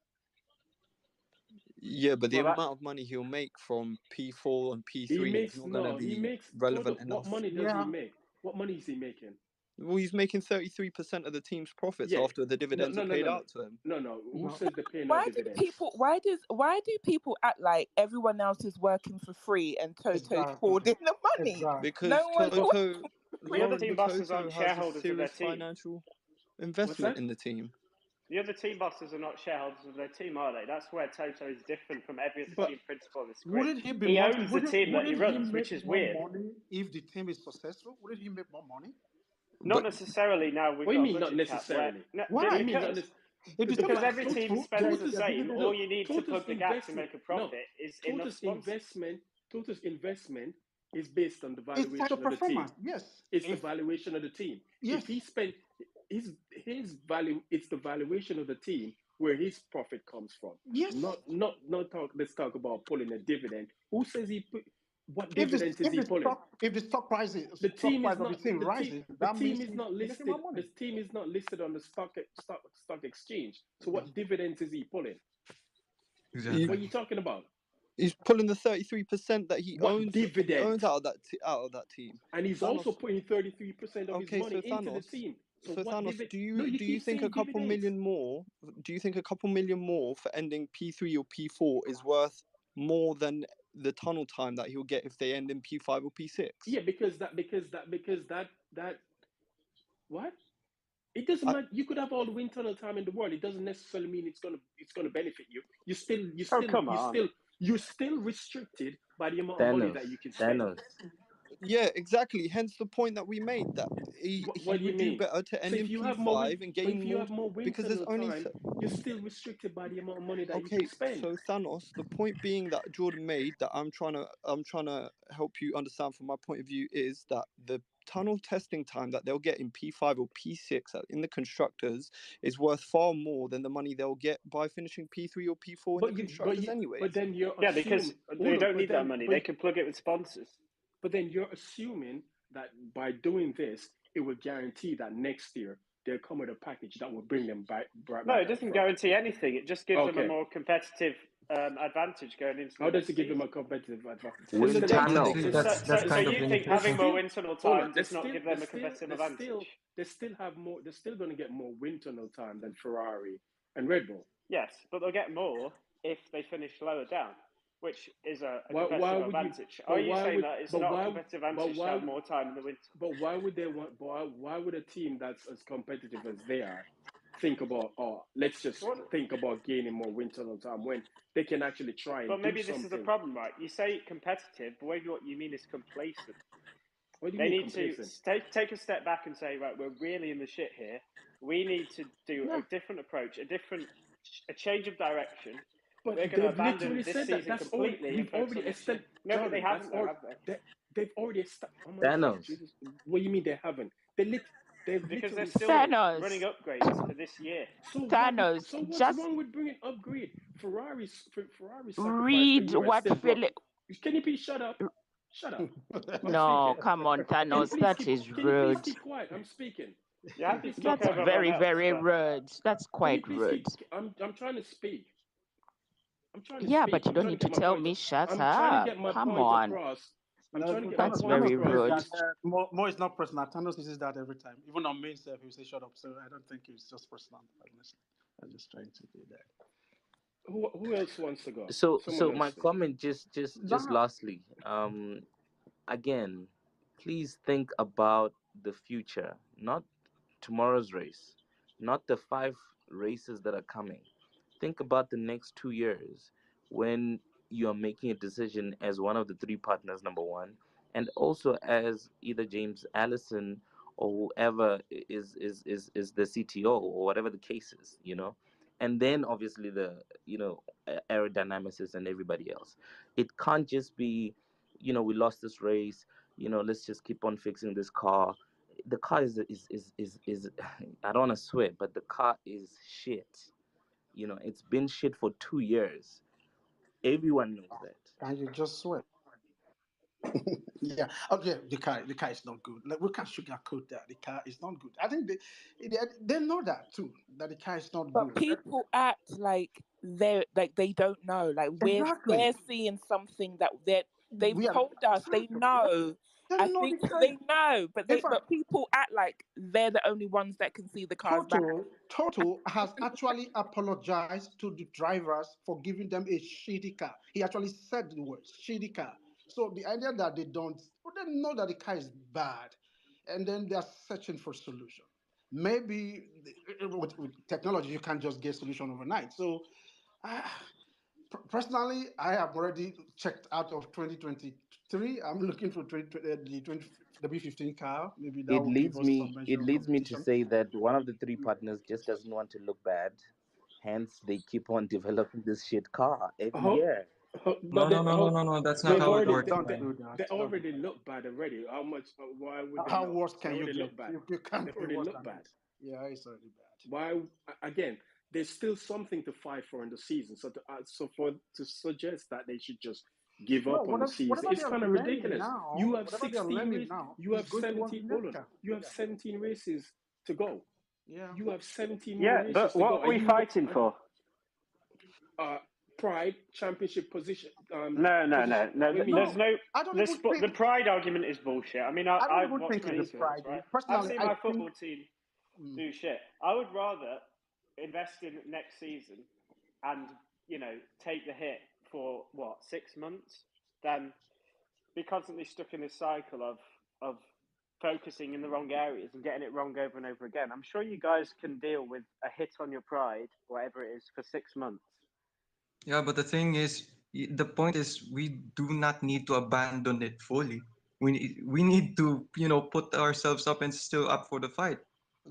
Yeah, but the amount of money he'll make from P4 and P3 is not going to be relevant enough. What money does he make? What money is he making? Well, he's making 33% of the team's profits after the dividends are paid out to him. No. Who says they're paying out dividends? Why do people act like everyone else is working for free and Toto's hoarding the money? Because the other team bosses aren't shareholders of their team. Financial investment in the team. The other team bosses are not shareholders of their team, are they? That's where Toto is different from every other team principal in this grid. He owns the team that he runs, which is weird. If the team is successful, wouldn't he make more money? Not necessarily now. What do you mean not necessarily? Why? Because every team spends the same. All you need to plug the gap to make a profit is enough sponsors. Toto's investment is based on the valuation of the team. Yes, it's the valuation of the team. Yes. If he spent his value, it's the valuation of the team where his profit comes from. Yes. Let's talk about pulling a dividend. Who says he put? What dividend is he pulling? If the stock price rises, the team is not listed. The team is not listed on the stock exchange. So what dividends is he pulling? Exactly. What are you talking about? He's pulling the 33% that he owns out of that team, and he's also putting 33% of his money into the team. So Thanos, do you think a couple million more? Do you think a couple million more for ending P3 or P4 is worth more than the tunnel time that he'll get if they end in P5 or P6? Yeah, because that what? It doesn't matter. You could have all the wind tunnel time in the world. It doesn't necessarily mean it's gonna benefit you. You're still restricted by the amount of money that you can spend. Yeah, exactly. Hence the point that we made that he would do better to end in P5 and gain more because there's only you're still restricted by the amount of money that you can spend. So Thanos, the point being that Jordan made that I'm trying to help you understand from my point of view is that the tunnel testing time that they'll get in P5 or P6 in the constructors is worth far more than the money they'll get by finishing P3 or P4 in the constructors anyway. But then you're because they don't need that money. They can plug it with sponsors. But then you're assuming that by doing this, it will guarantee that next year they'll come with a package that will bring them back. No, it doesn't guarantee anything. It just gives them a more competitive advantage going into. How does it give them a competitive advantage? So you think having more wind tunnel time does not give them a competitive advantage? They're still going to get more wind tunnel time than Ferrari and Red Bull. Yes, but they'll get more if they finish lower down, which is a competitive advantage. Are you saying that it's not a competitive advantage to have more time in the winter? But why would they want? Why would a team that's as competitive as they are think about? Let's just think about gaining more wind tunnel time when they can actually try and. But maybe this is the problem, right? You say competitive, but maybe what you mean is complacent. What do you mean complacent? They need to take a step back and say, right, we're really in the shit here. We need to do a different approach, a change of direction. But we're going to abandon this season completely. We've already established. No, but they haven't. They've already established. What do you mean they haven't? Because they're still running upgrades for this year. Thanos, so what's just wrong with bringing upgrade? Ferrari's read what Philip. Can you please shut up? Shut up. No, come on, Thanos. That is rude. Please keep quiet. I'm speaking. Yeah, that's very, very rude. That's quite rude. I'm trying to speak. But you don't need to tell me shut up. Come on. I'm No, trying to get my That's point very Thanos across. uses rude. that. More is not personal. Thanos uses that every time. Even on main self, he will say "shut up." So I don't think it's just personal. Honestly, I'm just trying to do that. Who else wants to go? So Someone so else my say. comment just Nah, lastly, again, please think about the future, not tomorrow's race, not the 5 races that are coming. Think about the next 2 years when you are making a decision as one of the 3 partners, number one, and also as either James Allison or whoever is the CTO or whatever the case is. And then obviously the aerodynamicists and everybody else. It can't just be, we lost this race, let's just keep on fixing this car. The car is I don't want to swear, but the car is shit. It's been shit for 2 years. Everyone knows that. and you just swear. Yeah. Okay. The car is not good. Like we can't sugarcoat that. The car is not good. I think they know that too. That the car is not But good. people act like they don't know. Like Exactly. they're seeing something that they've We are told us they exactly. know. They I know think the car. they know, but In fact, people act like they're the only ones that can see the cars bad. Toto has actually apologized to the drivers for giving them a shitty car. He actually said the word shitty car. So the idea that they don't, well, they know that the car is bad, and then they are searching for solution. Maybe with technology you can't just get solution overnight. So, ah, personally, I have already checked out of 2023. I'm looking for the B15 car. Maybe that It will give leads us some me measure it of leads me to competition. say that one of the 3 partners just doesn't want to look bad. Hence they keep on developing this shit car every How, year. No, but no, no, no, no, no. That's not they've how Don't it already don't works, don't they, man. do that. they Don't do already that. look bad already. How much? Why would they How not? worse They can you already get? look bad. You They can't be already worse look than bad. this. Yeah, it's already bad. Why again? There's still something to fight for in the season. So to suggest that they should just give No, up on the season, whatever it's they are kind of learning ridiculous. You now, have whatever they are 16 learning races. now You is have going towards the 17. Hold next on. car. You have Yeah, 17 races to go. yeah. You have 17 more Yeah, races but to what go. are we fighting for? Uh, Pride championship position. No, no, Position. no, no. What do you mean? There's No, no I don't the even sport. The think. pride argument is bullshit. I mean, I don't I've even watched think it's many a fields, pride. right? I've Personally, seen I my think. football team mm, do shit. I would rather invest in next season and take the hit for what 6 months than be constantly stuck in this cycle of focusing in the wrong areas and getting it wrong over and over again. I'm sure you guys can deal with a hit on your pride, whatever it is, for 6 months. Yeah, but the thing is, the point is, we do not need to abandon it fully. We need to, put ourselves up and still up for the fight.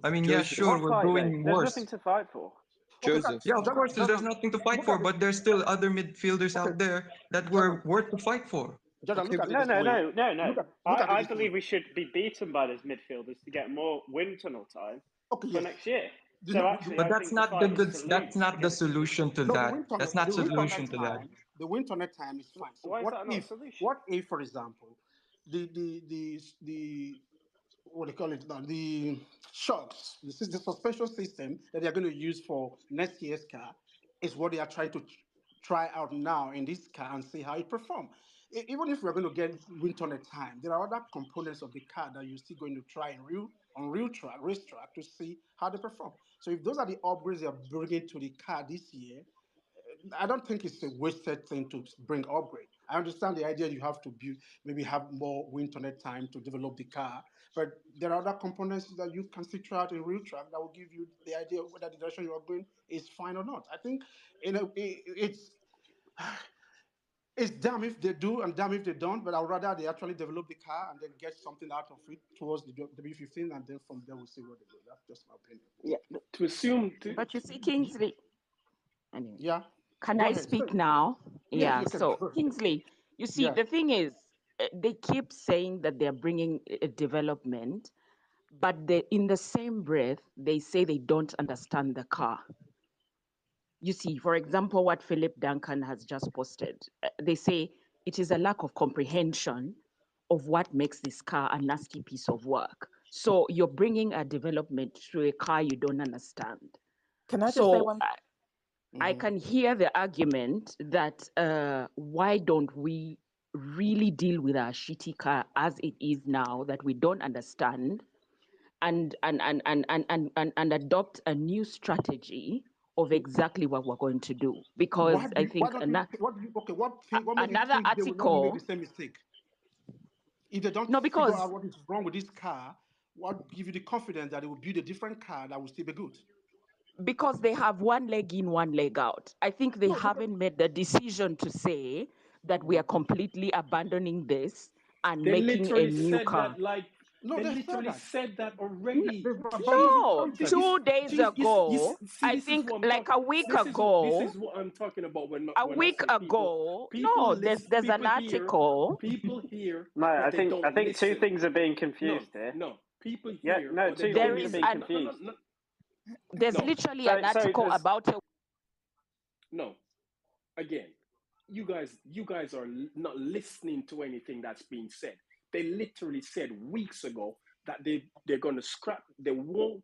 I mean, yeah, Joseph, sure, What we're fight, mate? going There's nothing worse. to fight for. okay, look at Joseph. Yeah, of course, there's Jordan. nothing to fight Look for, at but there's still other midfielders okay, out there that Jordan. were worth to fight for. Jordan, Okay, look at but it No, this no, way. no, no, no. Look at it I this way. believe we should be beaten by those midfielders to get more wind tunnel time Okay, for yes. next year. The, So the, actually, But I that's think the not the fight is good. to That's lose not the against these solution to no, midfielders. that. That's not solution to that. the winter net time is fine. So Why is that not a solution? what if, for example, the what do you call it now? The shocks, the suspension system that they're going to use for next year's car is what they are trying to try out now in this car and see how it performs. Even if we're going to get winter net time, there are other components of the car that you're still going to try in real track, racetrack to see how they perform. So if those are the upgrades they're bringing to the car this year, I don't think it's a wasted thing to bring upgrade. I understand the idea you have to build, maybe have more internet time to develop the car, but there are other components that you can still try out in real track that will give you the idea of whether the direction you are going is fine or not. I think it's damn if they do and damn if they don't, but I'd rather they actually develop the car and then get something out of it towards the B15, and then from there we'll see where they go. That's just my opinion. Yeah, To assume But you see, Kingsley, anyway, Yeah, can go I ahead. speak now? Yeah, Yeah, you can so go ahead. Kingsley, you see, Yeah. the thing is, they keep saying that they're bringing a development, but in the same breath, they say they don't understand the car. You see, for example, what Philip Duncan has just posted, they say it is a lack of comprehension of what makes this car a nasty piece of work. So you're bringing a development to a car you don't understand. Can I just say So one? I Mhm. can hear the argument that why don't we really deal with our shitty car as it is now that we don't understand and adopt a new strategy of exactly what we're going to do. Because I think what makes you another think they will not make article. the same mistake? If they don't No, figure because out what is wrong with this car, what give you the confidence that they will build a different car that will still be good? because they have one leg in, one leg out. I think they haven't made the decision to say that we are completely abandoning this and They making a literally new said car. that like No, they they said literally that. said that N- already. Jesus No, Concept. Christ. 2 days ago, See, I this is think what I'm like talking. a week This ago, is what I'm talking about a when I week say ago, people no, there's listen, an article. people hear, No, but I they think don't two listen. things are being No, confused here. no, people Yeah, hear, no, but they two don't There things are is being listen. an confused. there's No, literally an So article there's about a no. Again, you guys are not listening to anything that's being said. They literally said weeks ago that they're going to scrap. They won't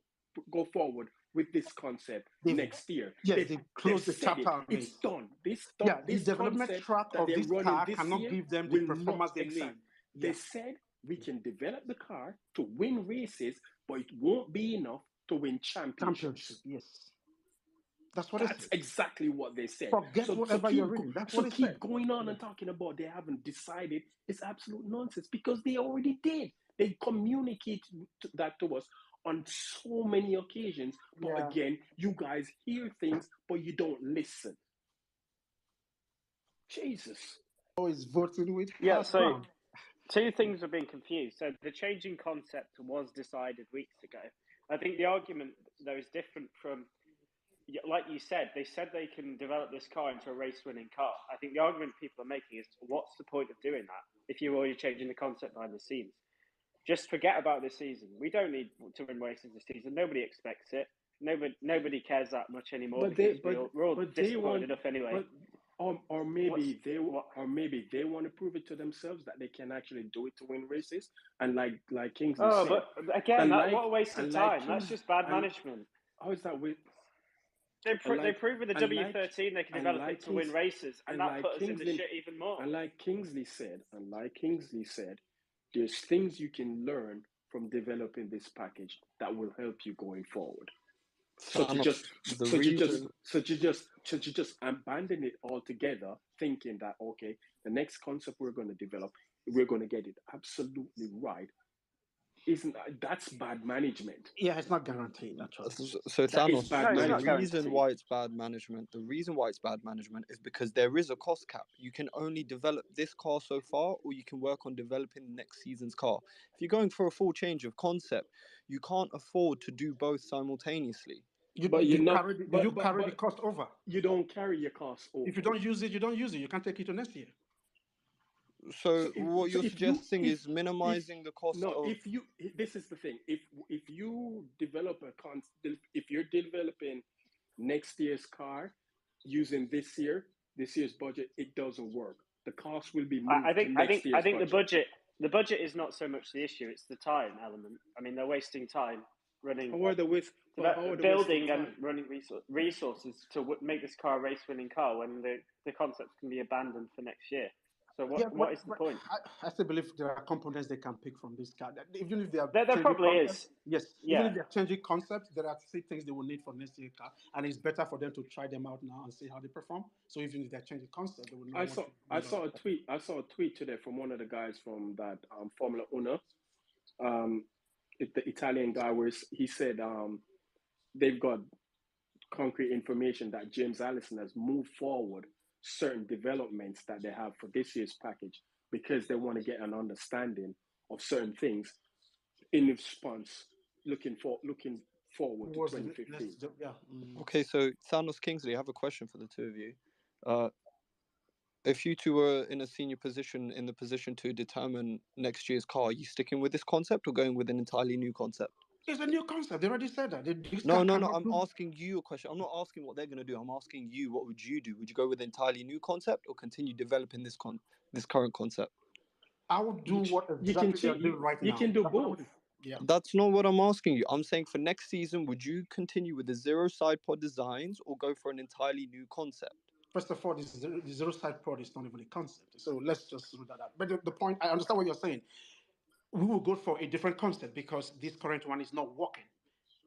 go forward with this concept next year. They've They've closed the said chapter it. on it. It's done. Yeah, the This development concept track that of they're this running car this cannot year give them the will not performance they exact. need. They said we can develop the car to win races, but it won't be enough to win championships. Yes. That's what they That's said. exactly what they said. Forget whatever you're reading. That's what they Keep said. going on and talking about they haven't decided. It's absolute nonsense because they already did. They communicated that to us on so many occasions. But again, you guys hear things, but you don't listen. Jesus. Always voting with yeah. hash So brown. two things are being confused. So the changing concept was decided weeks ago. I think the argument though is different from, like you said, they said they can develop this car into a race-winning car. I think the argument people are making is, what's the point of doing that if you're already changing the concept behind the scenes? Just forget about this season. We don't need to win races this season. Nobody expects it. Nobody cares that much anymore because we're all disappointed enough anyway. Or maybe they want to prove it to themselves that they can actually do it to win races. And like Kingsley said, but again, what a waste of time. That's just bad and management. how is that with? They prove with the W13 they can develop it to win races, and that put us in the shit even more. And like Kingsley said, there's things you can learn from developing this package that will help you going forward. So to just abandon it altogether, thinking that okay, the next concept we're going to develop, we're going to get it absolutely right. That's bad management? Yeah, it's not guaranteed. Actually. So Thanos, The reason why it's bad management is because there is a cost cap. You can only develop this car so far, or you can work on developing next season's car. If you're going for a full change of concept, you can't afford to do both simultaneously. You carry the cost over. You don't carry your cost over. If you don't use it, you don't use it. You can't take it to next year. So what you're suggesting is minimizing the cost of. This is the thing. If you develop if you're developing next year's car using this year's budget, it doesn't work. The cost will be moved to next year's budget. The budget is not so much the issue; it's the time element. I mean, they're wasting time running, building and running resources to make this car a race-winning car when the concepts can be abandoned for next year. So what is the point? I still believe there are components they can pick from this car. Even if they are there probably is. Yes. Yeah. Even if they're changing concepts, there are still things they will need for next year's car, and it's better for them to try them out now and see how they perform. So even if they're changing concepts, they will know. I saw a tweet today from one of the guys from that Formula Uno, the Italian guy, where he said they've got concrete information that James Allison has moved forward certain developments that they have for this year's package because they want to get an understanding of certain things in response, looking forward to 2015. Okay, so Thanos, Kingsley, I have a question for the two of you. If you two were in a senior position, in the position to determine next year's car, are you sticking with this concept or going with an entirely new concept? It's a new concept. They already said that. No. I'm asking you a question. I'm not asking what they're going to do. I'm asking you, what would you do? Would you go with an entirely new concept or continue developing this current concept? I would do what exactly they're doing right now. You can do both. Yeah. That's not what I'm asking you. I'm saying for next season, would you continue with the zero side pod designs or go for an entirely new concept? First of all, the zero side prod is not even a concept. So let's just rule that out. But the point, I understand what you're saying. We will go for a different concept because this current one is not working.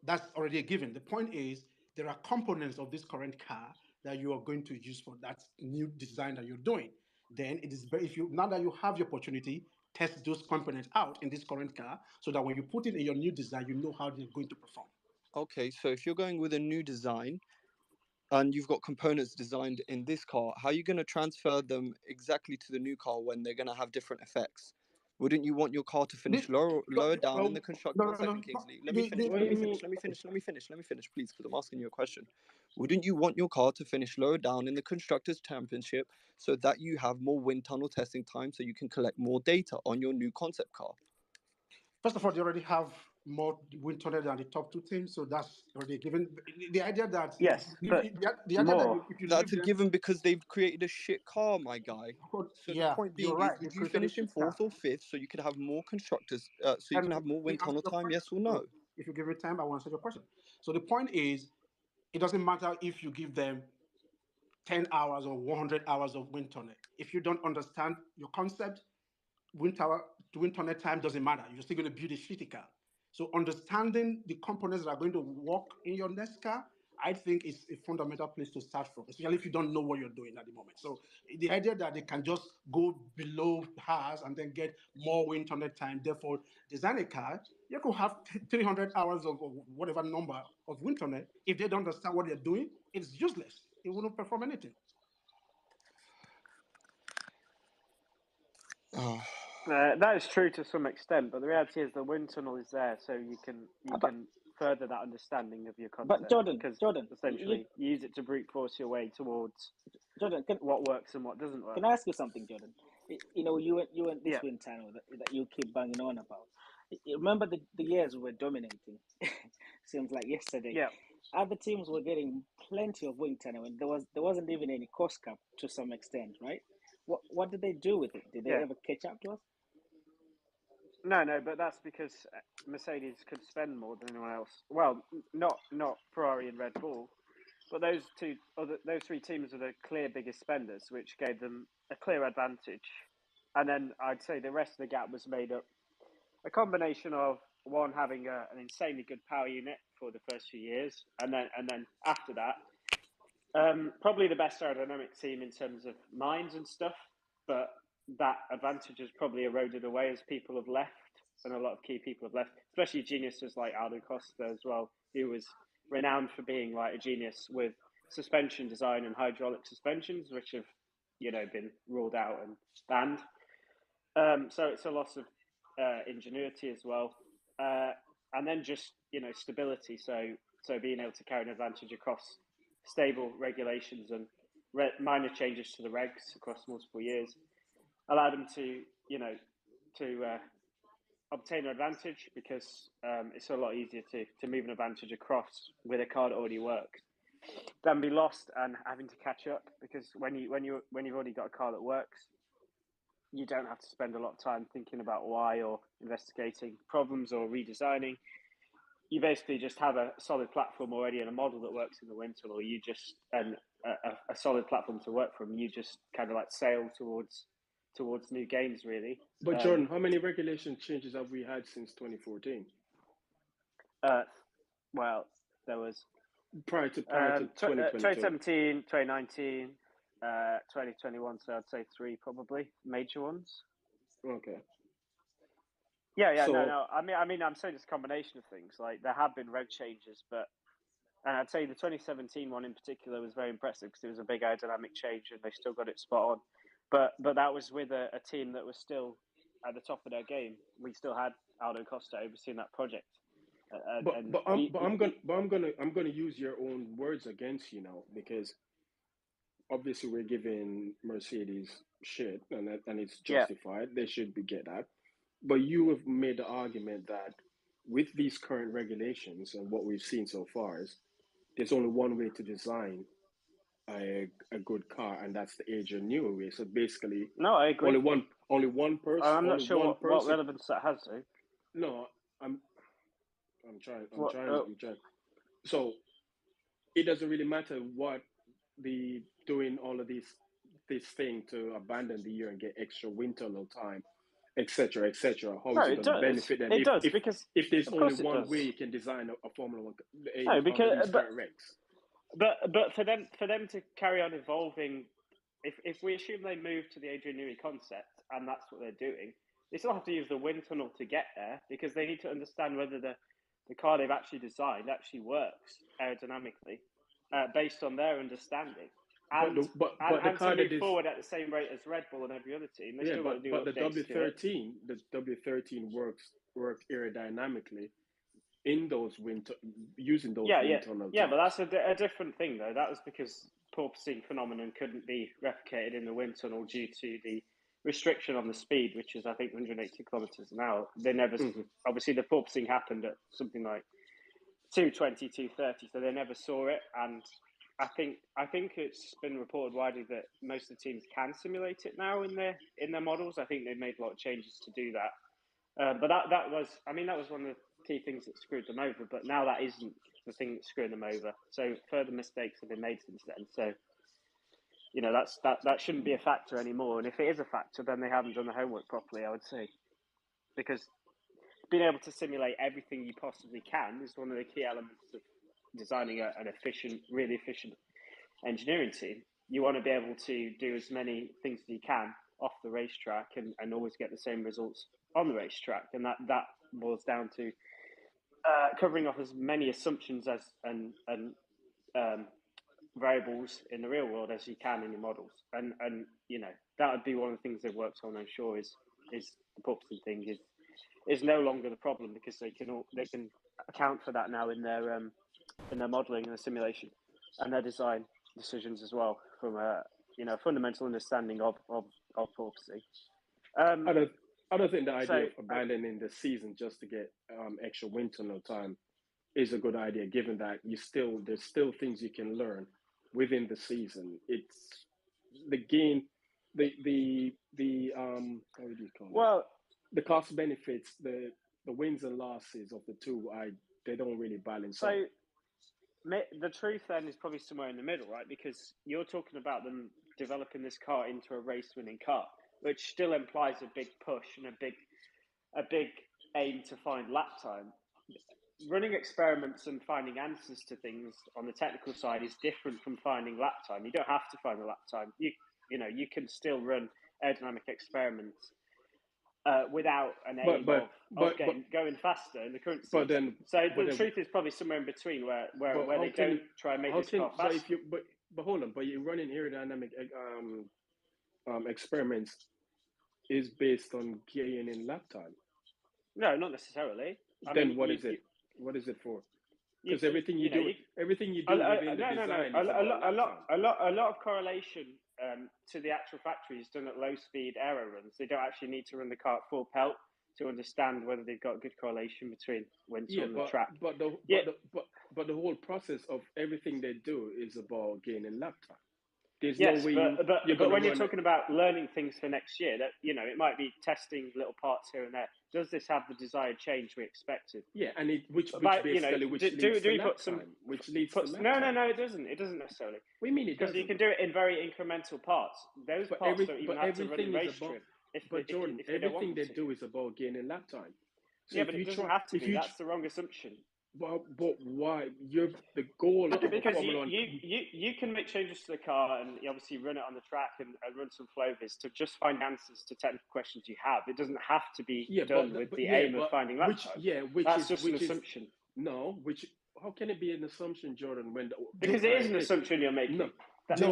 That's already a given. The point is there are components of this current car that you are going to use for that new design that you're doing. Then it is better if you, now that you have the opportunity, test those components out in this current car so that when you put it in your new design, you know how they're going to perform. Okay, so if you're going with a new design and you've got components designed in this car, how are you going to transfer them exactly to the new car when they're going to have different effects? Wouldn't you want your car to finish lower down in the construct? One second, Kingsley. Let me finish. What do you mean? Please, because I'm asking you a question. Wouldn't you want your car to finish lower down in the constructors' championship so that you have more wind tunnel testing time, so you can collect more data on your new concept car? First of all, they already have more wind tunnel than the top two teams, so that's already given. The idea that Yes, but the idea that if you That's leave a them, given because they've created a shit car, my guy. So the yeah, point you're being is, right. They would you created a finish in shit car. 4th or 5th so you could have more constructors, so you And can have more we wind answer tunnel your time? question. Yes or no? So if you give me time, I will answer your question. So the point is, it doesn't matter if you give them 10 hours or 100 hours of wind tunnel. If you don't understand your concept, wind tunnel time doesn't matter. You're still going to build a shitty car. So understanding the components that are going to work in your next car, I think is a fundamental place to start from, especially if you don't know what you're doing at the moment. So the idea that they can just go below Haas and then get more wind tunnel time, therefore design a car, you could have 300 hours of whatever number of wind tunnel. If they don't understand what they're doing, it's useless. It wouldn't perform anything. That is true to some extent, but the reality is the wind tunnel is there, so you can But further that understanding of your but concept, Jordan, because Jordan, essentially you use it to brute force your way towards Jordan, what works and what doesn't work. can I ask you something, Jordan? You know, you and this Yeah. wind tunnel that you keep banging on about. You remember the years we were dominating? Seems like yesterday. Yeah. Other teams were getting plenty of wind tunnel, and there wasn't even any cost cap to some extent, right? What did they do with it? Did they Yeah. ever catch up to us? No, but that's because Mercedes could spend more than anyone else. Well, not Ferrari and Red Bull, but those three teams are the clear biggest spenders, which gave them a clear advantage. And then I'd say the rest of the gap was made up a combination of one having an insanely good power unit for the first few years, and then after that, probably the best aerodynamic team in terms of mines and stuff. But that advantage has probably eroded away as people have left, and a lot of key people have left, especially geniuses like Aldo Costa as well, who was renowned for being like a genius with suspension design and hydraulic suspensions, which have been ruled out and banned. So it's a loss of ingenuity as well, and then just stability. So being able to carry an advantage across stable regulations and minor changes to the regs across multiple years allowed them to obtain an advantage, because it's a lot easier to move an advantage across with a car that already works than be lost and having to catch up, because when you've already got a car that works, you don't have to spend a lot of time thinking about why or investigating problems or redesigning. You basically just have a solid platform already and a model that works in the wind tunnel. You just a solid platform to work from. You just kind of like sail towards new games, really. But Jordan, how many regulation changes have we had since 2014? Well, there was prior to 2022. 2017, 2019, 2021. So I'd say 3 probably major ones. Okay. Yeah. So, no. I mean, I'm saying it's a combination of things. Like, there have been reg changes, but I'd say the 2017 one in particular was very impressive because it was a big aerodynamic change and they still got it spot on. But that was with a team that was still at the top of their game. We still had Aldo Costa overseeing that project. I'm gonna use your own words against you now, because obviously we're giving Mercedes shit, and it's justified. They should get that. But you have made the argument that with these current regulations and what we've seen so far is there's only one way to design a good car, and that's the Adrian Newey way. So basically, no, I agree. Only one person. I'm not sure what relevance that has, though. No, I'm trying. So it doesn't really matter what the doing all of this thing to abandon the year and get extra wind tunnel time, etc., etc.? How No, is it it going to does. benefit them It does because, if there's of only course, it one does. way you can design a Formula One No, under because these current regs? But for them to carry on evolving, if we assume they move to the Adrian Newey concept and that's what they're doing, they still have to use the wind tunnel to get there because they need to understand whether the car they've actually designed actually works aerodynamically based on their understanding. And the car to move forward at the same rate as Red Bull and every other team, they still got to do but the updates to it. W13 works aerodynamically in those using those wind tunnel. Yeah, but that's a different thing though. That was because porpoising phenomenon couldn't be replicated in the wind tunnel due to the restriction on the speed, which is I think 180 kilometers an hour. They never obviously the porpoising happened at something like 220, 230, so they never saw it. And I think it's been reported widely that most of the teams can simulate it now in their models. I think they've made a lot of changes to do that. But that was one of the key things that screwed them over. But now that isn't the thing that's screwing them over. So further mistakes have been made since then. So that shouldn't be a factor anymore. And if it is a factor, then they haven't done the homework properly, I would say, because being able to simulate everything you possibly can is one of the key elements of designing an efficient, really efficient engineering team. You want to be able to do as many things as you can off the racetrack and always get the same results on the racetrack. And that boils down to covering off as many assumptions and variables in the real world as you can in your models. And that would be one of the things they've worked on, I'm sure, is the porpoising thing is no longer the problem because they can account for that now in their modeling and the simulation and their design decisions as well from a fundamental understanding of porpoising. I don't think the idea of abandoning the season just to get extra wind tunnel time is a good idea, given that there's still things you can learn within the season. It's the gain, the how would you call it? Well, the cost benefits, the wins and losses of the two, they don't really balance out. The truth then is probably somewhere in the middle, right? Because you're talking about them developing this car into a race-winning car, which still implies a big push and a big aim to find lap time. Running experiments and finding answers to things on the technical side is different from finding lap time. You don't have to find the lap time. You can still run aerodynamic experiments without an aim of going faster in the current season. The truth is probably somewhere in between where they don't try and make this car faster. But hold on, but you're running aerodynamic experiments is based on gaining lap time. No, not necessarily. What is it? What is it for? Because everything you do within the design is about lap time. A lot of correlation to the actual factory is done at low speed aero runs. They don't actually need to run the car at full pelt to understand whether they've got good correlation between when to run the track. But the whole process of everything they do is about gaining lap time. There's no way but when you're talking about learning things for next year, that it might be testing little parts here and there. Does this have the desired change we expected? Yeah, and which leads to lap time. No, it doesn't. It doesn't necessarily. What do you mean it doesn't? Because you can do it in very incremental parts. Those parts don't even have to run in race trim. But Jordan, everything they do is about gaining lap time. So but it doesn't have to be. That's the wrong assumption. But why? The goal of because you can make changes to the car and obviously run it on the track and run some flow viz to just find answers to technical questions you have. It doesn't have to be done with the aim of finding lap time. That's just an assumption. How can it be an assumption, Jordan? Because it is an assumption you're making. No,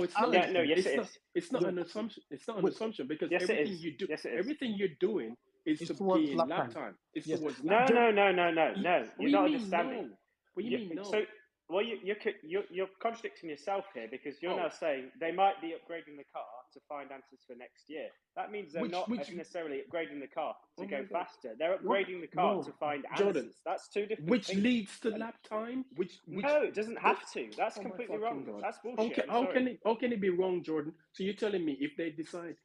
it's not. No, yes, it is. It's not an assumption. It's not an assumption because everything you're doing is to gain lap time. It's towards lap time. No. You're not understanding. What do you mean no? So, you're contradicting yourself here because you're now saying they might be upgrading the car to find answers for next year. That means they're not necessarily upgrading the car to go faster. They're upgrading the car to find answers. Jordan, that's two different things. Which leads to lap time? No, it doesn't have to. That's completely wrong. God. That's bullshit. Okay, how can it be wrong, Jordan? So you're telling me if they decide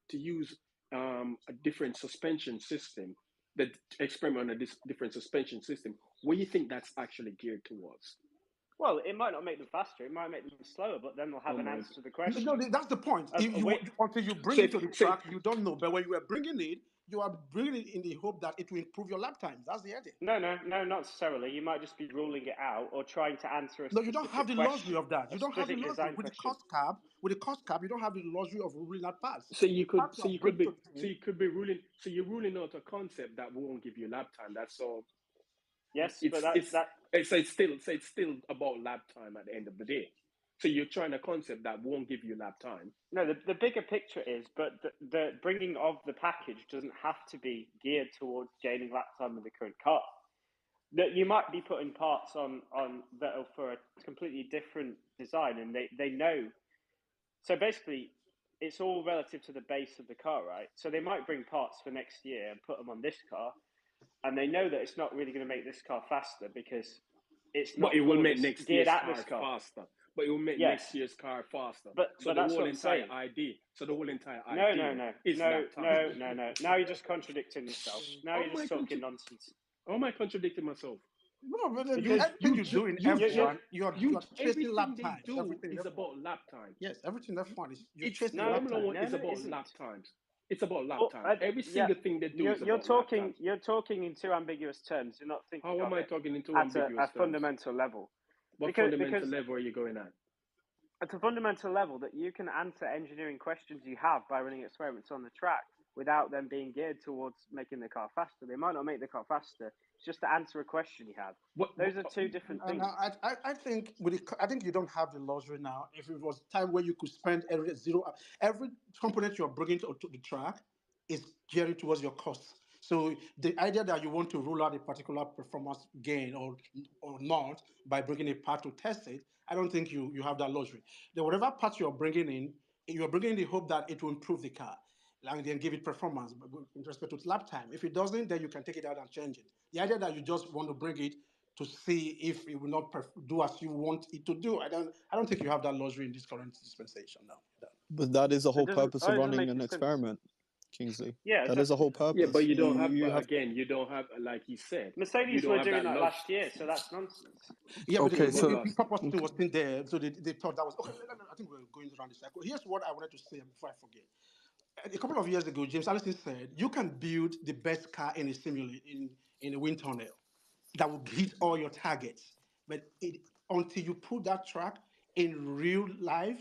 to use a different suspension system, that experiment on a different suspension system, what do you think that's actually geared towards? Well, it might not make them faster. It might make them slower, but then they'll have an answer to the question. No, that's the point. Until you bring it to the track, you don't know. But when you are bringing it, you are bringing it in the hope that it will improve your lap times. That's the idea. No, not necessarily. You might just be ruling it out or trying to answer a No, specific you don't have the question, luxury of that. You don't have the luxury design with the question. cost cap. With the cost cap, you don't have the luxury of ruling that pass. So you could be ruling. So you're ruling out a concept that won't give you lap time. That's all. Yes, it's still about lap time at the end of the day. So you're trying a concept that won't give you lap time. No, the bigger picture is, but the bringing of the package doesn't have to be geared towards gaining lap time with the current car. That you might be putting parts on that are for a completely different design, and they know. So basically, it's all relative to the base of the car, right? So they might bring parts for next year and put them on this car, and they know that it's not really going to make this car faster because it's not. But it will make next year's car faster. But it will make next year's car faster. But the that's whole what I'm saying. So the whole entire No. idea is lap time. No. Now you're just contradicting yourself. Now you're just talking nonsense. How am I contradicting myself? No, but everything you do in F1, you're chasing lap times. Everything is about lap time. Yes, everything in F1 is you're chasing lap time. Formula 1 is about lap times. It's about lap time. Every single thing they do is about lap times. You're talking in two ambiguous terms. You're not thinking. How am I talking in two ambiguous terms? At a fundamental level. What fundamental level are you going at? At a fundamental level, that you can answer engineering questions you have by running experiments on the track without them being geared towards making the car faster. They might not make the car faster. It's just to answer a question you have. Those are two different things. I think you don't have the luxury now. If it was time where you could spend every component you're bringing to the track is gearing towards your costs. So the idea that you want to rule out a particular performance gain or not by bringing a part to test it, I don't think you have that luxury. Whatever parts you're bringing in the hope that it will improve the car and then give it performance in respect to its lap time. If it doesn't, then you can take it out and change it. The idea that you just want to bring it to see if it will not do as you want it to do, I don't think you have that luxury in this current dispensation now. But that is the whole purpose of running an experiment, Kingsley. Yeah, that is the whole purpose. Yeah, but you don't have. You don't have, like he said. Mercedes were doing that last year, so that's nonsense. Yeah, but the purpose was in there, so they thought that was okay. I think we're going around the cycle. Here's what I wanted to say before I forget. A couple of years ago, James Allison said you can build the best car in a simulator in a wind tunnel that will hit all your targets, but until you put that track in real life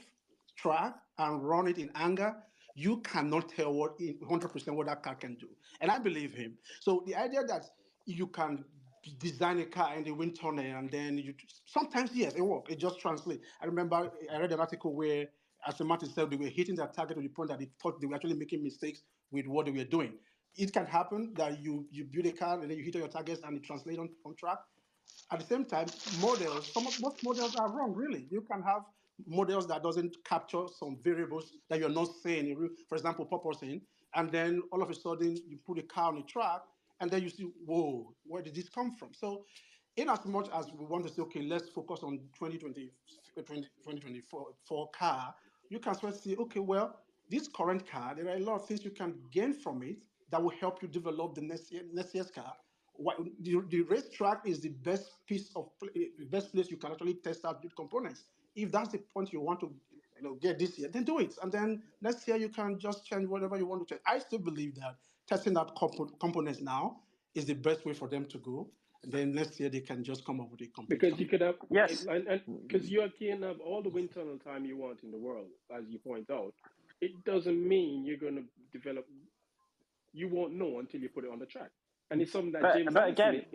track and run it in anger, you cannot tell 100% what that car can do. And I believe him. So the idea that you can design a car in the wind tunnel and then sometimes, yes, it works. It just translates. I remember I read an article where, as Martin said, they were hitting their target to the point that they thought they were actually making mistakes with what they were doing. It can happen that you build a car and then you hit all your targets and it translates on track. At the same time, most models are wrong, really. You can have models that doesn't capture some variables that you're not seeing, for example, porpoising, and then all of a sudden you put a car on the track and then you see, whoa, where did this come from? So in as much as we want to say, okay, let's focus on 2024 car, you can start to see, okay, well, this current car, there are a lot of things you can gain from it that will help you develop the next year's car. The racetrack is the best place you can actually test out good components. If that's the point you want to get this year, then do it. And then next year you can just change whatever you want to change. I still believe that testing out components now is the best way for them to go. And then next year they can just come up with a complete. Because you could have and because you can have all the wind tunnel time you want in the world, as you point out. It doesn't mean you're going to develop. You won't know until you put it on the track. And it's something that James. But again,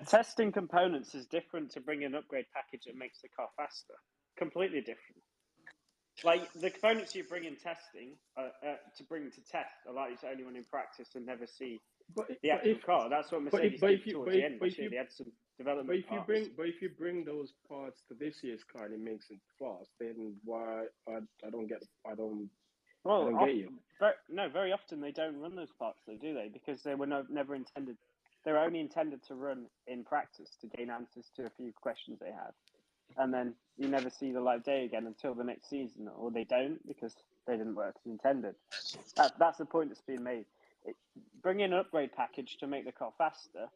testing components is different to bringing an upgrade package that makes the car faster. Completely different. Like the components you bring in testing to bring to test are likely to only run in practice and never see the actual car. That's what Mercedes did towards the end. They had some development parts. But if you bring those parts to this year's car and it makes it fast, then why? I don't get you. Very often they don't run those parts, though, do they? Because they were never intended. They were only intended to run in practice to gain answers to a few questions they had, and then you never see the light of day again until the next season, or they don't because they didn't work as intended. That's the point that's being made. Bringing an upgrade package to make the car faster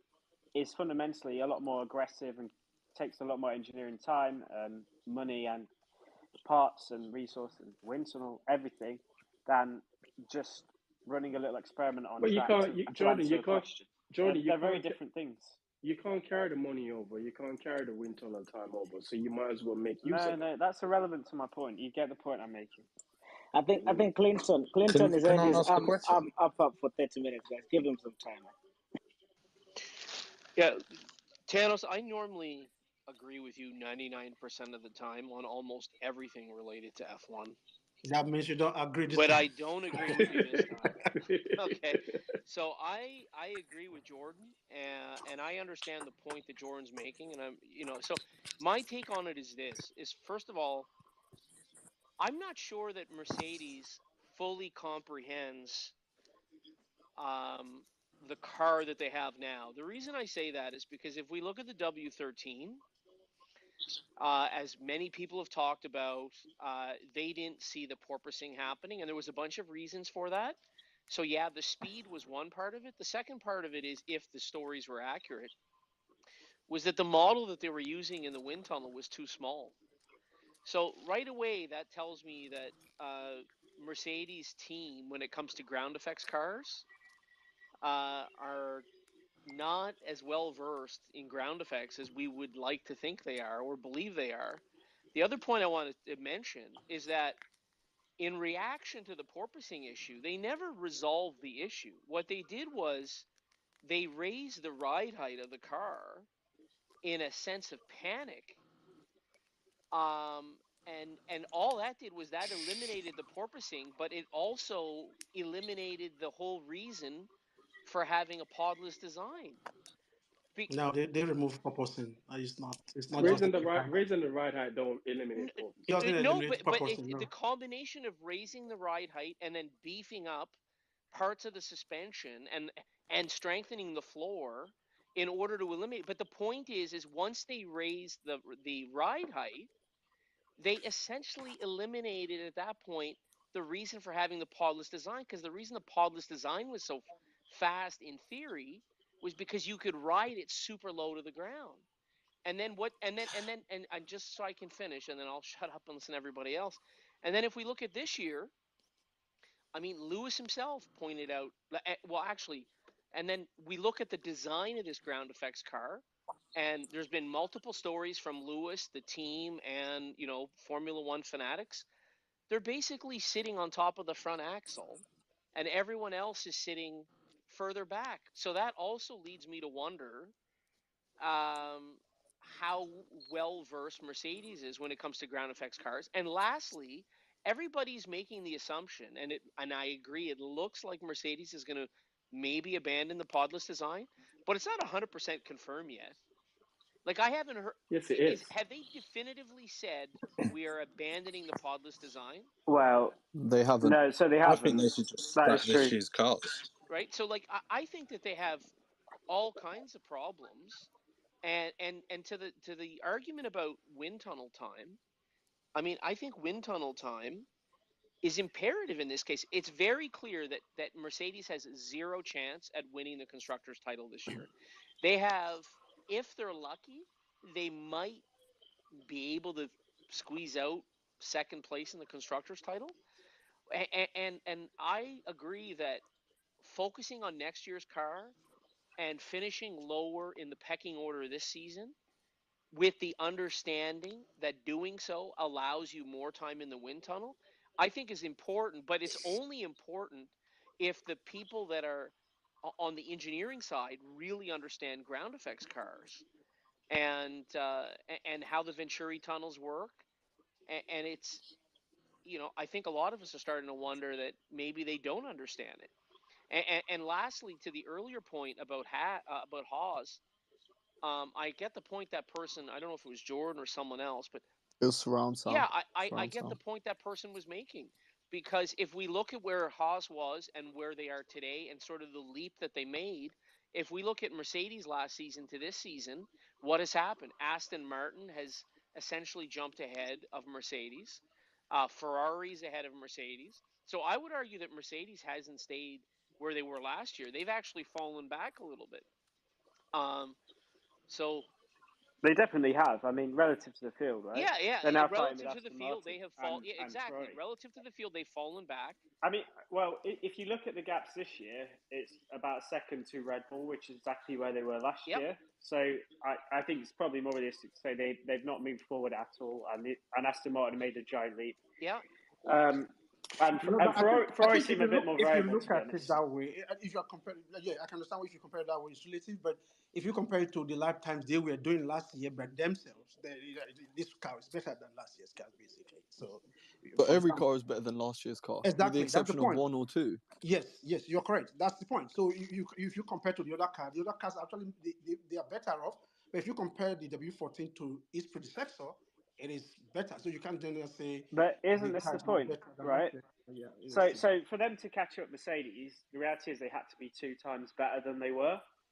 is fundamentally a lot more aggressive and takes a lot more engineering time and money and parts and resources and wind tunnel, everything, than just running a little experiment on But you track can't, to Jordan. answer You a can't, question. Jordan. They're very different things. You can't carry the money over. You can't carry the wind tunnel time over. So you might as well make use of it. No, that's irrelevant to my point. You get the point I'm making. I think Clinton Can is can earned I his ask a question? up for 30 minutes, guys. Give him some time. Yeah, Tanos, I normally agree with you 99% of the time on almost everything related to F1. That means you don't agree this But time. I don't agree with you this time. Okay. So I agree with Jordan, and I understand the point that Jordan's making, and so my take on it is this: is first of all, I'm not sure that Mercedes fully comprehends the car that they have now. The reason I say that is because if we look at the W13, as many people have talked about, they didn't see the porpoising happening, and there was a bunch of reasons for that. So yeah, the speed was one part of it. The second part of it is, if the stories were accurate, was that the model that they were using in the wind tunnel was too small. So right away, that tells me that Mercedes team, when it comes to ground effects cars, are not as well versed in ground effects as we would like to think they are or believe they are. The other point I want to mention is that in reaction to the porpoising issue, they never resolved the issue. What they did was they raised the ride height of the car in a sense of panic. And all that did was that eliminated the porpoising, but it also eliminated the whole reason for having a podless design. No, they remove purposing. It's not just Raising the the right, height. raising the right height don't eliminate focus. It doesn't No, eliminate purposing, the no. combination of raising the ride height and then beefing up parts of the suspension and strengthening the floor in order to eliminate. But the point is once they raised the ride height, they essentially eliminated at that point the reason for having the podless design, because the reason the podless design was so fast in theory was because you could ride it super low to the ground. And then what? And just so I can finish, and then I'll shut up and listen to everybody else. And then if we look at this year, I mean, Lewis himself pointed out. Well, actually, and then we look at the design of this ground effects car, and there's been multiple stories from Lewis, the team, and Formula One fanatics. They're basically sitting on top of the front axle, and everyone else is sitting further back. So that also leads me to wonder how well versed Mercedes is when it comes to ground effects cars. And lastly, everybody's making the assumption, and I agree, it looks like Mercedes is going to maybe abandon the podless design, but it's not 100% confirmed yet. Like, I haven't heard. Yes, it is. Have they definitively said we are abandoning the podless design? Well, They haven't. no, so they I think haven't. they should just That scrap is this true. year's cars. Right. So, like, I think that they have all kinds of problems, and to the argument about wind tunnel time, I mean, I think wind tunnel time is imperative in this case. It's very clear that Mercedes has zero chance at winning the constructors title this year. They have, if they're lucky, they might be able to squeeze out second place in the constructors title. And I agree that focusing on next year's car and finishing lower in the pecking order this season, with the understanding that doing so allows you more time in the wind tunnel, I think is important. But it's only important if the people that are on the engineering side really understand ground effects cars and how the Venturi tunnels work. And it's, I think a lot of us are starting to wonder that maybe they don't understand it. And lastly, to the earlier point about about Haas, I get the point that person. I don't know if it was Jordan or someone else, but It was surround yeah, sound. I Surround get the sound. point that person was making, because if we look at where Haas was and where they are today and sort of the leap that they made, if we look at Mercedes last season to this season, what has happened? Aston Martin has essentially jumped ahead of Mercedes. Ferrari's ahead of Mercedes. So I would argue that Mercedes hasn't stayed where they were last year. They've actually fallen back a little bit. So They definitely have. I mean, relative to the field, right? Yeah. They're now fighting Relative with to the Aston field, Martin they have fallen. and, Yeah, and exactly. Ferrari. Relative to the field, they've fallen back. I mean, well, if you look at the gaps this year, it's about second to Red Bull, which is exactly where they were last year. So I think it's probably more realistic to say they've not moved forward at all, and Aston Martin made a giant leap. Yeah. And Ferrari seem a bit more if you variable, look to be at it honest. that way, if you are comparing, yeah, I can understand if you compare it that way, it's relative. But if you compare it to the lap times they were doing last year by themselves, this car is better than last year's car, basically. So, But for every example, car is better than last year's car, with the exactly that's the exception of point. 1 or 2. Yes, you're correct. That's the point. So if you compare to the other cars actually they are better off. But if you compare the W14 to its predecessor, it is better. So you can't just say But isn't the this car the is not point, better than last right? year. Yeah, So for them to catch up Mercedes, the reality is they had to be 2 times better than they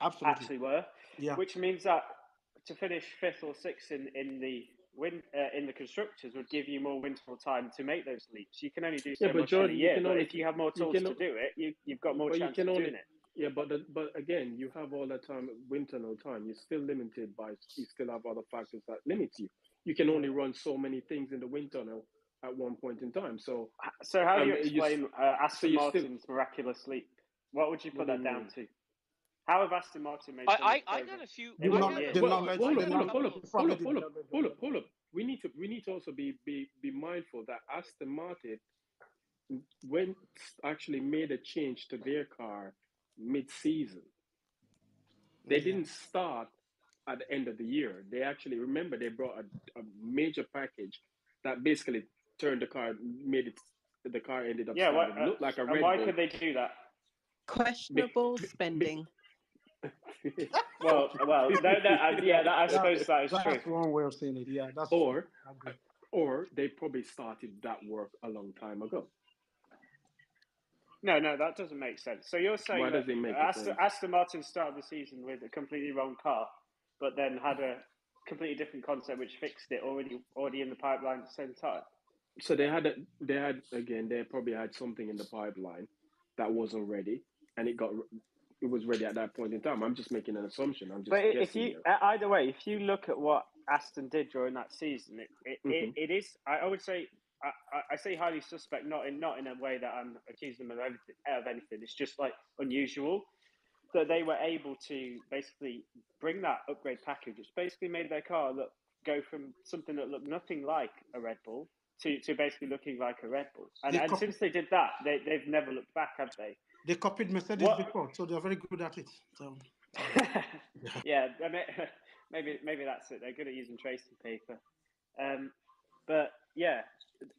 absolutely were, yeah. which means that to finish 5th or 6th in the constructors would give you more wind tunnel time to make those leaps. You can only do so but much in a Jordan, you year, can but only if you have more tools to do it, you've got more but you chance can of only doing it. yeah, but again, you have all that time wind tunnel time. You're still limited by you still have other factors that limit you. You can only run so many things in the wind tunnel at one point in time. So how do you explain Aston Martin's still, miraculous leap? What would you put that down to? How have Aston Martin made so much progress? I got a few. The knowledge. Hold up. We need to also be mindful that Aston Martin when actually made a change to their car mid-season. They didn't start at the end of the year. They actually, remember, they brought a major package that basically turned the car, the car ended up starting look like a Red Bull. Why could they do that? Questionable spending. well, I suppose that is true. That's one way of saying it. Yeah, that's or true. Or they probably started that work a long time ago. No, that doesn't make sense. So you're saying that Aston Martin started the season with a completely wrong car, but then had a completely different concept which fixed it already in the pipeline at the same time? So they probably had something in the pipeline that wasn't ready, and it was ready at that point in time. I'm just making an assumption. I'm just guessing. Either way, if you look at what Aston did during that season, it is. I would say I say highly suspect, not in a way that I'm accusing them of anything. It's just like unusual that they were able to basically bring that upgrade package, which basically made their car go from something that looked nothing like a Red Bull to basically looking like a Red Bull. And since they did that, they've never looked back, have they? They copied Mercedes before, so they're very good at it. So. Yeah, maybe that's it. They're good at using tracing paper. But yeah,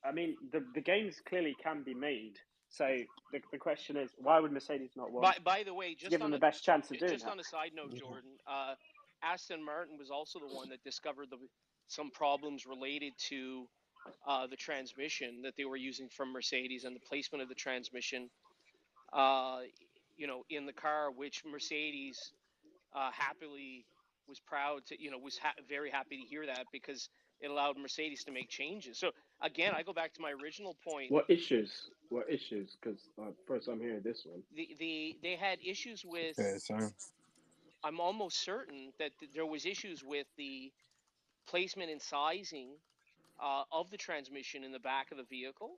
I mean, the games clearly can be made. So the question is, why would Mercedes not want? By the way, give them the best chance of doing just on a side note, Jordan, Aston Martin was also the one that discovered some problems related to the transmission that they were using from Mercedes and the placement of the transmission, in the car, which Mercedes happily was proud to, was very happy to hear that, because it allowed Mercedes to make changes. So again, I go back to my original point. What issues? Because first I'm hearing this one. They had issues with. I'm almost certain that there was issues with the placement and sizing of the transmission in the back of the vehicle,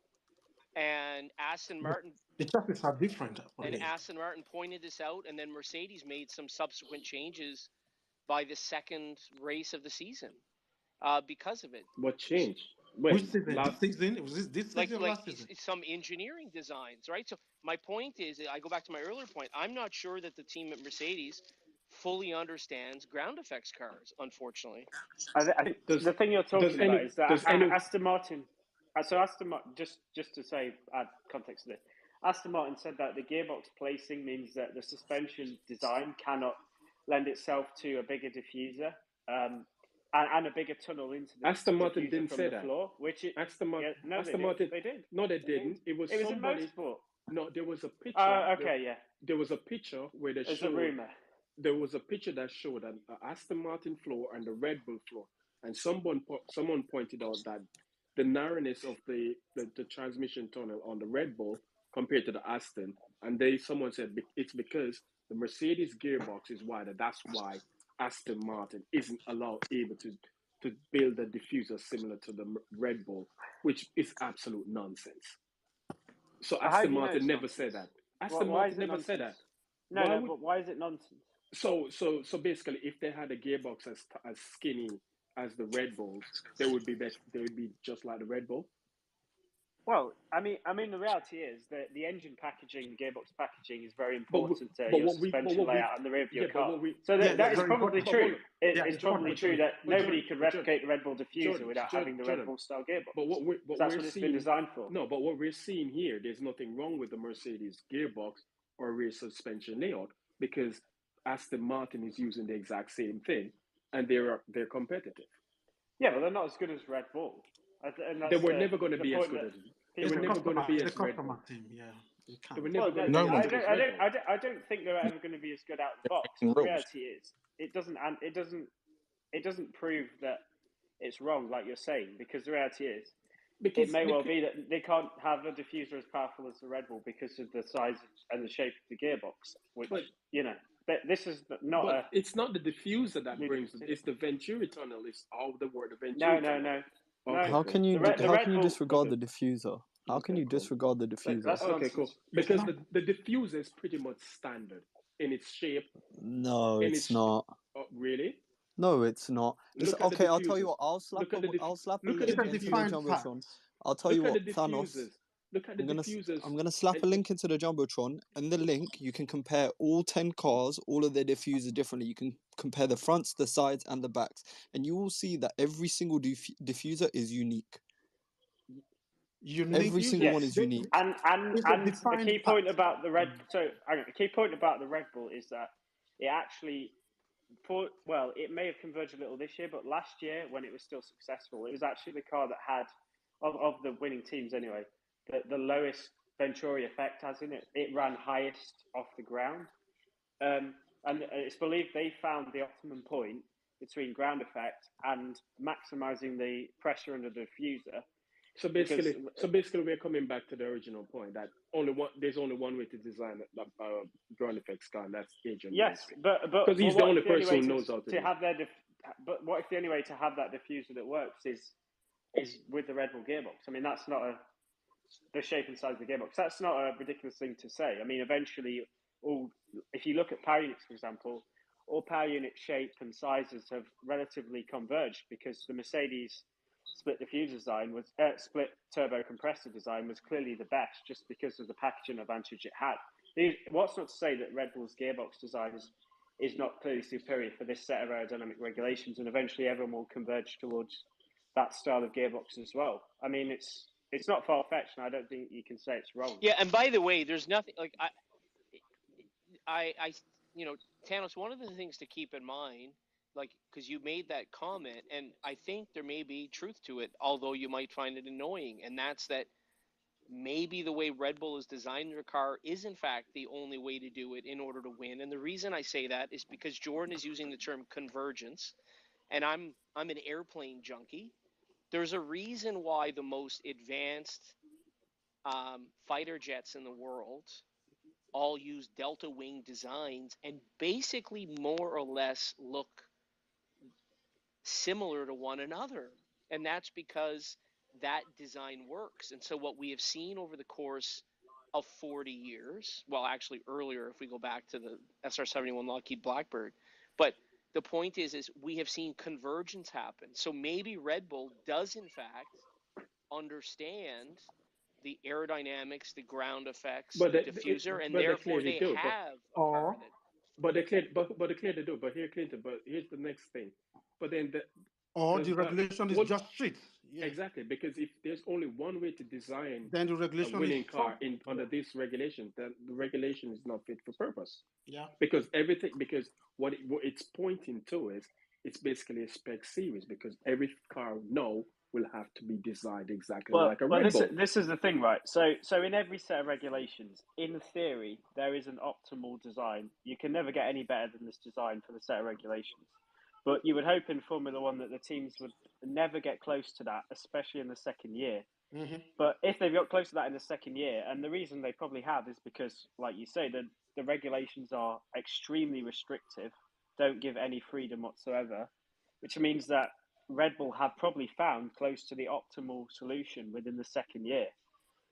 and Aston Martin. The chassis are different. And Aston Martin pointed this out, and then Mercedes made some subsequent changes by the second race of the season because of it. What changed? Which season? Last season? Was this season or last season? Some engineering designs, right? So my point is, I go back to my earlier point. I'm not sure that the team at Mercedes fully understands ground effects cars, unfortunately. I think the thing you're talking about is that Aston Martin. So Aston Martin, just to say, add context to this, Aston Martin said that the gearbox placing means that the suspension design cannot lend itself to a bigger diffuser and a bigger tunnel into the Aston Martin didn't say that. Floor, Aston Martin, they did. No, they didn't. It was somebody. In motorsport. No, there was a picture. Okay, There was a picture where they showed. There's a rumor. There was a picture that showed an Aston Martin floor and the Red Bull floor, and someone pointed out that the narrowness of the transmission tunnel on the Red Bull compared to the Aston, and someone said it's because the Mercedes gearbox is wider. That's why Aston Martin isn't able to build a diffuser similar to the Red Bull, which is absolute nonsense. So How Aston do you know Martin it's never said nonsense? that. Aston Why Martin is it never said nonsense? that. No, Why no, would but why is it nonsense? so basically if they had a gearbox as skinny as the Red Bulls, they would be best. They would be just like the Red Bull. Well, I mean, the reality is that the engine packaging, the gearbox packaging, is very But important to but your what we suspension layout and the rear of your yeah, but car. what we So Yeah, that it's is very probably important. but hold true. on. Yeah, It's it's probably important. true that But nobody Jordan, could but Jordan, replicate the Red Bull diffuser without having the Red Jordan. Bull style gearbox. But That's what it's been designed for. No, but what we're seeing here, there's nothing wrong with the Mercedes gearbox or rear suspension layout because Aston Martin is using the exact same thing, and they're competitive. Yeah, but they're not as good as Red Bull, and They that's were never going to the be as point good that as. They It's were a people. never going to customer. be It's a as Red customer Bull. team. Yeah, you They were can't. never Well, going to No, be as man. good as Red Bull. I don't think they're ever going to be as good out of the box. In But the rules. reality is, it doesn't prove that it's wrong, like you're saying, because the reality is, it may well be that they can't have a diffuser as powerful as the Red Bull because of the size and the shape of the gearbox. Which but this is not but a it's not the diffuser that new brings it. diffuser. It's the Venturi tunnel. It's all the word the No, Venturi no, tunnel. no, Okay, no. How cool. can you The how Red can you Bull. disregard the diffuser? How can Okay, you cool. disregard the diffuser? That's Okay, cool. nonsense. Because not. the diffuser is pretty much standard in its shape. No, In it's its not. really. No, it's not. Look at the Okay, I'll tell you diffusers. what. Look at the I'll slap a look at the It's link a into the diffusers. defined jumbotron. fact. I'll tell you Look at the what, Thanos. diffusers. Look at the diffusers. I'm gonna slap a link into the jumbotron, and the link you can compare all 10 cars, all of their diffusers differently. You can compare the fronts, the sides, and the backs, and you will see that every single diffuser is unique. Unique. Every single one Yes, is unique. and It's a the defined key point fact. about the Red. So hang on, the key point about the Red Bull is that it actually, it may have converged a little this year, but last year when it was still successful, it was actually the car that had of the winning teams anyway, the lowest Venturi effect, as in it ran highest off the ground, and it's believed they found the optimum point between ground effect and maximizing the pressure under the diffuser. So basically, we're coming back to the original point that there's only one way to design a ground effects car, and that's Adrian Yes, Newey. but Because he's the what only if the only person way who knows how to to do it. have their but what if the only way to have that diffuser that works is with the Red Bull gearbox? I mean, that's not the shape and size of the gearbox. That's not a ridiculous thing to say. I mean, eventually, if you look at power units, for example, all power unit shape and sizes have relatively converged because the Mercedes split diffuser design split turbo compressor design was clearly the best just because of the packaging advantage it had. What's not to say that Red Bull's gearbox design is not clearly superior for this set of aerodynamic regulations, and eventually everyone will converge towards that style of gearbox as well. I mean, it's not far fetched, and I don't think you can say it's wrong. Yeah, and by the way, there's nothing like Thanos. One of the things to keep in mind, like, because you made that comment, and I think there may be truth to it, although you might find it annoying, and that's that maybe the way Red Bull has designed their car is in fact the only way to do it in order to win. And the reason I say that is because Jordan is using the term convergence, and I'm an airplane junkie. There's a reason why the most advanced fighter jets in the world all use delta wing designs and basically more or less look similar to one another. And that's because that design works. And so what we have seen over the course of 40 years, well, actually earlier, if we go back to the SR-71 Lockheed Blackbird, but the point is we have seen convergence happen. So maybe Red Bull does in fact understand the aerodynamics, the ground effects, But the diffuser, and they therefore clearly they do. have a car Or that. But they clearly do. But here, Clinton. But here's the next thing. But then the regulation is what just strict. Yeah. exactly, because if there's only one way to design Then the a regulation is winning car strong. under this regulation, then the regulation is not fit for purpose. Yeah. Because what it's pointing to is it's basically a spec series because every car now will have to be designed exactly like a Red Bull. This is the thing, right? So in every set of regulations, in theory, there is an optimal design. You can never get any better than this design for the set of regulations. But you would hope in Formula One that the teams would never get close to that, especially in the second year. Mm-hmm. But if they've got close to that in the second year, and the reason they probably have is because, like you say, the regulations are extremely restrictive don't give any freedom whatsoever, which means that Red Bull have probably found close to the optimal solution within the second year,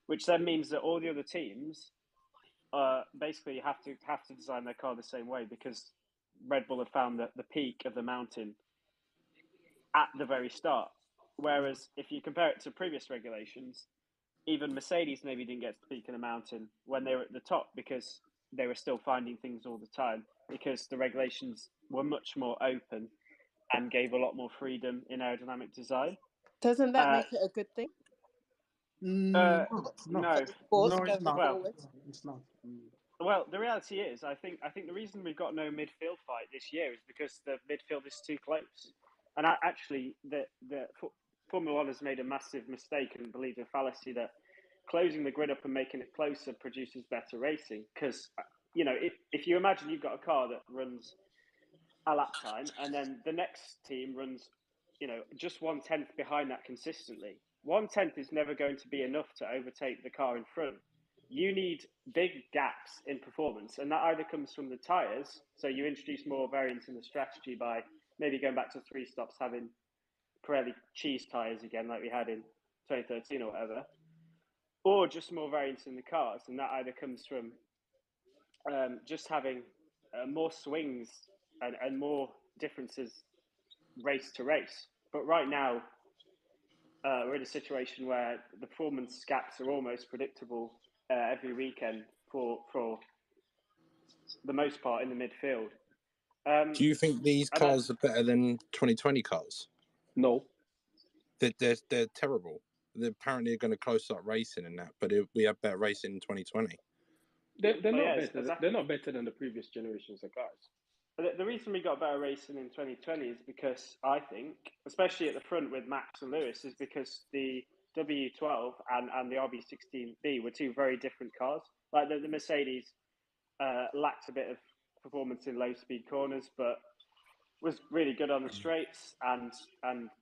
which then means that all the other teams basically have to design their car the same way, because Red Bull have found the peak of the mountain at the very start. Whereas if you compare it to previous regulations, even Mercedes maybe didn't get to the peak of the mountain when they were at the top, because they were still finding things all the time, because the regulations were much more open and gave a lot more freedom in aerodynamic design. Doesn't that make it a good thing? No. Sports No, it's going not. forward. It's not. Well, the reality is, I think the reason we've got no midfield fight this year is because the midfield is too close. And actually, the Formula One has made a massive mistake and believes a fallacy that closing the grid up and making it closer produces better racing. Because, you know, if you imagine you've got a car that runs a lap time, and then the next team runs, you know, just 1/10 behind that consistently. 1/10 is never going to be enough to overtake the car in front. You need big gaps in performance, and that either comes from the tyres, so you introduce more variance in the strategy by maybe going back to 3 stops, having Pirelli cheese tyres again, like we had in 2013 or whatever, or just more variance in the cars, and that either comes from just having more swings and more differences race to race. But right now, we're in a situation where the performance gaps are almost predictable every weekend for the most part in the midfield. Do you think these cars are better than 2020 cars? No. They're terrible. They're apparently going to close up racing and that, but we have better racing in 2020. They're not better. Exactly. They're not better than the previous generations of cars. The reason we got better racing in 2020 is because, I think, especially at the front with Max and Lewis, is because the W12 and the RB16B were two very different cars. Like the Mercedes lacked a bit of performance in low-speed corners, but was really good on the straights and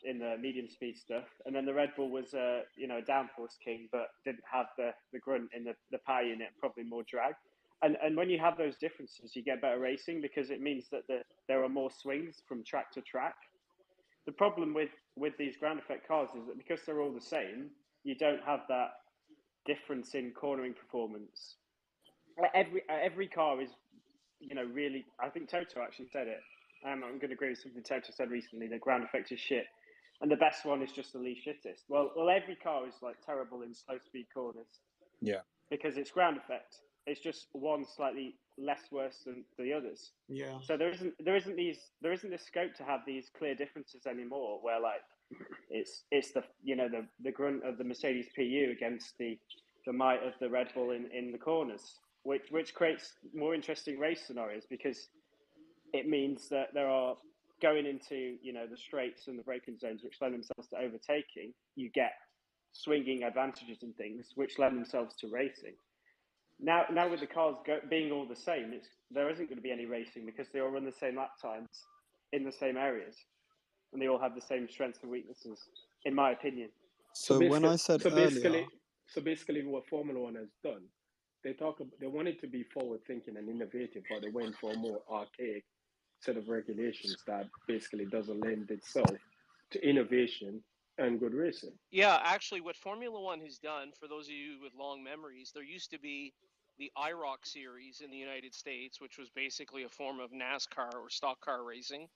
in the medium-speed stuff. And then the Red Bull was a downforce king, but didn't have the grunt in the power unit, probably more drag. And when you have those differences, you get better racing because it means that there are more swings from track to track. The problem with these ground effect cars is that because they're all the same, you don't have that difference in cornering performance. Every car is, really. I think Toto actually said it. I'm going to agree with something Toto said recently. The ground effect is shit, and the best one is just the least shittest. Well, every car is like terrible in slow speed corners. Yeah. Because it's ground effect. It's just one slightly less worse than the others. Yeah. So there isn't this scope to have these clear differences anymore, where like it's the grunt of the Mercedes PU against the might of the Red Bull in the corners, which creates more interesting race scenarios because it means that there are going into the straights and the braking zones which lend themselves to overtaking. You get swinging advantages and things which lend themselves to racing. Now with the cars being all the same, there isn't going to be any racing because they all run the same lap times in the same areas, and they all have the same strengths and weaknesses, in my opinion. So when I said earlier, basically, what Formula One has done, they want it to be forward thinking and innovative, but they went for a more archaic set of regulations that basically doesn't lend itself to innovation and good racing. Yeah, actually, what Formula One has done, for those of you with long memories, there used to be the IROC series in the United States, which was basically a form of NASCAR or stock car racing,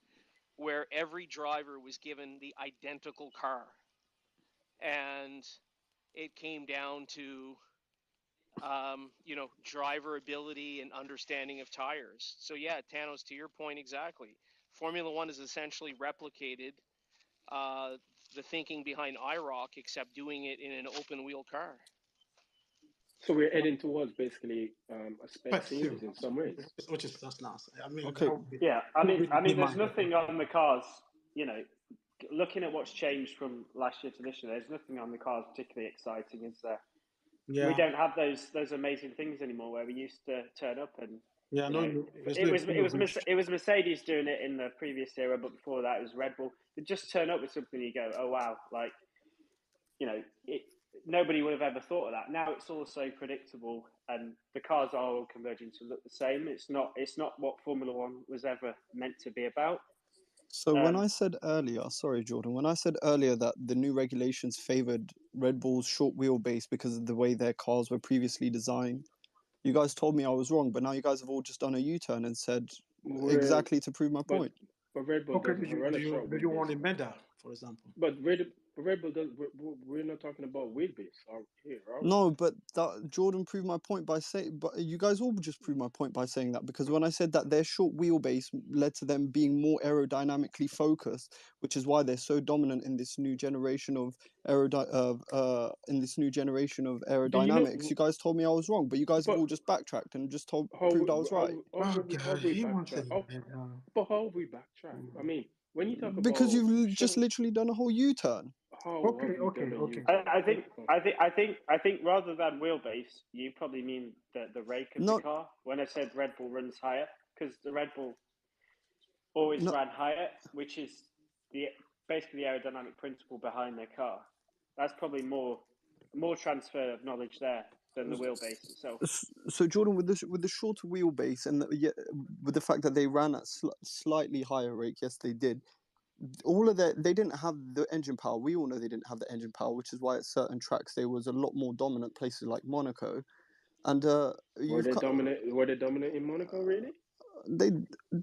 where every driver was given the identical car. And it came down to, driver ability and understanding of tires. So yeah, Thanos, to your point exactly, Formula One has essentially replicated the thinking behind IROC, except doing it in an open wheel car. So we're heading towards basically a spec series in some ways, which is just nonsense. I mean, okay. Yeah, I mean, there's nothing on the cars. Looking at what's changed from last year to this year, there's nothing on the cars particularly exciting, is there? Yeah. We don't have those amazing things anymore where we used to turn up and. Yeah, it was Mercedes doing it in the previous era, but before that it was Red Bull. They just turn up with something, you go, oh wow, like, nobody would have ever thought of that. Now it's all so predictable, and the cars are all converging to look the same. It's not what Formula One was ever meant to be about. So when I said earlier, sorry, Jordan, when I said earlier that the new regulations favored Red Bull's short wheelbase because of the way their cars were previously designed, you guys told me I was wrong, but now you guys have all just done a U-turn and said exactly to prove my point. But Red Bull doesn't run a short Do you want a wheelbase. medal, for example? But Red Bull does. We're not talking about wheelbase here, are we? No, but that Jordan proved my point by saying, but you guys all just proved my point by saying that, because when I said that their short wheelbase led to them being more aerodynamically focused, which is why they're so dominant in this new generation of aerodynamics. You guys told me I was wrong, but you guys have all just backtracked and just proved I was right. How we backtrack? But how we backtrack? I mean, when you talk Because about you've just literally done a whole U-turn. How have we done a U-turn? I think rather than wheelbase, you probably mean the rake of the car. When I said Red Bull runs higher, because the Red Bull always ran higher, which is basically the aerodynamic principle behind their car. That's probably more transfer of knowledge there than the wheelbase itself. So Jordan, with the shorter wheelbase and with the fact that they ran at slightly higher rate, yes, they did. They didn't have the engine power. We all know they didn't have the engine power, which is why at certain tracks they was a lot more dominant. Places like Monaco, and were they dominant in Monaco? Really? They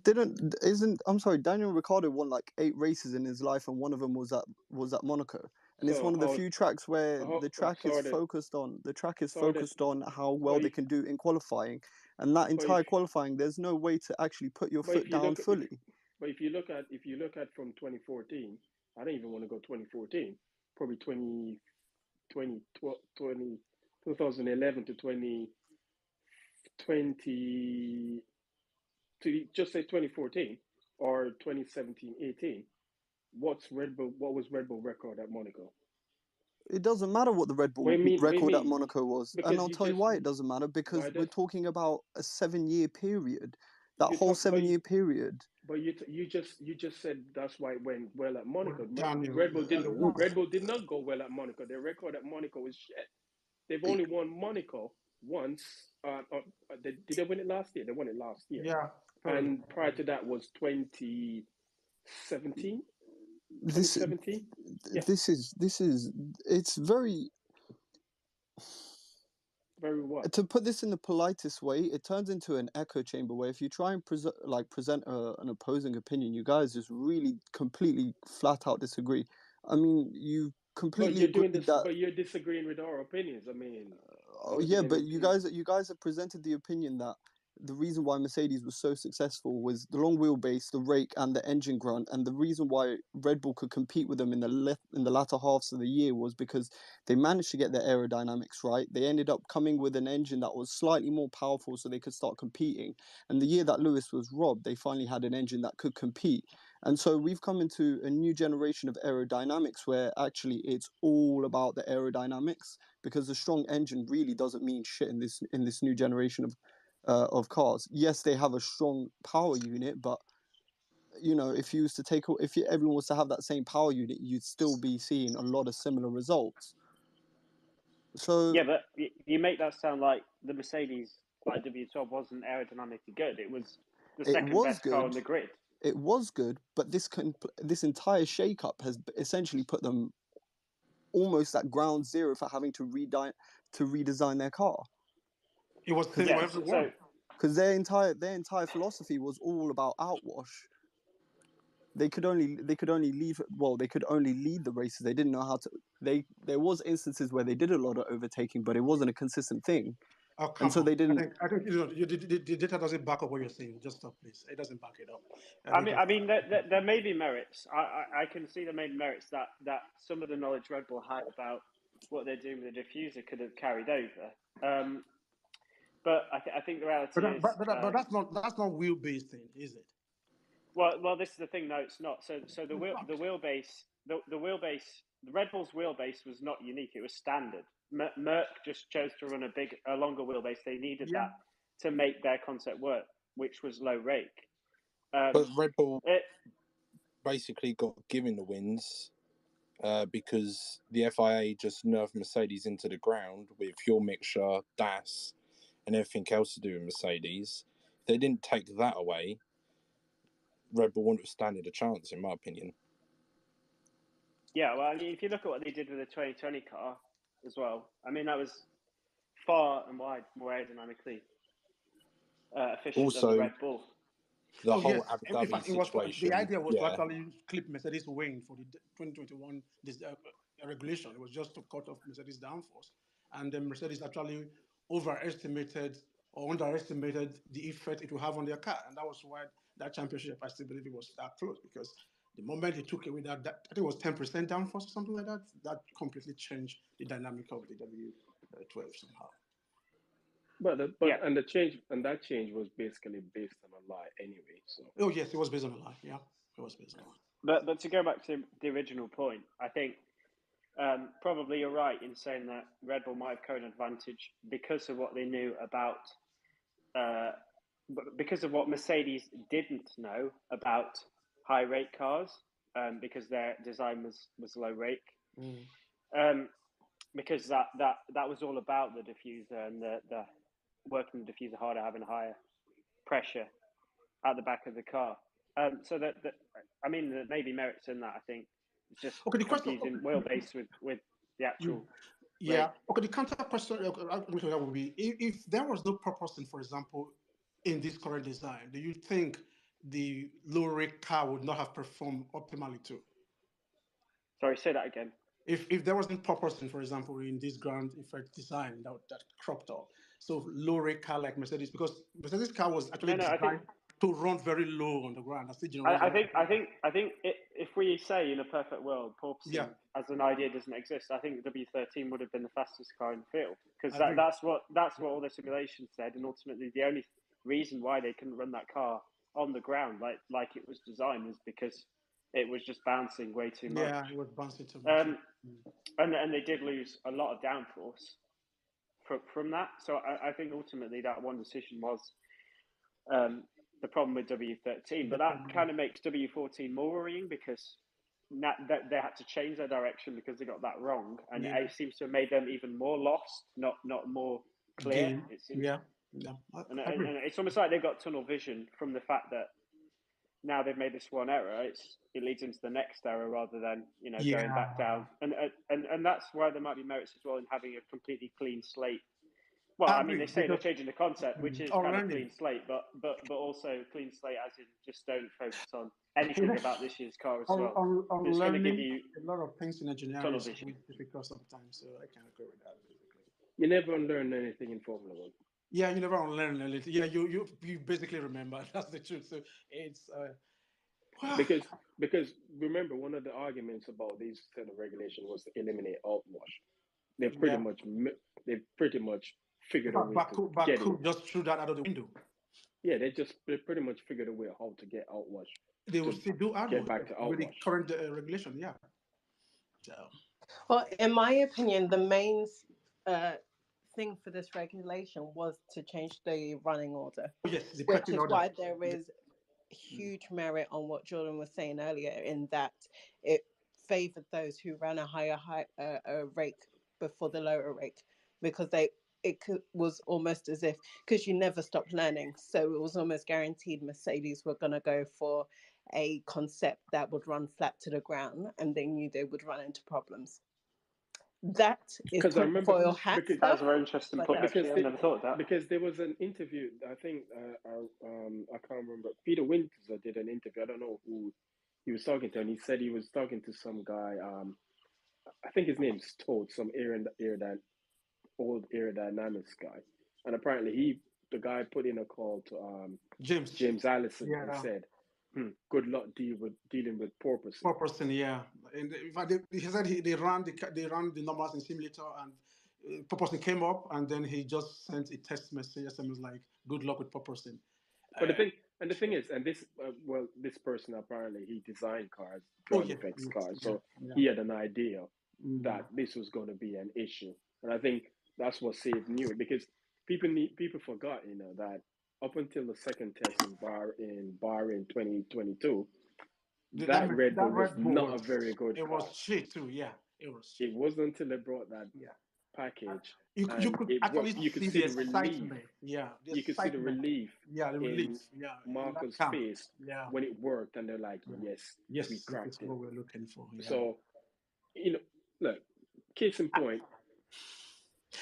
didn't. I'm sorry. Daniel Ricciardo won like 8 races in his life, and one of them was at Monaco. And it's one of the few tracks where the track is focused on how well they can do in qualifying, and that entire qualifying, there's no way to actually put your foot down fully. But if you look at from 2014, I don't even want to go 2014, probably 2011 to 2020, to just say 2014 or 2017-18. What was Red Bull record at Monaco? It doesn't matter what the Red Bull record at Monaco was. And I'll tell you why it doesn't matter, because we're talking about a 7-year period. That whole 7-year period. But you just said that's why it went well at Monaco. Red Bull did not go well at Monaco. Their record at Monaco is shit. They've only won Monaco once. Did they win it last year? They won it last year. Yeah. And prior to that was 2017. This is it's very what? To put this in the politest way, it turns into an echo chamber where if you try and present an opposing opinion, you guys just really completely flat out disagree. I mean, you completely but you're disagreeing with our opinions. I mean, but you guys have presented the opinion that the reason why Mercedes was so successful was the long wheelbase, the rake, and the engine grunt, and the reason why Red Bull could compete with them in the latter halves of the year was because they managed to get their aerodynamics right. They ended up coming with an engine that was slightly more powerful, so they could start competing. And the year that Lewis was robbed, they finally had an engine that could compete. And so we've come into a new generation of aerodynamics where actually it's all about the aerodynamics, because the strong engine really doesn't mean shit in this new generation of cars. Yes, they have a strong power unit, but you know, if everyone was to have that same power unit, you'd still be seeing a lot of similar results. So yeah, but you make that sound like the Mercedes like W12 wasn't aerodynamically good. It was the second best car on the grid. It was good, but this entire shake-up has essentially put them almost at ground zero for having to redesign their car. It was same for everyone. Because their entire philosophy was all about outwash. They could only lead the races. They didn't know how to. There was instances where they did a lot of overtaking, but it wasn't a consistent thing. Oh, and so they didn't. I think the data doesn't back up what you're saying. Just stop, please. It doesn't back it up. I mean, there may be merits. I can see there may be merits that some of the knowledge Red Bull had about what they're doing with the diffuser could have carried over. But I think the reality is. But that's not wheelbase thing, is it? Well, this is the thing. No, it's not. So the wheelbase, the Red Bull's wheelbase was not unique. It was standard. Merck just chose to run a longer wheelbase. They needed that to make their concept work, which was low rake. But Red Bull basically got given the wins because the FIA just nerfed Mercedes into the ground with fuel mixture, DAS, and everything else to do with Mercedes. If they didn't take that away, Red Bull wouldn't have standed a chance, in my opinion. Yeah, well, I mean, if you look at what they did with the 2020 car as well, I mean, that was far and wide more aerodynamically efficient than the Also, Red Bull. the Oh whole yes, Abu in Dhabi fact, it was situation, the idea was to yeah. actually clip Mercedes' wing for the 2021 regulation. It was just to cut off Mercedes' downforce, and then Mercedes actually overestimated or underestimated the effect it will have on their car, and that was why that championship, I still believe, it was that close, because the moment they took away that I think it was 10% downforce or something like that, that completely changed the dynamic of the W12 somehow. But Yeah. and that change was basically based on a lie anyway. So Oh yes, it was based on a lie. Yeah, it was based on a lie. But to go back to the original point, I think probably you're right in saying that Red Bull might have current advantage because of what they knew about, because of what Mercedes didn't know about high rate cars, because their design was low rake. Because that was all about the diffuser and the working the diffuser harder, having higher pressure at the back of the car. So that I mean, there may be merits in that. I think it's just confusing wheelbase with the actual. Yeah. Okay. The counter question that would be: if there was no purpose, for example, in this current design, do you think the low rake car would not have performed optimally too? Sorry, say that again. If there wasn't purpose, for example, in this ground effect design that cropped up, so low rake car like Mercedes, because Mercedes car was actually designed to run very low on the ground. I think if we say in a perfect world, porpoising as an idea doesn't exist, I think the W13 would have been the fastest car in the field, because that's what all the simulations said, and ultimately the only reason why they couldn't run that car on the ground like it was designed was because it was just bouncing way too much. Yeah, it was bouncing too much. And they did lose a lot of downforce from that. So I think ultimately that one decision was the problem with W13. But that kind of makes W14 more worrying, because that they had to change their direction because they got that wrong, and it seems to have made them even more lost, not more clear. It seems. Yeah. And it's almost like they've got tunnel vision from the fact that now they've made this one error. It leads into the next error rather than going back down. And that's why there might be merits as well in having a completely clean slate. Well, I mean, they say they're changing the concept, which is kind of clean slate, but also clean slate as in just don't focus on anything about this year's car as well. It's going to give you a lot of things in engineering is difficult sometimes, so I can agree with that. You never learn anything in Formula One. Yeah, you never learn anything. Yeah, you basically remember. That's the truth. So it's because remember, one of the arguments about these set of regulation was to eliminate outwash. They've pretty much figured a way to get it. Just threw that out of the window. Yeah, they pretty much figured a way how to get outwash. They will still do outwash. Get back to outwash with the current regulation. Yeah. So. Well, in my opinion, the main thing for this regulation was to change the running order, yes, the which is why there is huge merit on what Jordan was saying earlier, in that it favored those who ran a higher rake before the lower rake, because was almost as if, because you never stopped learning, so it was almost guaranteed Mercedes were going to go for a concept that would run flat to the ground, and they knew they would run into problems. That is foil hat stuff. That was a very interesting point. Actually, I never thought of that. Because there was an interview. I think I can't remember. Peter Winter did an interview. I don't know who he was talking to, and he said he was talking to some guy. I think his name's Toad, some old aerodynamics guy, and apparently the guy put in a call to James Allison and said, good luck dealing with porpoising. Porpoising, yeah. And in fact, he said they ran the numbers in simulator, and porpoising came up, and then he just sent a text message and was like, "Good luck with porpoising." But the thing is, and this this person apparently he designed cars, ground effects cars, so he had an idea that this was going to be an issue, and I think that's what saved Newey, because people forgot, that up until the second test in Bahrain 2022, that Red Bull That was Red Bull not a very good it car. was shit too. Yeah, it was shit. It wasn't until they brought that Yeah. package You and could it actually worked. You could see see the the relief. excitement. Yeah, the You could see the excitement. relief Yeah, the in relief. Yeah, in that Marco's camp. face Yeah. when it worked, and they're like, Yeah. "Yes, we Yes, this is cracked it." what we're looking for. Yeah. So, you know, look, case in point,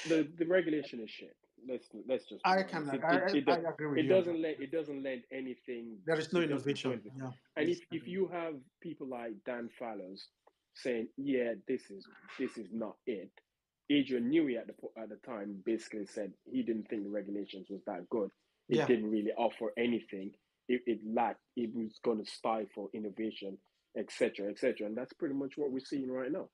the regulation is shit. Let's just be I can honest. I agree with It you on that. doesn't lend anything. There is no It doesn't do innovation. anything. Yeah. And if you have people like Dan Fallows saying, "Yeah, this is not it," Adrian Newey at the time basically said he didn't think the regulations was that good. It Yeah. didn't really offer anything. It lacked. It was going to stifle innovation, etc., etc. And that's pretty much what we're seeing right now.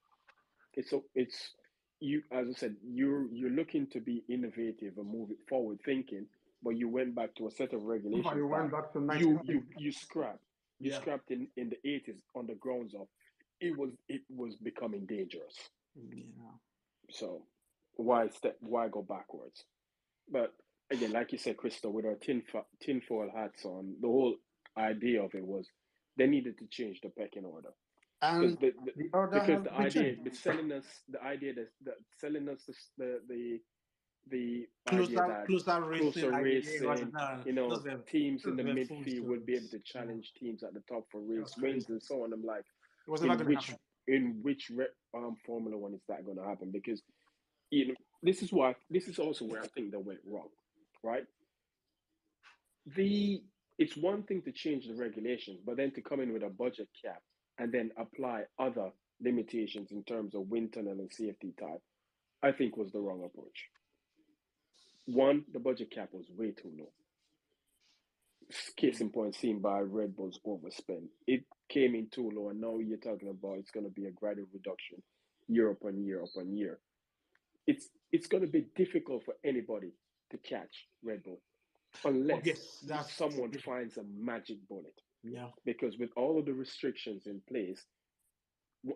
It's you, as I said, you're looking to be innovative and move it forward thinking, but you went back to a set of But regulations you that went back to you scrapped. You Yeah. scrapped in the 80s on the grounds of it was becoming dangerous. Yeah. So why go backwards? But again, like you said, Crystal, with our tinfoil hats on, the whole idea of it was they needed to change the pecking order. And the order Because has the been idea, changed. the idea that selling us the idea Closer, that closer racing closer idea was racing, no, teams in those the were full midfield would be able stories. to challenge teams at the top for That race was wins crazy. and so on. I'm like, It was never going to happen. in which Formula One is that going to happen? Because this is also where I think they went wrong, right? It's one thing to change the regulations, but then to come in with a budget cap and then apply other limitations in terms of wind tunnel and safety type, I think was the wrong approach. One, the budget cap was way too low. Case in point, seen by Red Bull's overspend. It came in too low, and now you're talking about it's going to be a gradual reduction year upon year upon year. It's going to be difficult for anybody to catch Red Bull unless someone finds a magic bullet. Yeah. Because with all of the restrictions in place,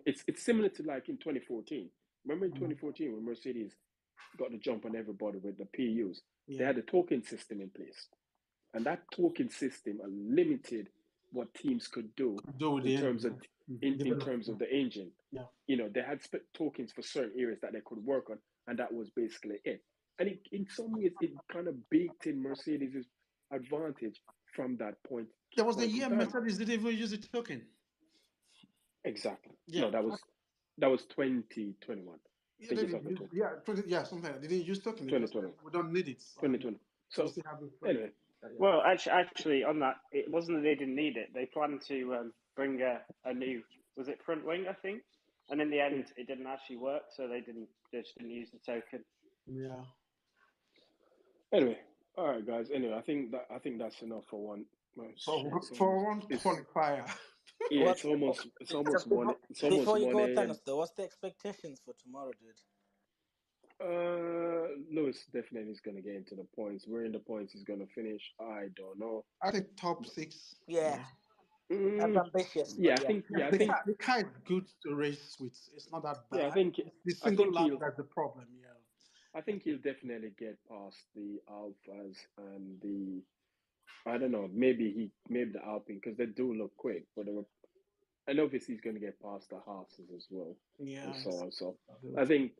it's similar to like in 2014. Remember in 2014 when Mercedes got the jump on everybody with the PUs? They had a token system in place. And that token system limited what teams could do in terms of the engine. Yeah. They had tokens for certain areas that they could work on, and that was basically it. And in some ways, it kind of baked in Mercedes' advantage from that point. There was a year Mercedes didn't even use the token. Exactly. Yeah. No, that was 2021. Yeah, something like that. They didn't use token. 2020. We don't need it. 2020. So anyway. Well, actually, on that, it wasn't that they didn't need it. They planned to bring a new, was it front wing, I think? And in the end, it didn't actually work, so they just didn't use the token. Yeah. Anyway, all right, guys. Anyway, I think that's enough for one. For one qualifier. Yeah, it's almost one. It's almost before you 1 go, a.m. Thanos, though, what's the expectations for tomorrow, dude? Lewis definitely is going to get into the points. Where in the points he's going to finish, I don't know. I think top 6. Yeah. That's ambitious. Yeah, I think the car is good to race with. It's not that bad. Yeah, I think the single lap that's the problem. Yeah. I think he'll definitely get past the Alphas and the. I don't know. Maybe the Alpine because they do look quick, but and obviously he's going to get past the Haas's as well. Yeah. And so on. So I think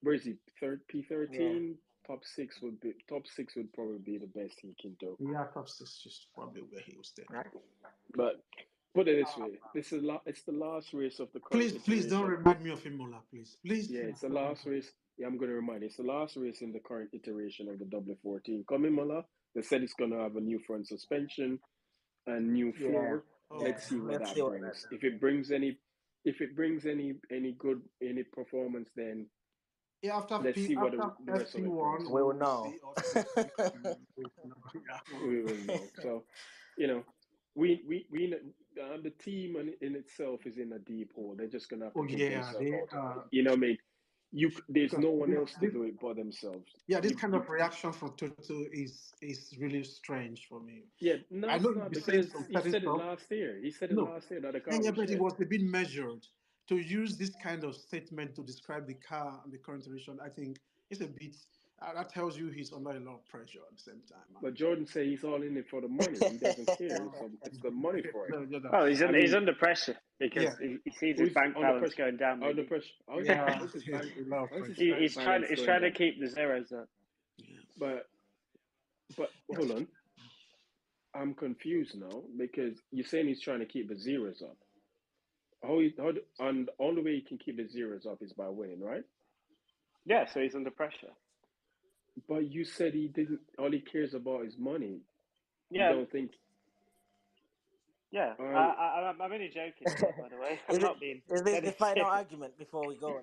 where is he? P13. Yeah. Top 6 would probably be the best he can do. Yeah, top 6 is probably where he will stay. Right. But put it this way: it's the last race of the current. Please don't remind me of Imola, please. Yeah, it's the last race. Yeah, I'm going to remind you. It's the last race in the current iteration of the W14. Come Imola. They said it's going to have a new front suspension and new floor. Yeah. Let's see what that brings. If it brings any good performance, then let's see what the rest of it brings. We will know. We will know. So, we the team in itself is in a deep hole. They're just gonna have to dig themselves out. You know what I mean? There's no one else to do it but themselves. Yeah, this kind of reaction from TOTO is really strange for me. Yeah, no, I know because he said it last year. He said it last year that the car. Yeah, but it was a bit measured. To use this kind of statement to describe the car and the current iteration, I think it's a bit That tells you he's under a lot of pressure at the same time. Man. But Jordan say he's all in it for the money. He doesn't care. It's the money for him. Oh, he's under pressure because he sees his bank balance going down. Maybe. Under pressure. How's his bank? He's trying to keep the zeros up. But hold on. I'm confused now because you're saying he's trying to keep the zeros up. And the only way he can keep the zeros up is by winning, right? Yeah, so he's under pressure. But you said he didn't. All he cares about is money. Yeah. You don't think? Yeah, I'm only joking, by the way. I'm not being. Is this the final argument before we go?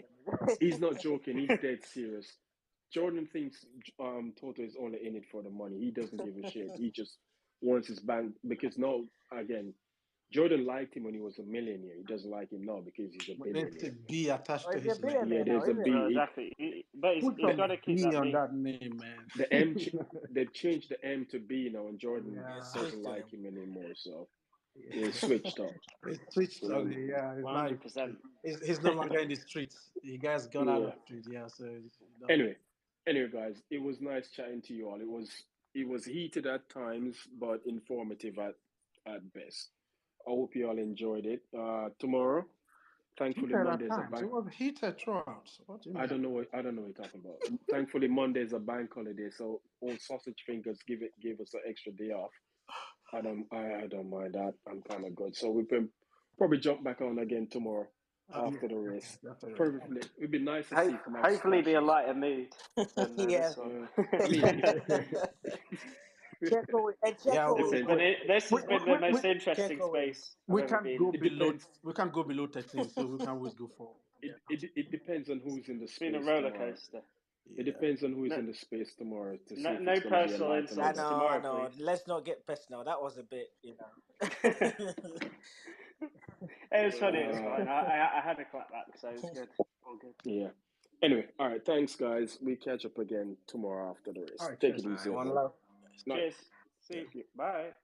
He's not joking. He's dead serious. Jordan thinks Toto is only in it for the money. He doesn't give a shit. He just wants his bank because now again, Jordan liked him when he was a millionaire. He doesn't like him now because he's a billionaire. There's a B attached to his name. Yeah, there's a B. Exactly. But he's got to keep B that on B. that name, man. The M, they've changed the M to B now, and Jordan doesn't like him anymore. So they switched up. They switched on it, yeah. 100%. He's no longer in the streets. You guys gone out of the streets, yeah. So anyway, guys, it was nice chatting to you all. It was heated at times, but informative at best. I hope you all enjoyed it. Tomorrow, thankfully Monday's a bank. It was heated throughout. What do you mean? I don't know what you're talking about. Thankfully Monday's a bank holiday, so old sausage fingers gave us an extra day off. I don't mind that. I'm kind of good. So we can probably jump back on again tomorrow after the race. Perfectly. It'd be nice to see. Hopefully, be a lighter mood. Yeah. I mean. This has been the most interesting space. We can't go below 13, so we can always go for. It depends on who's in the space. It's been a roller coaster. It depends on who's in the space tomorrow to see. No personal insults tomorrow. No, let's not get personal. That was a bit, It was funny. It was fine. I had a clap back, so it was good. All good. Yeah. Anyway, all right. Thanks, guys. We catch up again tomorrow after the race. Right, take it easy. One love. Cheers. See you. Bye.